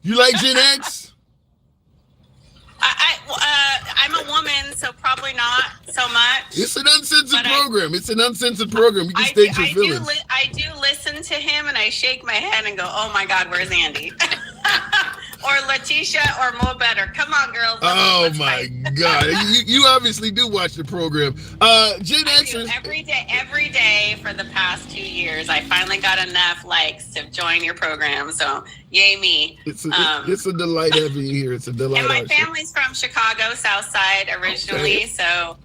You like Gen X? I'm a woman, so probably not so much. It's an uncensored program. It's an uncensored program. You can state your feelings. I do listen to him, and I shake my head and go, "Oh my God, where's Andy?" Or Letitia or Mo Better. Come on, girls. Let's my God. You obviously do watch the program. Gen Xers. Every day for the past 2 years, I finally got enough likes to join your program. So, yay me. It's a delight having you here. It's a delight. And my family's from Chicago, South Side originally. Okay. So,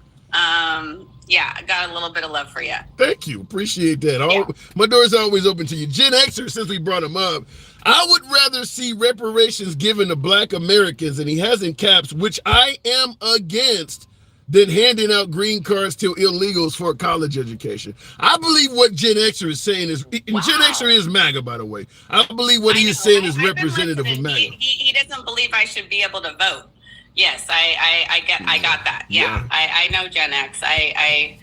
yeah, I got a little bit of love for you. Thank you. Appreciate that. My door's always open to you. Gen Xers, since we brought him up, I would rather see reparations given to Black Americans, and he has in caps, which I am against, than handing out green cards to illegals for a college education. I believe what Gen Xer is saying is, Gen Xer is MAGA, by the way. I believe what he is saying is representative of MAGA. He doesn't believe I should be able to vote. Yes, I got that. Yeah. I know Gen X. I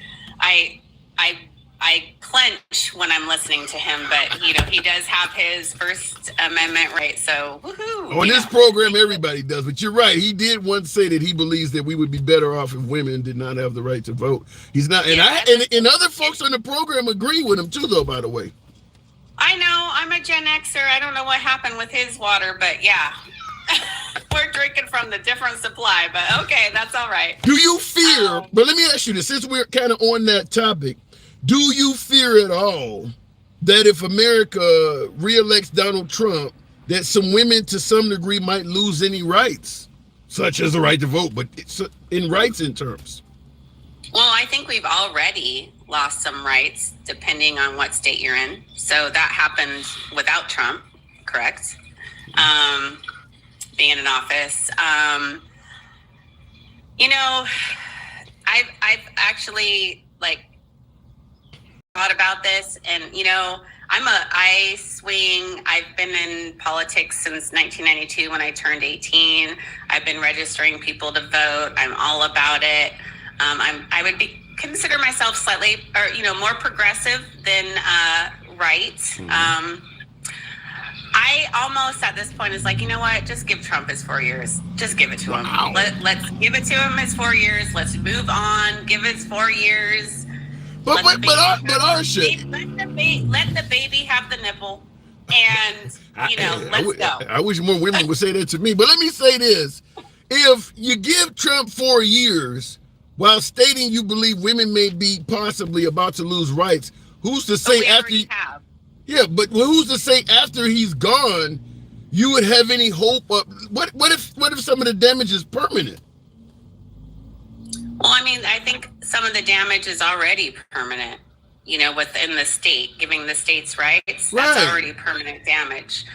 clench when I'm listening to him, but he does have his First Amendment right. So woohoo! On this program, everybody does. But you're right. He did once say that he believes that we would be better off if women did not have the right to vote. He's not, and and other folks on the program agree with him too, though. By the way, I know I'm a Gen Xer. I don't know what happened with his water, but yeah. We're drinking from the different supply, but okay, that's all right. Do you fear, but let me ask you this, since we're kind of on that topic, do you fear at all that if America reelects Donald Trump, that some women to some degree might lose any rights, such as the right to vote, but it's in rights in terms? Well, I think we've already lost some rights depending on what state you're in. So that happened without Trump, correct? Being in office. I've actually thought about this, and I swing. I've been in politics since 1992 when I turned 18. I've been registering people to vote. I'm all about it. I would consider myself slightly more progressive than right. I almost at this point is like, you know what? Just give Trump his 4 years. Just give it to him. Let's give it to him his 4 years. Let's move on. Give it 4 years. But our shit. Let the baby have the nipple, and let's go. I wish more women would say that to me. But let me say this: if you give Trump 4 years while stating you believe women may be possibly about to lose rights, who's to say after? Yeah, but who's to say after he's gone, you would have any hope of what if some of the damage is permanent? Well, I mean, I think some of the damage is already permanent, within the state, giving the states rights. That's already permanent damage.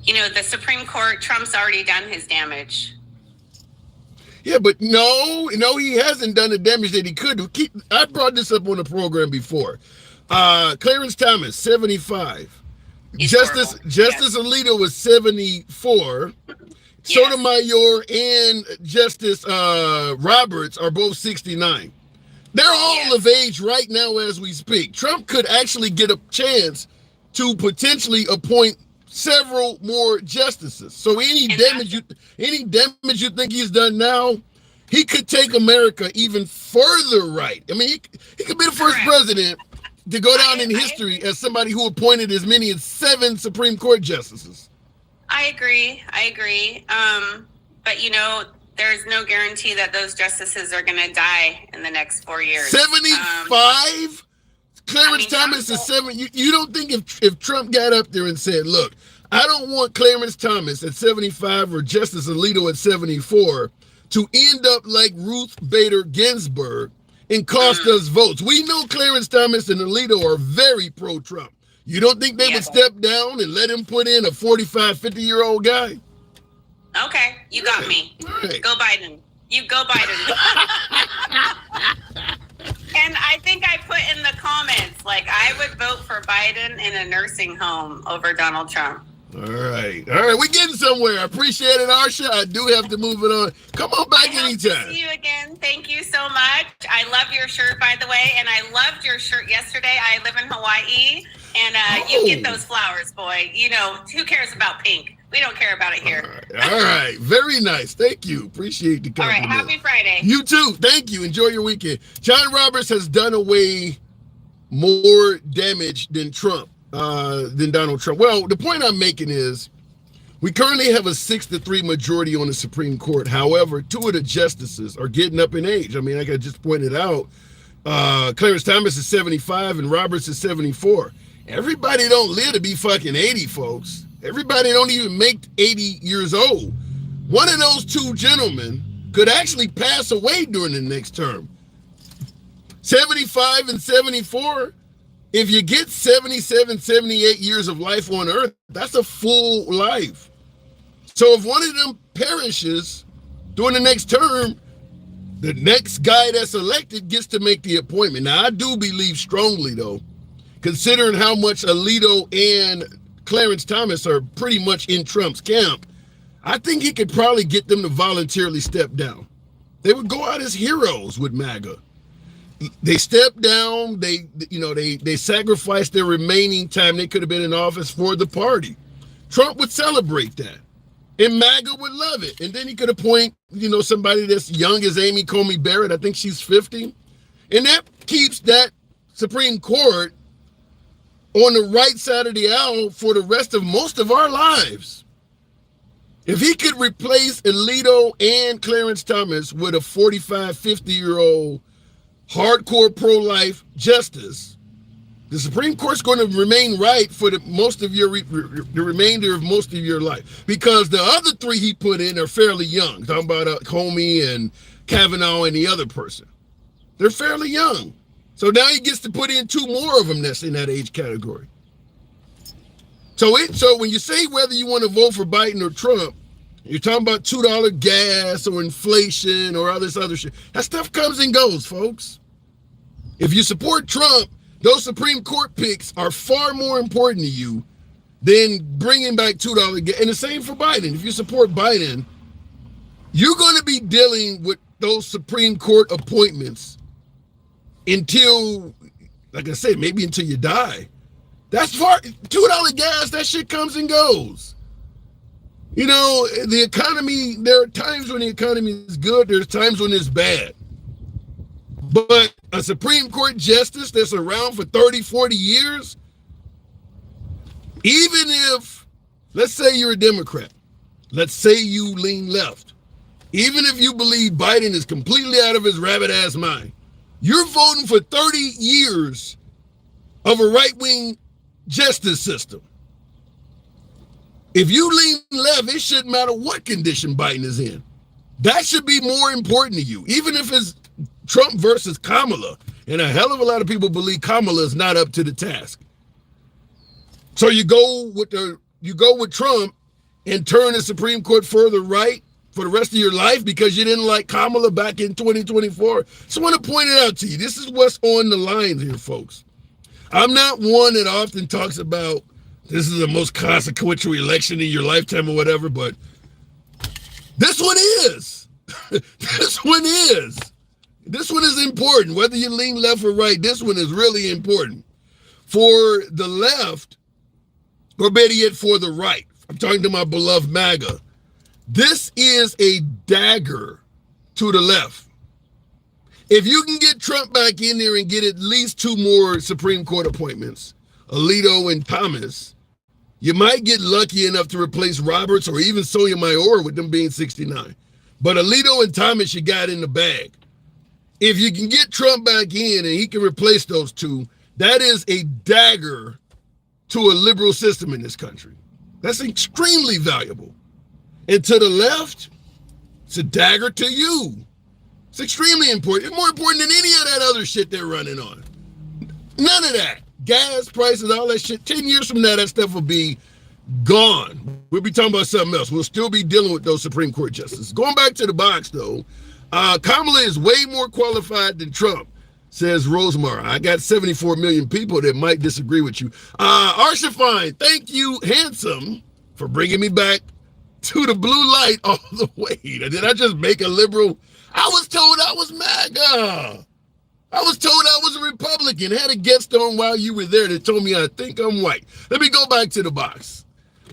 The Supreme Court, Trump's already done his damage. Yeah, but no, he hasn't done the damage that he could. I brought this up on the program before. Clarence Thomas, 75. Justice Alito was 74. Yes. Sotomayor and Justice Roberts are both 69. They're all of age right now as we speak. Trump could actually get a chance to potentially appoint several more justices. So any damage you think he's done now, he could take America even further right. I mean, he could be the first president to go down in history as somebody who appointed as many as 7 Supreme Court justices. I agree. But there's no guarantee that those justices are going to die in the next 4 years. 75? Clarence Thomas is 7. You don't think if Trump got up there and said, look, I don't want Clarence Thomas at 75 or Justice Alito at 74 to end up like Ruth Bader Ginsburg and cost us votes. We know Clarence Thomas and Alito are very pro-Trump. You don't think they would step down and let him put in a 45, 50-year-old guy? Okay, you got me. Right. Go Biden. You go Biden. And I think I put in the comments, Like, I would vote for Biden in a nursing home over Donald Trump. All right. We're getting somewhere. I appreciate it, Arsha. I do have to move it on. Come on back anytime. See you again. Thank you so much. I love your shirt, by the way, and I loved your shirt yesterday. I live in Hawaii, and you get those flowers, boy. You know, who cares about pink? We don't care about it here. All right. Very nice. Thank you. Appreciate the compliment. All right. Happy Friday. You too. Thank you. Enjoy your weekend. John Roberts has done away more damage than Trump. Than Donald Trump. Well, the point I'm making is we currently have a 6-3 majority on the Supreme Court. However, 2 of the justices are getting up in age. I mean, like I just pointed out, Clarence Thomas is 75 and Roberts is 74. Everybody don't live to be fucking 80, folks. Everybody don't even make 80 years old. One of those 2 gentlemen could actually pass away during the next term. 75 and 74. If you get 77, 78 years of life on earth, that's a full life. So if one of them perishes during the next term, the next guy that's elected gets to make the appointment. Now, I do believe strongly, though, considering how much Alito and Clarence Thomas are pretty much in Trump's camp, I think he could probably get them to voluntarily step down. They would go out as heroes with MAGA. They stepped down, they sacrificed their remaining time they could have been in office for the party. Trump would celebrate that. And MAGA would love it. And then he could appoint, somebody that's young as Amy Coney Barrett. I think she's 50. And that keeps that Supreme Court on the right side of the aisle for the rest of most of our lives. If he could replace Alito and Clarence Thomas with a 45, 50-year-old hardcore pro-life justice, the Supreme Court's going to remain right for the remainder of most of your life, because the other 3 he put in are fairly young. Talking about Comey and Kavanaugh and the other person, they're fairly young. So now he gets to put in 2 more of them that's in that age category. So when you say whether you want to vote for Biden or Trump, you're talking about $2 gas or inflation or all this other shit. That stuff comes and goes, folks. If you support Trump, those Supreme Court picks are far more important to you than bringing back $2 gas. And the same for Biden. If you support Biden, you're going to be dealing with those Supreme Court appointments until, like I said, maybe until you die. That's far. $2 gas, that shit comes and goes. The economy, there are times when the economy is good, there's times when it's bad. But a Supreme Court justice that's around for 30, 40 years, even if, let's say you're a Democrat, let's say you lean left, even if you believe Biden is completely out of his rabbit-ass mind, you're voting for 30 years of a right-wing justice system. If you lean left, it shouldn't matter what condition Biden is in. That should be more important to you, even if it's Trump versus Kamala. And a hell of a lot of people believe Kamala is not up to the task. So you go with Trump and turn the Supreme Court further right for the rest of your life because you didn't like Kamala back in 2024. So I want to point it out to you. This is what's on the line here, folks. I'm not one that often talks about this is the most consequential election in your lifetime or whatever, but this one is. This one is. This one is important. Whether you lean left or right, this one is really important. For the left, or better yet, for the right, I'm talking to my beloved MAGA, this is a dagger to the left. If you can get Trump back in there and get at least 2 more Supreme Court appointments, Alito and Thomas, you might get lucky enough to replace Roberts or even Sotomayor with them being 69. But Alito and Thomas, you got in the bag. If you can get Trump back in and he can replace those 2, that is a dagger to a liberal system in this country. That's extremely valuable. And to the left, it's a dagger to you. It's extremely important. It's more important than any of that other shit they're running on. None of that. Gas prices, all that shit. 10 years from now, that stuff will be gone. We'll be talking about something else. We'll still be dealing with those Supreme Court justices. Going back to the box, though, Kamala is way more qualified than Trump. says Rosemar. I got 74 million people that might disagree with you. Arshafine, thank you, handsome, for bringing me back to the blue light all the way. Did I just make a liberal? I was told I was MAGA. I was told I was a Republican. Had a guest on while you were there that told me I think I'm white. Let me go back to the box.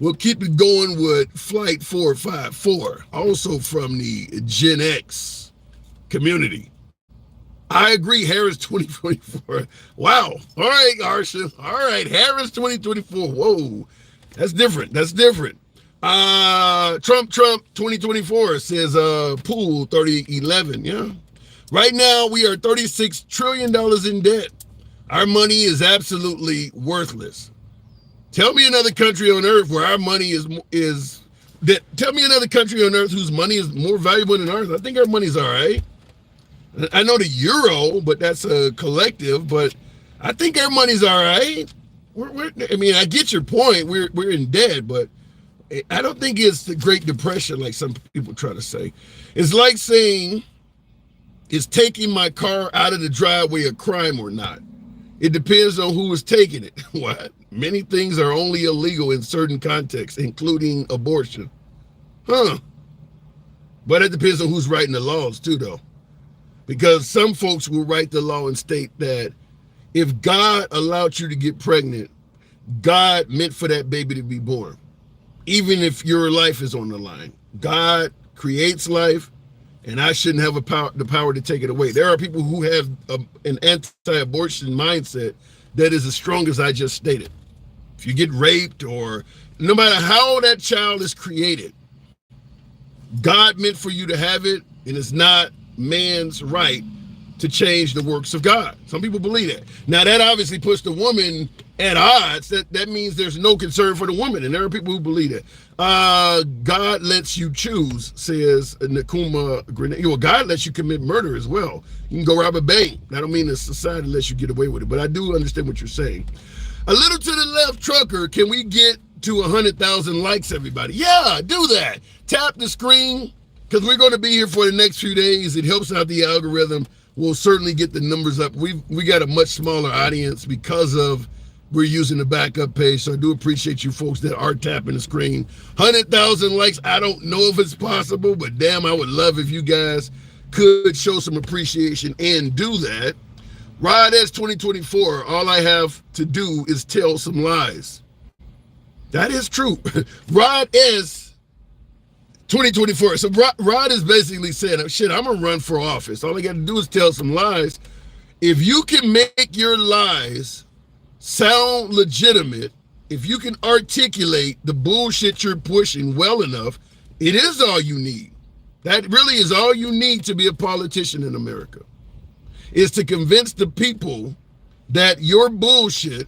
We'll keep it going with Flight 454, also from the Gen X community. I agree, Harris 2024. Wow. All right, Arsha. All right, Harris 2024. Whoa. That's different. Trump 2024 says pool 3011. Yeah. Right now we are $36 trillion in debt. Our money is absolutely worthless. Tell me another country on earth where our money is that. Tell me another country on earth whose money is more valuable than ours. I think our money's all right. I know the euro, but that's a collective. But I think our money's all right. I mean, I get your point. We're in debt, but I don't think it's the Great Depression like some people try to say. It's like saying, is taking my car out of the driveway a crime or not? It depends on who is taking it. What? Many things are only illegal in certain contexts, including abortion. But it depends on who's writing the laws too, though. Because some folks will write the law and state that if God allowed you to get pregnant, God meant for that baby to be born. Even if your life is on the line. God creates life, and I shouldn't have the power to take it away. There are people who have an anti-abortion mindset that is as strong as I just stated. If you get raped, or no matter how that child is created, God meant for you to have it, and it's not man's right to change the works of God. Some people believe that. Now that obviously puts the woman at odds. That means there's no concern for the woman, and there are people who believe that. God lets you choose, says Nakuma Grenade. Well, God lets you commit murder as well. You can go rob a bank. I don't mean the society lets you get away with it, but I do understand what you're saying. A little to the left, trucker, can we get to 100,000 likes, everybody? Yeah, do that. Tap the screen, because we're going to be here for the next few days. It helps out the algorithm. We'll certainly get the numbers up. We got a much smaller audience because of we're using the backup page. So I do appreciate you folks that are tapping the screen. 100,000 likes. I don't know if it's possible, but damn, I would love if you guys could show some appreciation and do that. Rod S 2024. All I have to do is tell some lies. That is true. Rod S 2024. So Rod is basically saying, shit, I'm gonna run for office. All I got to do is tell some lies. If you can make your lies sound legitimate, if you can articulate the bullshit you're pushing well enough, it is all you need. That really is all you need to be a politician in America, is to convince the people that your bullshit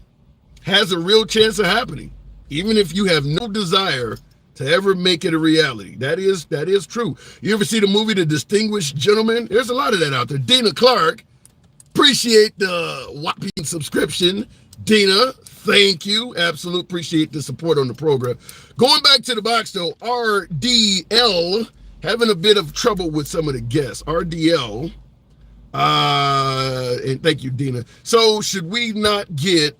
has a real chance of happening, even if you have no desire to ever make it a reality. That is true. You ever see the movie The Distinguished Gentleman? There's a lot of that out there. Dina Clark, appreciate the whopping subscription. Dina, thank you. Absolute appreciate the support on the program. Going back to the box though, RDL, having a bit of trouble with some of the guests. RDL, and thank you, Dina. So should we not get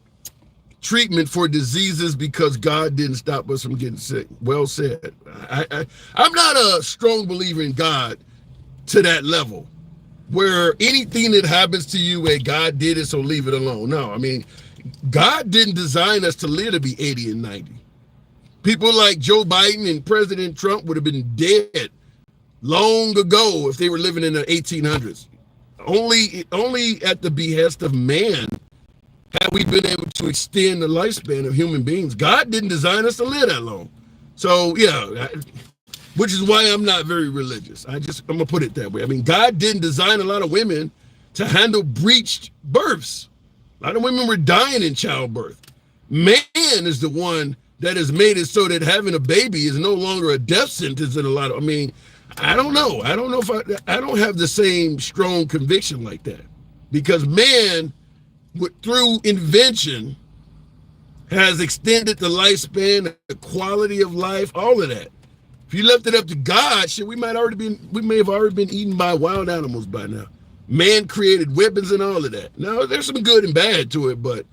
treatment for diseases because God didn't stop us from getting sick? Well said. I'm not a strong believer in God to that level where anything that happens to you, hey, God did it, so leave it alone. No, I mean, God didn't design us to live to be 80 and 90. People like Joe Biden and President Trump would have been dead long ago if they were living in the 1800s. Only at the behest of man have we been able to extend the lifespan of human beings. God didn't design us to live that long. So, yeah, which is why I'm not very religious. I'm going to put it that way. I mean, God didn't design a lot of women to handle breached births. A lot of women were dying in childbirth. Man is the one that has made it so that having a baby is no longer a death sentence in a lot of, I mean, I don't know. I don't know if I don't have the same strong conviction like that, because man, through invention, has extended the lifespan, the quality of life, all of that. If you left it up to God, shit, we may have already been eaten by wild animals by now. man-created weapons and all of that. Now, there's some good and bad to it, but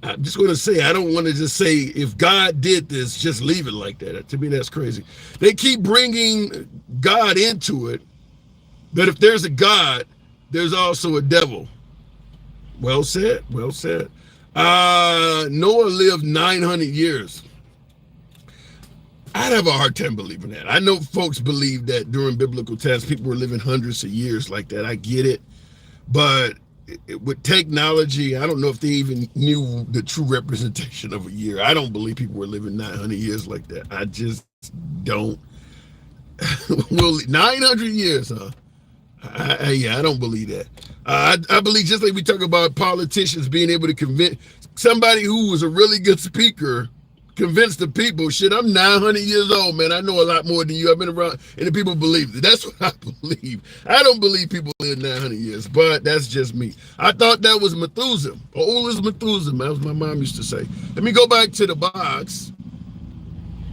I'm just going to say, I don't want to just say, if God did this, just leave it like that. To me, that's crazy. They keep bringing God into it, but if there's a God, there's also a devil. Well said, well said. Noah lived 900 years. I'd have a hard time believing that. I know folks believe that during biblical times, people were living hundreds of years like that. I get it. But with technology, I don't know if they even knew the true representation of a year. I don't believe people were living 900 years like that. I just don't. Well, 900 years, huh? I don't believe that. I believe, just like we talk about politicians being able to convince somebody who was a really good speaker, convince the people, shit, I'm 900 years old, man. I know a lot more than you. I've been around, and the people believe it. That's what I believe. I don't believe people live 900 years, but that's just me. I thought that was Methuselah. Old as Methuselah, that's what my mom used to say. Let me go back to the box.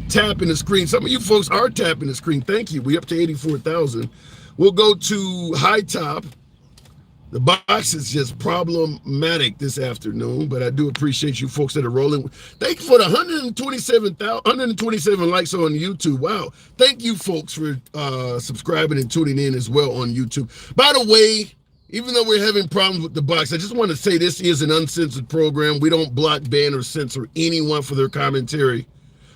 Tapping the screen. Some of you folks are tapping the screen. Thank you. We up to 84,000. We'll go to high top. The box is just problematic this afternoon, but I do appreciate you folks that are rolling. Thank you for the 127 likes on YouTube. Wow. Thank you folks for subscribing and tuning in as well on YouTube. By the way, even though we're having problems with the box, I just want to say this is an uncensored program. We don't block, ban, or censor anyone for their commentary.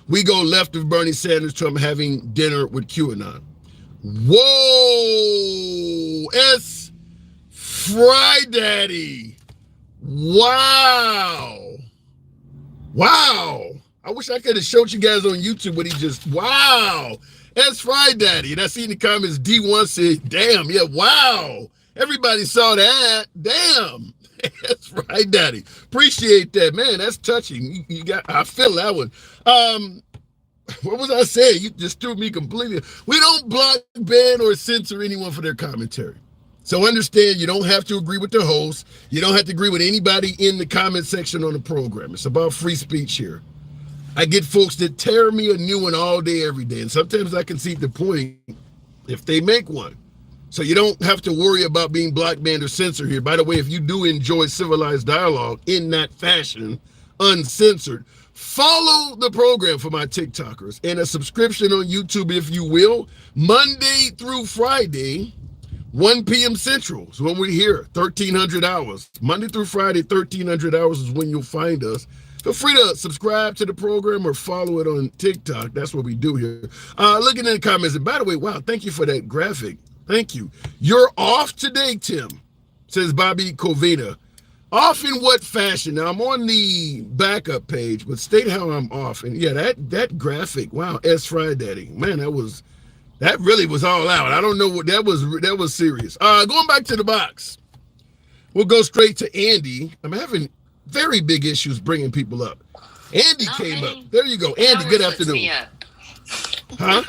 We go left of Bernie Sanders to him having dinner with QAnon. Whoa! S. Fry Daddy. Wow. Wow. I wish I could have showed you guys on YouTube, but he just, wow. S. Fry Daddy. And I see in the comments, D1 said, damn, yeah, wow. Everybody saw that. Damn. That's right, Daddy. Appreciate that, man. That's touching. You got. I feel that one. What was I saying? You just threw me completely. We don't block, ban, or censor anyone for their commentary. So understand, you don't have to agree with the host. You don't have to agree with anybody in the comment section on the program. It's about free speech here. I get folks that tear me a new one all day, every day, and sometimes I can see the point if they make one. So you don't have to worry about being blocked, banned, or censored here. By the way, if you do enjoy civilized dialogue in that fashion, uncensored, follow the program for my TikTokers and a subscription on YouTube, if you will, Monday through Friday, 1 p.m. Central is when we're here, 1,300 hours. Monday through Friday, 1,300 hours is when you'll find us. Feel free to subscribe to the program or follow it on TikTok. That's what we do here. Looking in the comments, and by the way, wow, thank you for that graphic. Thank you. You're off today, Tim, says Bobby Covina. Off in what fashion? Now, I'm on the backup page, but state how I'm off. And yeah, that graphic, wow, S. Fry Daddy. Man, that really was all out. I don't know what that was serious. Going back to the box. We'll go straight to Andy. I'm having very big issues bringing people up. Andy came up. There you go. Andy, good afternoon. Huh?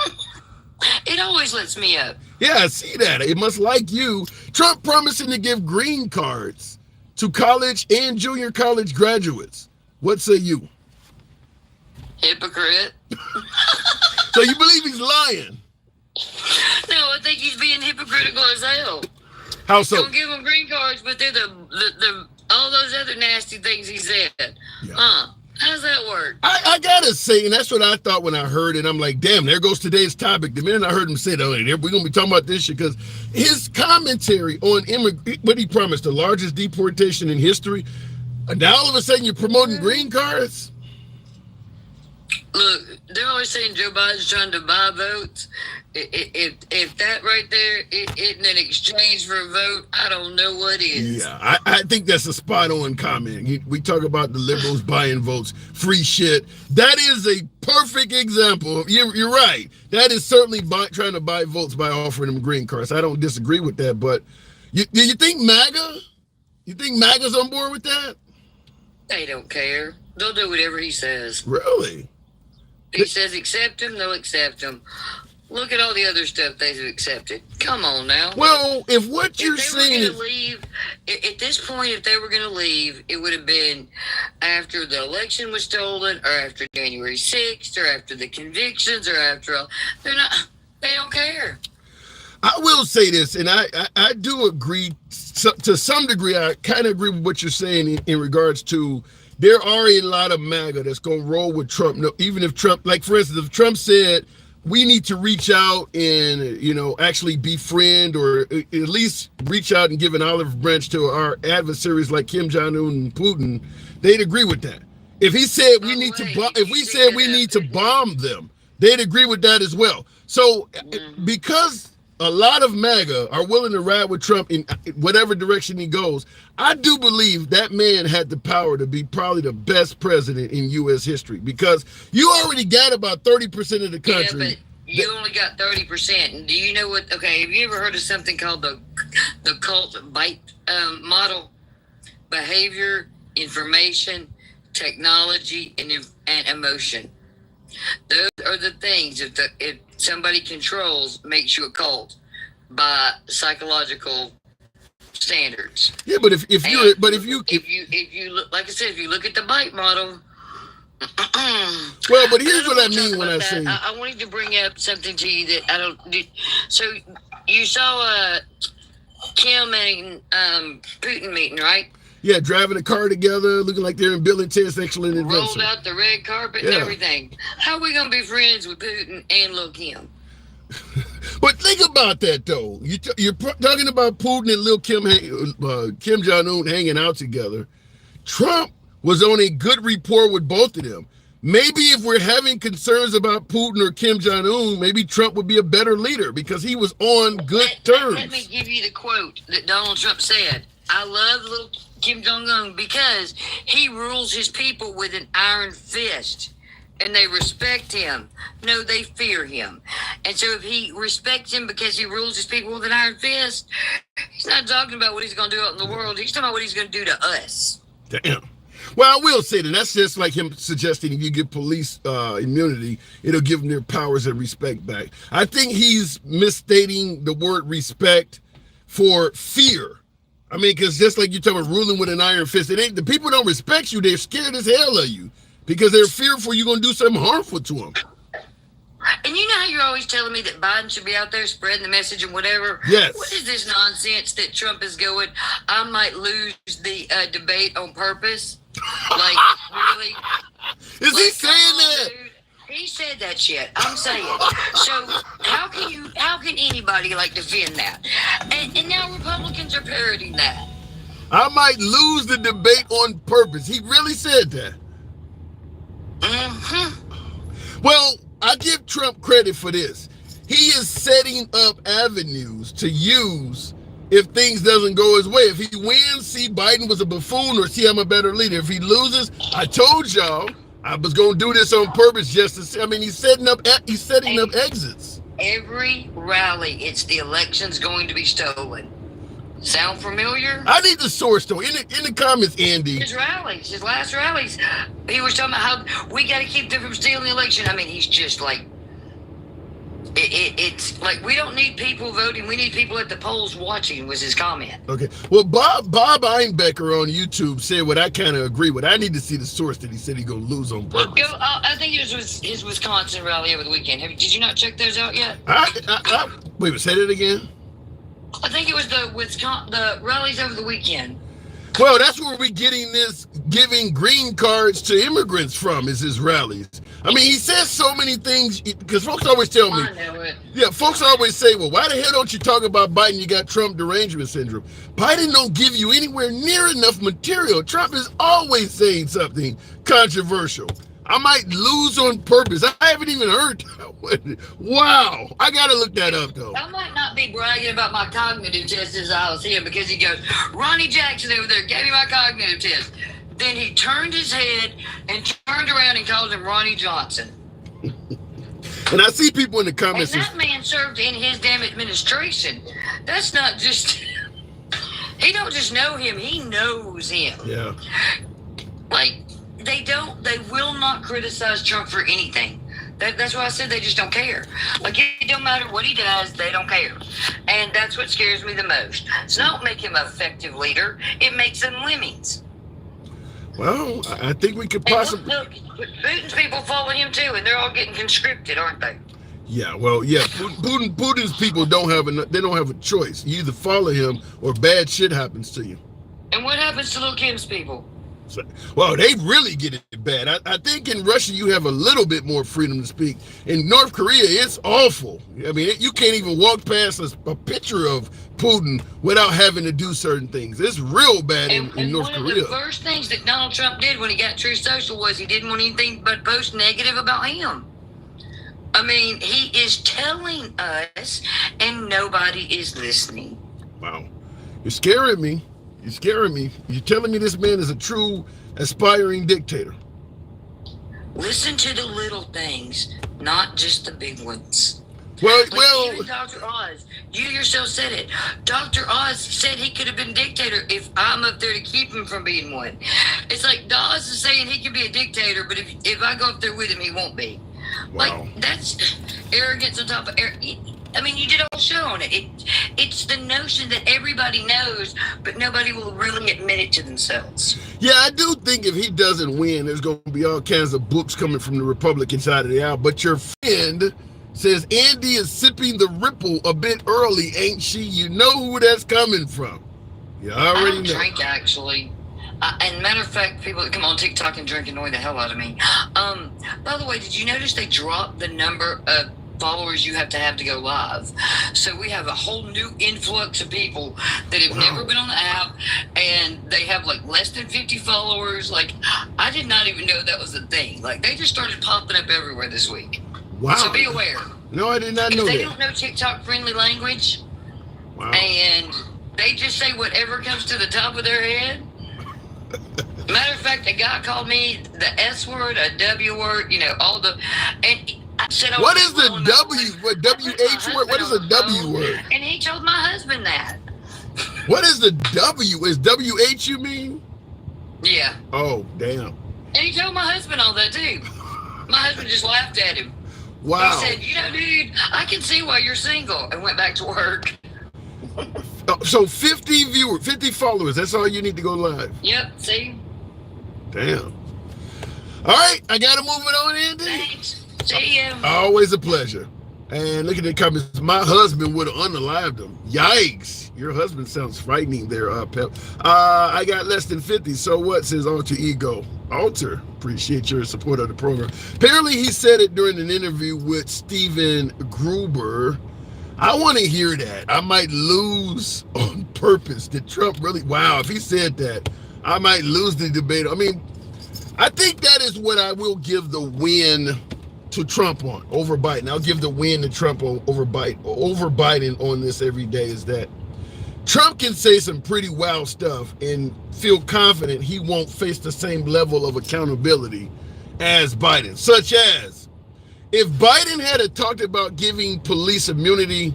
It always lets me up. Yeah, I see that. It must like you. Trump promising to give green cards to college and junior college graduates. What say you? Hypocrite. So you believe he's lying? No, I think he's being hypocritical as hell. How so? Don't give them green cards, but they're the all those other nasty things he said. Yeah. How does that work? I gotta say, and that's what I thought when I heard it. I'm like, damn, there goes today's topic. The minute I heard him say that, we're gonna be talking about this shit, because his commentary on what he promised, the largest deportation in history, and now all of a sudden you're promoting green cards? Look, they're always saying Joe Biden's trying to buy votes. If that right there isn't an exchange for a vote, I don't know what is. Yeah, I think that's a spot on comment. We talk about the liberals buying votes, free shit. That is a perfect example. You're right. That is certainly trying to buy votes by offering them green cards. I don't disagree with that, but do you think MAGA? You think MAGA's on board with that? They don't care. They'll do whatever he says. Really? He says accept him, they'll accept him. Look at all the other stuff they've accepted. Come on now. Well, if what you're saying is... leave, at this point, if they were going to leave, it would have been after the election was stolen, or after January 6th, or after the convictions, or after all. They don't care. I will say this, and I do agree to some degree. I kind of agree with what you're saying in regards to there are a lot of MAGA that's going to roll with Trump. No, even if Trump, like for instance, if Trump said we need to reach out and actually befriend or at least reach out and give an olive branch to our adversaries like Kim Jong-un and Putin, they'd agree with that. If he said we need to bomb them, they'd agree with that as well. So because a lot of MAGA are willing to ride with Trump in whatever direction he goes, I do believe that man had the power to be probably the best president in U.S. history, because you already got about 30% of the country. Yeah, but you only got 30%. And do you know what? Okay, have you ever heard of something called the cult bite model? Behavior, information, technology, and emotion. Those are the things. If somebody controls, makes you a cult by psychological standards. Yeah, but if you look, like I said, if you look at the bite model. Well, but here's what I mean when I say I wanted to bring up something to you that I don't do. So you saw Kim and Putin meeting, right? Yeah, driving a car together, looking like they're in Bill and Ted's Excellent Adventure. Rolled out the red carpet and everything. How are we going to be friends with Putin and Lil Kim? But think about that, though. You're talking about Putin and Lil Kim, Kim Jong-un hanging out together. Trump was on a good rapport with both of them. Maybe if we're having concerns about Putin or Kim Jong-un, maybe Trump would be a better leader because he was on good terms. Let me give you the quote that Donald Trump said. I love little Kim Jong-un because he rules his people with an iron fist, and they respect him. No, they fear him. And so if he respects him because he rules his people with an iron fist, he's not talking about what he's going to do out in the world. He's talking about what he's going to do to us. Damn. Well, I will say that's just like him suggesting if you give police immunity, it'll give them their powers and respect back. I think he's misstating the word respect for fear. I mean, because just like you're talking about ruling with an iron fist, the people don't respect you. They're scared as hell of you because they're fearful you're going to do something harmful to them. And you know how you're always telling me that Biden should be out there spreading the message and whatever? Yes. What is this nonsense that Trump is going, I might lose the debate on purpose? Like, really? Is he saying that? Dude. He said that shit. I'm saying. So how can anybody defend that? And now Republicans are parroting that. I might lose the debate on purpose. He really said that. Mm-hmm. Well, I give Trump credit for this. He is setting up avenues to use if things doesn't go his way. If he wins, see Biden was a buffoon, or see I'm a better leader. If he loses, I told y'all I was going to do this on purpose just to see. I mean, he's setting up exits. Every rally, it's the election's going to be stolen. Sound familiar? I need the source, though. In the comments, Andy. His last rallies, he was talking about how we got to keep them from stealing the election. I mean, he's just like, it's like we don't need people voting. We need people at the polls watching, was his comment. Okay. Well, Bob Einbecker on YouTube said what I kind of agree with. I need to see the source that he said he's going to lose on purpose. I think it was his Wisconsin rally over the weekend. Did you not check those out yet? Wait, say that again? I think it was the rallies over the weekend. Well, that's where we're getting this giving green cards to immigrants from, is his rallies. I mean, he says so many things, because folks always tell me. I know it. Yeah, folks always say, well, why the hell don't you talk about Biden? You got Trump derangement syndrome. Biden don't give you anywhere near enough material. Trump is always saying something controversial. I might lose on purpose. I haven't even heard. Wow. I got to look that up, though. I might not be bragging about my cognitive test as I was here, because he goes, Ronnie Jackson over there gave me my cognitive test. Then he turned his head and turned around and called him Ronnie Johnson. And I see people in the comments. And that man served in his damn administration. That's not just, he don't just know him, he knows him. Yeah. They will not criticize Trump for anything. That's why I said they just don't care. It don't matter what he does, they don't care. And that's what scares me the most. It's not make him an effective leader, it makes them lemmings. Well, I think we could possibly. Look, Putin's people follow him too, and they're all getting conscripted, aren't they? Yeah, well, yeah. Putin's people don't have a choice. You either follow him or bad shit happens to you. And what happens to Lil Kim's people? So, well, they really get it bad. I think in Russia you have a little bit more freedom to speak. In North Korea, it's awful. I mean, you can't even walk past a picture of Putin without having to do certain things. It's real bad in North Korea. One of the first things that Donald Trump did when he got Truth Social was he didn't want anything but post negative about him. I mean, he is telling us, and nobody is listening. Wow. You're scaring me. You're scaring me. You're telling me this man is a true aspiring dictator. Listen to the little things, not just the big ones. Well, even Dr. Oz, you yourself said it. Dr. Oz said he could have been dictator if I'm up there to keep him from being one. It's like Oz is saying he can be a dictator, but if I go up there with him, he won't be. Wow. Like, that's arrogance on top of arrogance. I mean, you did a whole show on it. It's the notion that everybody knows, but nobody will really admit it to themselves. Yeah, I do think if he doesn't win, there's going to be all kinds of books coming from the Republican side of the aisle. But your friend says Andy is sipping the ripple a bit early, ain't she? You know who that's coming from. You already know. I don't drink, actually. And matter of fact, people that come on TikTok and drink annoy the hell out of me. By the way, did you notice they dropped the number of followers you have to go live? So we have a whole new influx of people that have never been on the app, and they have like less than 50 followers. Like, I did not even know that was a thing. Like, they just started popping up everywhere this week. Wow. So be aware. No, I did not know that. They don't know TikTok friendly language. Wow. And they just say whatever comes to the top of their head. Matter of fact, a guy called me the S word, a W word, all the, and I said, what is the W? What WH word? What is a W word? And he told my husband that. What is the W? Is WH you mean? Yeah. Oh, damn. And he told my husband all that too. My husband just laughed at him. Wow. He said, dude, I can see why you're single, and went back to work. So 50 viewers, 50 followers, that's all you need to go live. Yep, see? Damn. All right, I got to move it on, Andy. Thanks. See you. Always a pleasure. And look at the comments. My husband would have unalived him. Yikes. Your husband sounds frightening there, Pep. I got less than 50. So what, says Alter Ego. Alter, appreciate your support of the program. Apparently he said it during an interview with Steven Gruber. I want to hear that. I might lose on purpose. Did Trump really? Wow, if he said that, I might lose the debate. I mean, I think that is what I will give the win to Trump on, over Biden. I'll give the win to Trump over Biden on this every day, is that Trump can say some pretty wild stuff and feel confident he won't face the same level of accountability as Biden, such as, if Biden had talked about giving police immunity,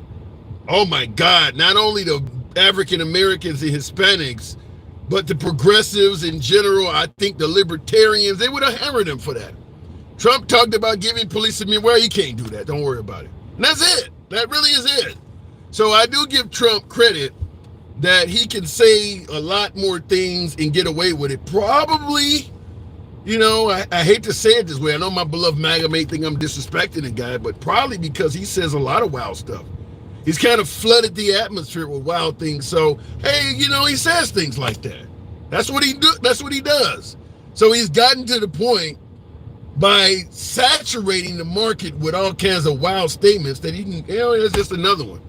oh my God, not only the African Americans and Hispanics, but the progressives in general, I think the libertarians, they would have hammered him for that. Trump talked about giving police immunity. Well, you can't do that. Don't worry about it. And that's it. That really is it. So I do give Trump credit that he can say a lot more things and get away with it. Probably, I hate to say it this way. I know my beloved MAGA may think I'm disrespecting the guy, but probably because he says a lot of wild stuff. He's kind of flooded the atmosphere with wild things. So, hey, he says things like that. That's what he does. So he's gotten to the point by saturating the market with all kinds of wild statements that he can, it's just another one.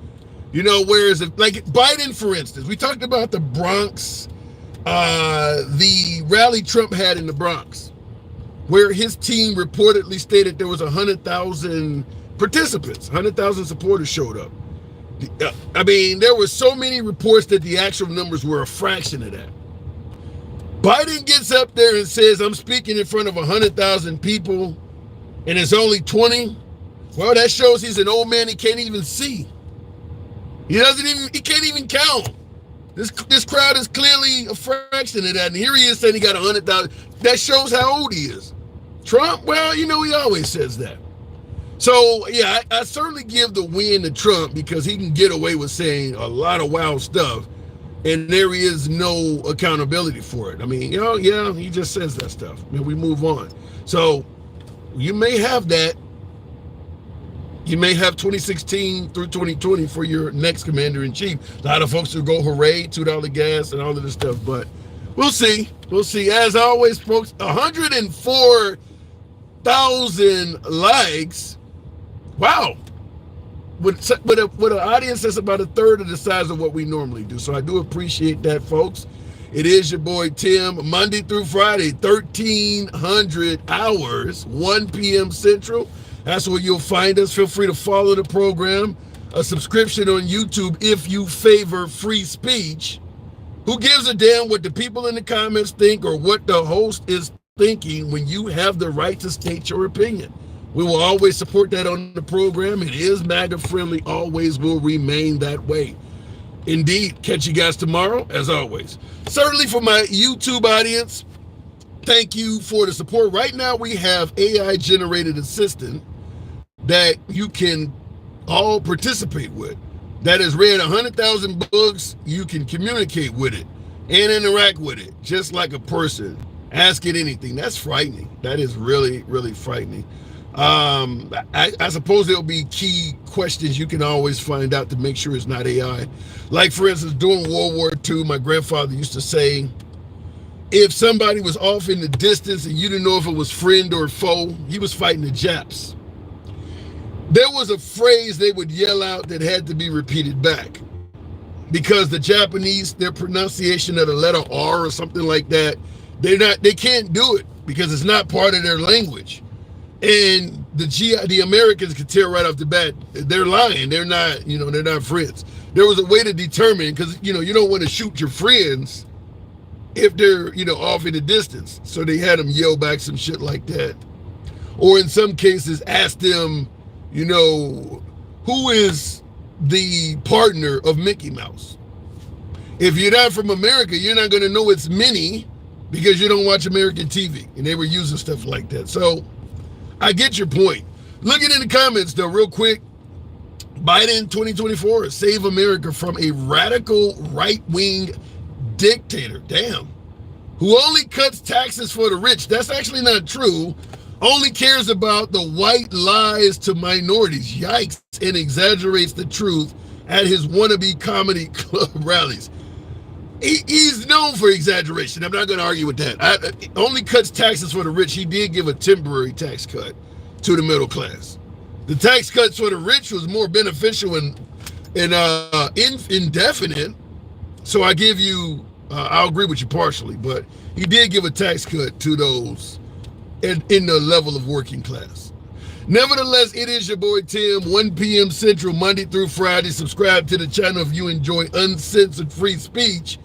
Whereas like Biden, for instance, we talked about the Bronx, the rally Trump had in the Bronx, where his team reportedly stated there was 100,000 participants, 100,000 supporters showed up. I mean, there were so many reports that the actual numbers were a fraction of that. Biden gets up there and says, I'm speaking in front of 100,000 people, and it's only 20. Well, that shows he's an old man he can't even see. He can't even count. This crowd is clearly a fraction of that. And here he is saying he got 100,000. That shows how old he is. Trump, well, he always says that. So, yeah, I certainly give the win to Trump because he can get away with saying a lot of wild stuff, and there is no accountability for it. I mean, yeah, he just says that stuff. I mean, we move on. So you may have that You may have 2016 through 2020 for your next commander-in-chief. A lot of folks will go hooray, $2 gas and all of this stuff, but we'll see. We'll see. As always, folks, 104,000 likes. Wow. With an audience that's about a third of the size of what we normally do. So I do appreciate that, folks. It is your boy Tim, Monday through Friday, 1,300 hours, 1 p.m. Central. That's where you'll find us. Feel free to follow the program. A subscription on YouTube if you favor free speech. Who gives a damn what the people in the comments think or what the host is thinking when you have the right to state your opinion? We will always support that on the program. It is MAGA friendly, always will remain that way. Indeed. Catch you guys tomorrow, as always. Certainly for my YouTube audience, thank you for the support. Right now we have AI-generated assistant that you can all participate with. That has read 100,000 books. You can communicate with it and interact with it just like a person. Ask it anything. That's frightening. That is really, really frightening. I suppose there'll be key questions you can always find out to make sure it's not AI. Like, for instance, during World War II, my grandfather used to say, if somebody was off in the distance and you didn't know if it was friend or foe, he was fighting the Japs. There was a phrase they would yell out that had to be repeated back because the Japanese, their pronunciation of the letter R or something like that, they can't do it because it's not part of their language. And the Americans could tell right off the bat, they're lying. They're not, they're not friends. There was a way to determine, because, you don't want to shoot your friends if they're, off in the distance. So they had them yell back some shit like that. Or in some cases, ask them, who is the partner of Mickey Mouse? If you're not from America, you're not going to know it's Minnie because you don't watch American TV. And they were using stuff like that. So I get your point. Looking in the comments, though, real quick. Biden 2024, save America from a radical right-wing dictator. Damn. Who only cuts taxes for the rich. That's actually not true. Only cares about the white lies to minorities. Yikes. And exaggerates the truth at his wannabe comedy club rallies. He's known for exaggeration. I'm not going to argue with that. Only cuts taxes for the rich. He did give a temporary tax cut to the middle class. The tax cuts for the rich was more beneficial and indefinite. So I give you, I'll agree with you partially, but he did give a tax cut to those in the level of working class. Nevertheless, it is your boy Tim, 1 p.m. Central, Monday through Friday. Subscribe to the channel if you enjoy uncensored free speech.